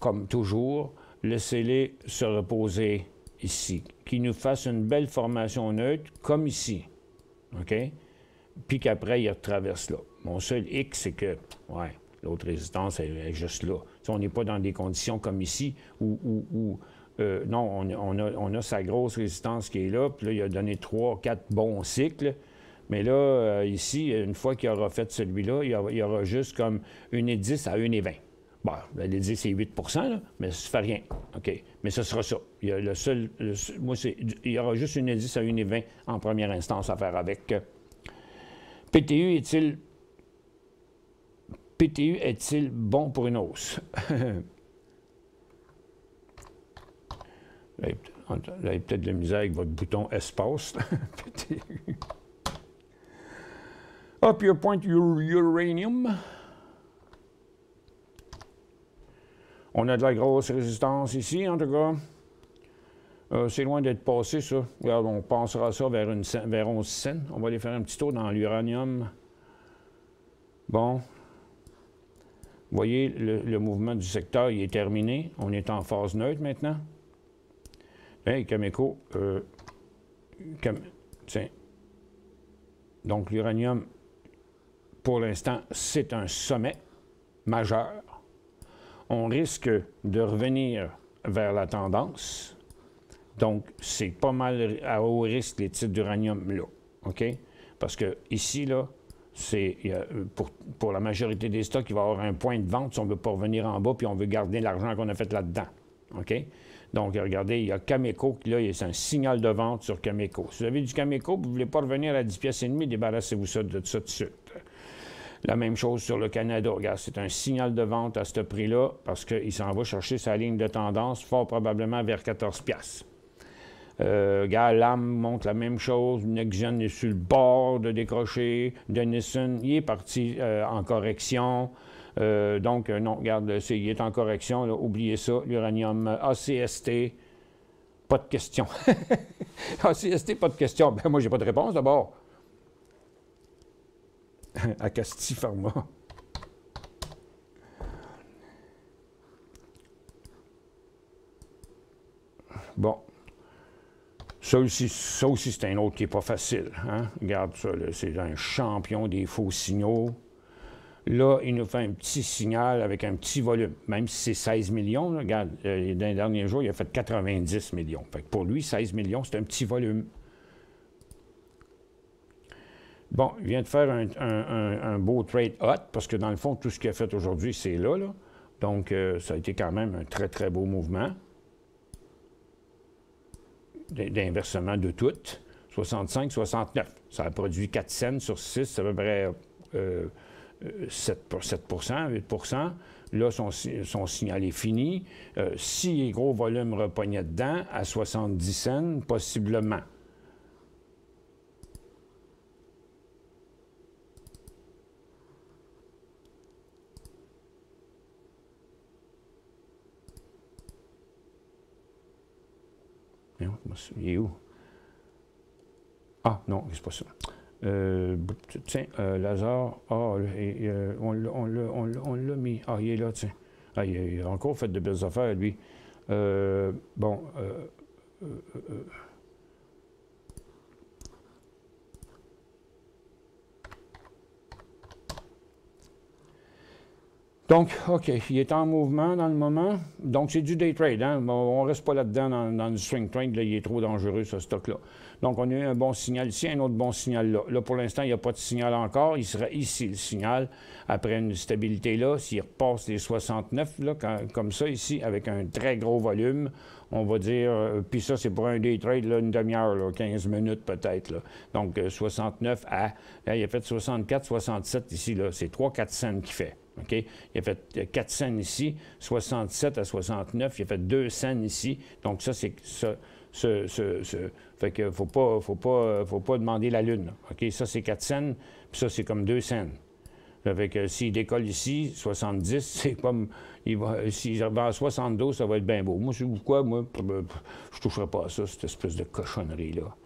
comme toujours, laissez-les se reposer ici, qu'ils nous fassent une belle formation neutre, comme ici, OK? Puis qu'après, ils retraversent là. Mon seul X, c'est que, ouais, l'autre résistance, elle est juste là. Si on n'est pas dans des conditions comme ici, où non, on a sa grosse résistance qui est là, puis là, il a donné 3, 4 bons cycles. Mais là, ici, une fois qu'il aura fait celui-là, il y aura juste comme 1,10 à 1,20. Bon, les 10, c'est 8 là, mais ça ne fait rien. OK. Mais ce sera ça. Il y a il y aura juste 1,10 à 1,20 en première instance à faire avec. PTU est-il bon pour une hausse? Là, il y a peut-être de la misère avec votre bouton espace. Up your point uranium. On a de la grosse résistance ici, en tout cas. C'est loin d'être passé, ça. Regarde, on passera ça vers 11 cents. On va aller faire un petit tour dans l'uranium. Bon. Vous voyez, le mouvement du secteur, il est terminé. On est en phase neutre maintenant. Hey, Cameco, tiens. Donc, l'uranium, pour l'instant, c'est un sommet majeur. On risque de revenir vers la tendance. Donc, c'est pas mal à haut risque les titres d'uranium là. OK? Parce que ici, là, c'est pour la majorité des stocks, il va y avoir un point de vente si on ne veut pas revenir en bas puis on veut garder l'argent qu'on a fait là-dedans. OK? Donc, regardez, il y a Cameco, là, c'est un signal de vente sur Cameco. Si vous avez du Cameco, vous ne voulez pas revenir à 10 pièces et demi, débarrassez-vous de ça tout de suite. La même chose sur le Canada. Regarde, c'est un signal de vente à ce prix-là parce qu'il s'en va chercher sa ligne de tendance fort probablement vers 14 pièces. LAM montre la même chose. NextGen est sur le bord de décrocher. Denison, il est parti en correction. Donc, non, regarde, il est en correction. Là, oubliez ça. L'uranium ACST, pas de question. ACST, pas de question. Ben, moi, j'ai pas de réponse d'abord. Acasti Pharma. Bon. Ça aussi c'est un autre qui n'est pas facile. Hein? Regarde ça, c'est un champion des faux signaux. Là, il nous fait un petit signal avec un petit volume. Même si c'est 16 millions, là, regarde, dans les derniers jours, il a fait 90 millions. Fait que pour lui, 16 millions, c'est un petit volume. Bon, il vient de faire un beau trade hot, parce que dans le fond, tout ce qu'il a fait aujourd'hui, c'est là. Donc, ça a été quand même un très, très beau mouvement d'inversement de toutes. 65, 69. Ça a produit 4 cents sur 6, c'est à peu près 7 8 Là, son signal est fini. Si les gros volumes repognaient dedans, à 70 cents, possiblement. Il est où? Ah, non, c'est pas ça. Tiens, Lazare, on l'a mis. Ah, il est là, tiens. Ah, il a encore fait de belles affaires, lui. Bon. Donc, OK, il est en mouvement dans le moment. Donc, c'est du day trade. Hein? On ne reste pas là-dedans dans le swing trade. Là, il est trop dangereux, ce stock-là. Donc, on a eu un bon signal ici, un autre bon signal là. Là, pour l'instant, il n'y a pas de signal encore. Il sera ici, le signal. Après une stabilité là, s'il repasse les 69, là, comme ça, ici, avec un très gros volume, on va dire, puis ça, c'est pour un day trade, là, une demi-heure, 15 minutes peut-être. Donc, 69 à, là, il a fait 64, 67 ici, là. C'est 3-4 cents qu'il fait. OK? Il a fait 4 cents ici, 67 à 69, il a fait 2 cents ici. Donc, ça, c'est ça. Fait qu'il ne faut pas demander la lune. OK? Ça, c'est 4 cents, puis ça, c'est comme 2 cents. Fait que s'il décolle ici, 70, c'est comme... S'il va à 72, ça va être bien beau. Moi, c'est quoi? Moi, je ne toucherai pas à ça, cette espèce de cochonnerie-là.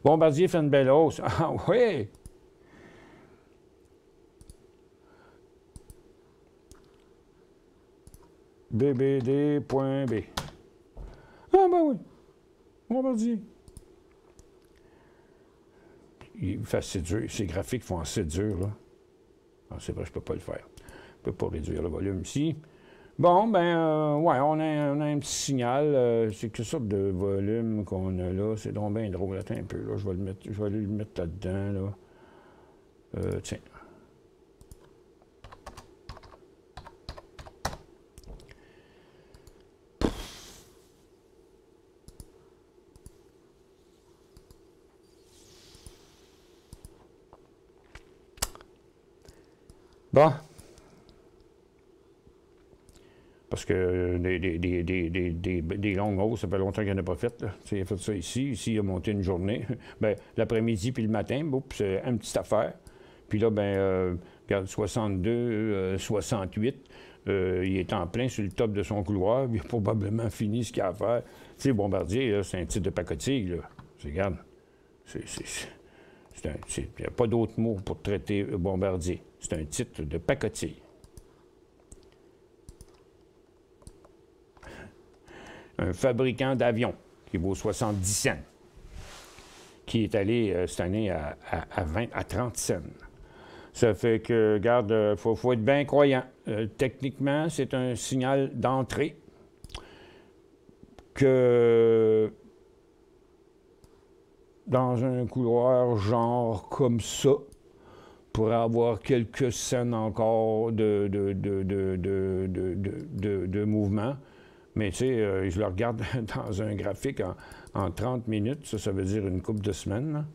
Bombardier fait une belle hausse. Ah oui! BBD.B. Ah, ben oui. Bombardier. Il fait assez dur. Ces graphiques font assez dur, là. Ah, c'est vrai, je ne peux pas le faire. Je ne peux pas réduire le volume ici. Bon, ben, ouais, on a un petit signal. C'est quelle sorte de volume qu'on a là? C'est donc bien drôle. Attends un peu, là. Je vais aller le mettre là-dedans, là. Tiens. Bon. Parce que des longues hausses, ça fait longtemps qu'il n'y en a pas fait. Là. Il a fait ça ici. Ici, il a monté une journée. Bien, l'après-midi puis le matin, c'est une petite affaire. Puis là, bien, regarde, 62, 68, il est en plein sur le top de son couloir. Il a probablement fini ce qu'il a à faire. Tu sais, Bombardier, c'est un titre de pacotille. Là. Regarde, il n'y a pas d'autre mot pour traiter Bombardier. C'est un titre de pacotille. Un fabricant d'avions qui vaut 70 cents, qui est allé cette année à 30 cents. Ça fait que, regarde, faut être bien croyant. Techniquement, c'est un signal d'entrée que dans un couloir genre comme ça, pour avoir quelques scènes encore de mouvement. Mais tu sais, je le regarde dans un graphique en 30 minutes, ça veut dire une couple de semaines.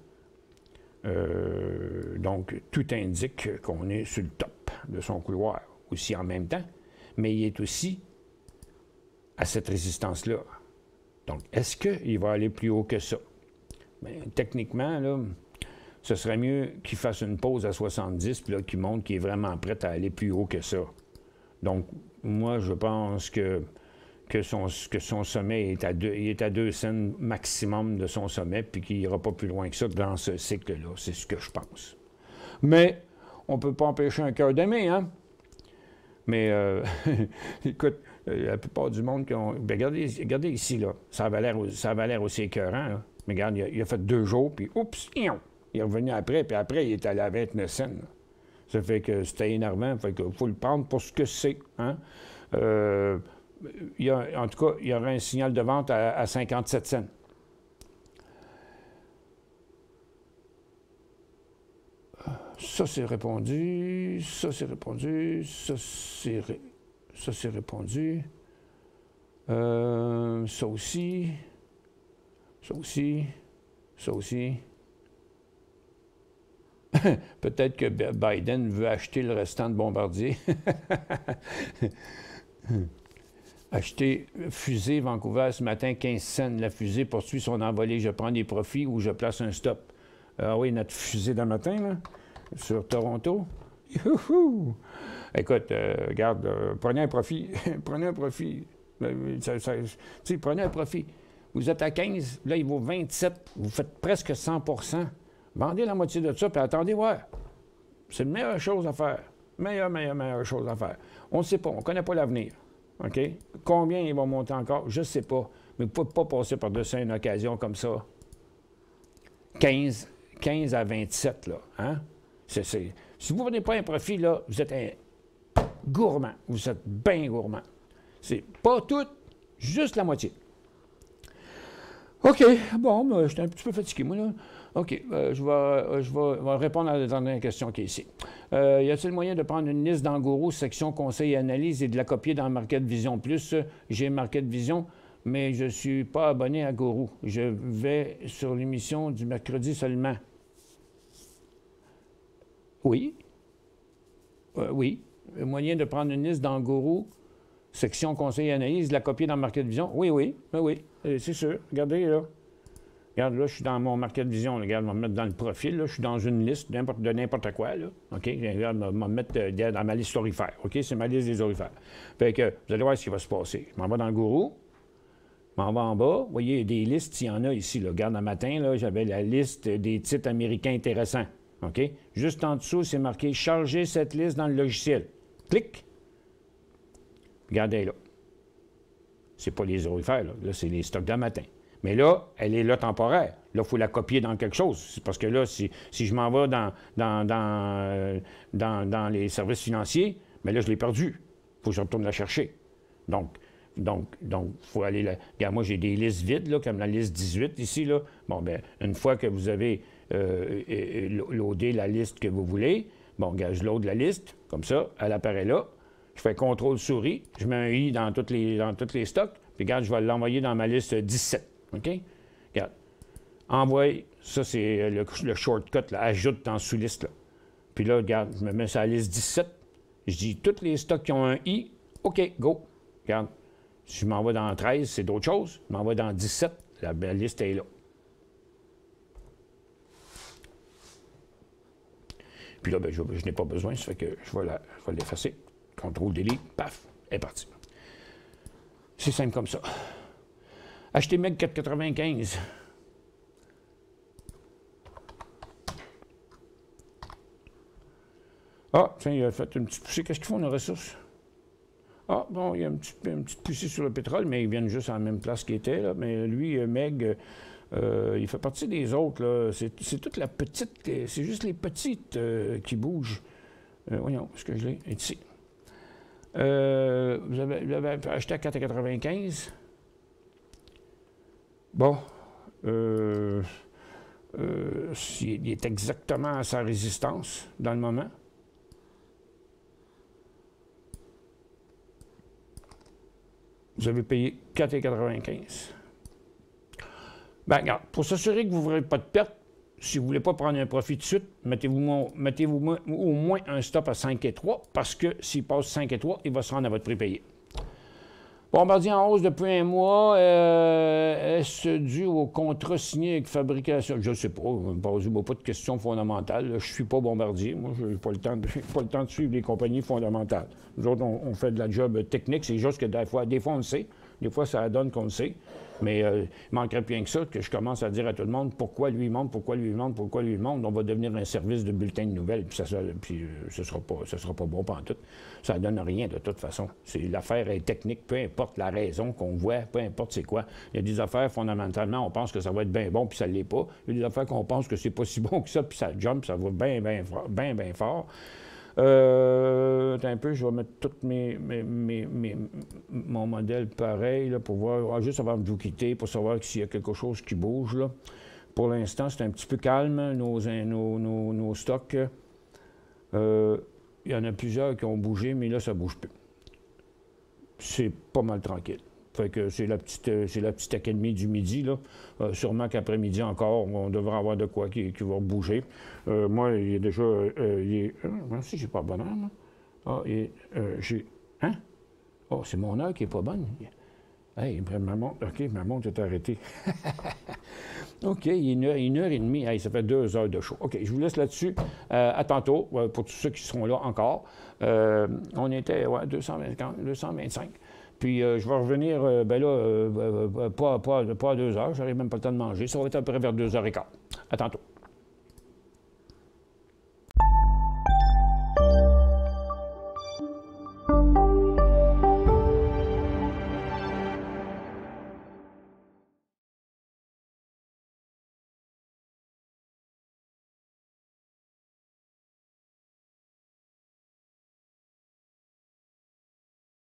Donc, tout indique qu'on est sur le top de son couloir, aussi en même temps, mais il est aussi à cette résistance-là. Donc, est-ce qu'il va aller plus haut que ça? Bien, techniquement, là, ce serait mieux qu'il fasse une pause à 70, puis là, qu'il montre qu'il est vraiment prêt à aller plus haut que ça. Donc, moi, je pense que son sommet est à 2 cents maximum de son sommet, puis qu'il n'ira pas plus loin que ça dans ce cycle-là. C'est ce que je pense. Mais on ne peut pas empêcher un cœur d'aimer, hein? Mais, écoute, la plupart du monde qui ont... Bien, regardez ici, là. Ça avait l'air aussi écœurant, là. Mais regarde, il a fait 2 jours, puis oups, il est revenu après, puis après, il est allé à 29 cents. Là. Ça fait que c'était énervant. Fait qu'il faut le prendre pour ce que c'est, hein? En tout cas, il y aura un signal de vente à 57 cents. Ça, c'est répondu. Ça, c'est répondu. Ça, c'est répondu. Ça aussi. Ça aussi. Ça aussi. Peut-être que Biden veut acheter le restant de Bombardier. Acheter fusée Vancouver ce matin, 15 cents. La fusée poursuit son envolée. Je prends des profits ou je place un stop. Ah oui, notre fusée d'un matin, là, sur Toronto. Youhou! Écoute, regarde, prenez un profit. Prenez un profit. Prenez un profit. Vous êtes à 15, là, il vaut 27. Vous faites presque 100 %. Vendez la moitié de ça, puis attendez voir. C'est la meilleure chose à faire. Meilleure chose à faire. On ne sait pas, on ne connaît pas l'avenir. OK? Combien il va monter encore? Je ne sais pas. Mais vous ne pouvez pas passer par-dessus une occasion comme ça. 15 à 27, là. Hein? Si vous ne prenez pas un profit, là, vous êtes un gourmand. Vous êtes bien gourmand. C'est pas tout, juste la moitié. OK. Bon, ben, j'étais un petit peu fatigué, moi, là. OK. Je vais répondre à la dernière question qui est ici. Y a-t-il moyen de prendre une liste d'Angourou, section conseil et analyse, et de la copier dans Market Vision Plus? J'ai Market Vision, mais je ne suis pas abonné à Gourou. Je vais sur l'émission du mercredi seulement. Oui. Oui. Moyen de prendre une liste d'Angourou, section conseil et analyse, de la copier dans Market Vision? Oui. C'est sûr. Regardez, là. Regarde, là, je suis dans mon Market Vision. Regarde, je vais me mettre dans le profil. Là, je suis dans une liste de n'importe quoi. Là. OK? Regarde, je vais me mettre dans ma liste aurifère. OK? C'est ma liste des aurifères. Fait que vous allez voir ce qui va se passer. Je m'en vais dans le Gourou. Je m'en vais en bas. Vous voyez, il y a des listes. Il y en a ici. Là. Regarde, un matin, là, j'avais la liste des titres américains intéressants. OK? Juste en dessous, c'est marqué « Charger cette liste dans le logiciel ». Clic. Regardez là. C'est pas les aurifères, là. Là, c'est les stocks d'un matin. Mais là, elle est là temporaire. Là, il faut la copier dans quelque chose. C'est parce que là, si je m'en vais dans les services financiers, mais là, je l'ai perdu. Il faut que je retourne la chercher. Donc, il faut aller là. Regarde, moi, j'ai des listes vides, là, comme la liste 18 ici, là. Bon, bien, une fois que vous avez loadé la liste que vous voulez, bon, regarde, je load la liste, comme ça, elle apparaît là. Je fais CTRL souris, je mets un i dans tous les stocks, puis regarde, je vais l'envoyer dans ma liste 17. OK? Regarde. Envoie, ça, c'est le shortcut, là, ajoute en sous-liste, là. Puis là, regarde, je me mets sur la liste 17. Je dis tous les stocks qui ont un i, OK, go. Regarde. Si je m'envoie dans 13, c'est d'autres choses. Je m'envoie dans 17, la liste est là. Puis là, ben, je n'ai pas besoin, ça fait que je vais l'effacer. CTRL-D, paf, elle est partie. C'est simple comme ça. Acheter MEG 4,95. Ah, tiens, il a fait une petite poussée. Qu'est-ce qu'ils font, nos ressources? Ah, bon, il y a une petite poussée sur le pétrole, mais ils viennent juste à la même place qu'il était, là. Mais lui, MEG, il fait partie des autres, là. C'est toute la petite... C'est juste les petites qui bougent. Voyons, est-ce que je l'ai? Ici. Vous avez acheté à 4,95. Bon. Il est exactement à sa résistance dans le moment. Vous avez payé 4,95. Ben, regarde, pour s'assurer que vous n'aurez pas de perte, si vous ne voulez pas prendre un profit tout de suite, mettez-vous au moins un stop à 5,3 parce que s'il passe 5,3, il va se rendre à votre prix payé. Bombardier en hausse depuis un mois. Est-ce dû au contrat signé avec Fabrication? Je ne sais pas. Posez-moi pas de questions fondamentales. Je ne suis pas Bombardier. Moi, je n'ai pas le temps de suivre les compagnies fondamentales. Nous autres, on fait de la job technique. C'est juste que des fois, on le sait. Des fois, ça donne qu'on le sait. Mais il manquerait bien que ça, que je commence à dire à tout le monde pourquoi lui monte, pourquoi lui monte, pourquoi lui monte. On va devenir un service de bulletin de nouvelles, puis ce sera pas bon pantoute. Ça ne donne rien de toute façon. L'affaire est technique, peu importe la raison qu'on voit, peu importe c'est quoi. Il y a des affaires, fondamentalement, on pense que ça va être bien bon, puis ça ne l'est pas. Il y a des affaires qu'on pense que c'est pas si bon que ça, puis ça jump, ça va bien fort. Un peu, je vais mettre tout mon modèle pareil là, pour voir, juste avant de vous quitter, pour savoir s'il y a quelque chose qui bouge. Là. Pour l'instant, c'est un petit peu calme, nos stocks. Il y en a plusieurs qui ont bougé, mais là, ça ne bouge plus. C'est pas mal tranquille. Fait que c'est la petite académie du midi, là. Sûrement qu'après-midi encore, on devrait avoir de quoi qui va bouger. Moi, il est déjà... moi aussi, j'ai pas bonne heure, moi. Ah, j'ai... Hein? Oh, c'est mon heure qui est pas bonne. Hey, ma montre est arrêtée. OK, il est 1h30. Hey, ça fait 2 heures de show. OK, je vous laisse là-dessus. À tantôt, pour tous ceux qui seront là encore. On était, 225. Puis je vais revenir, pas à 2 heures, j'aurai même pas le temps de manger. Ça va être à peu près vers 2h15. À tantôt.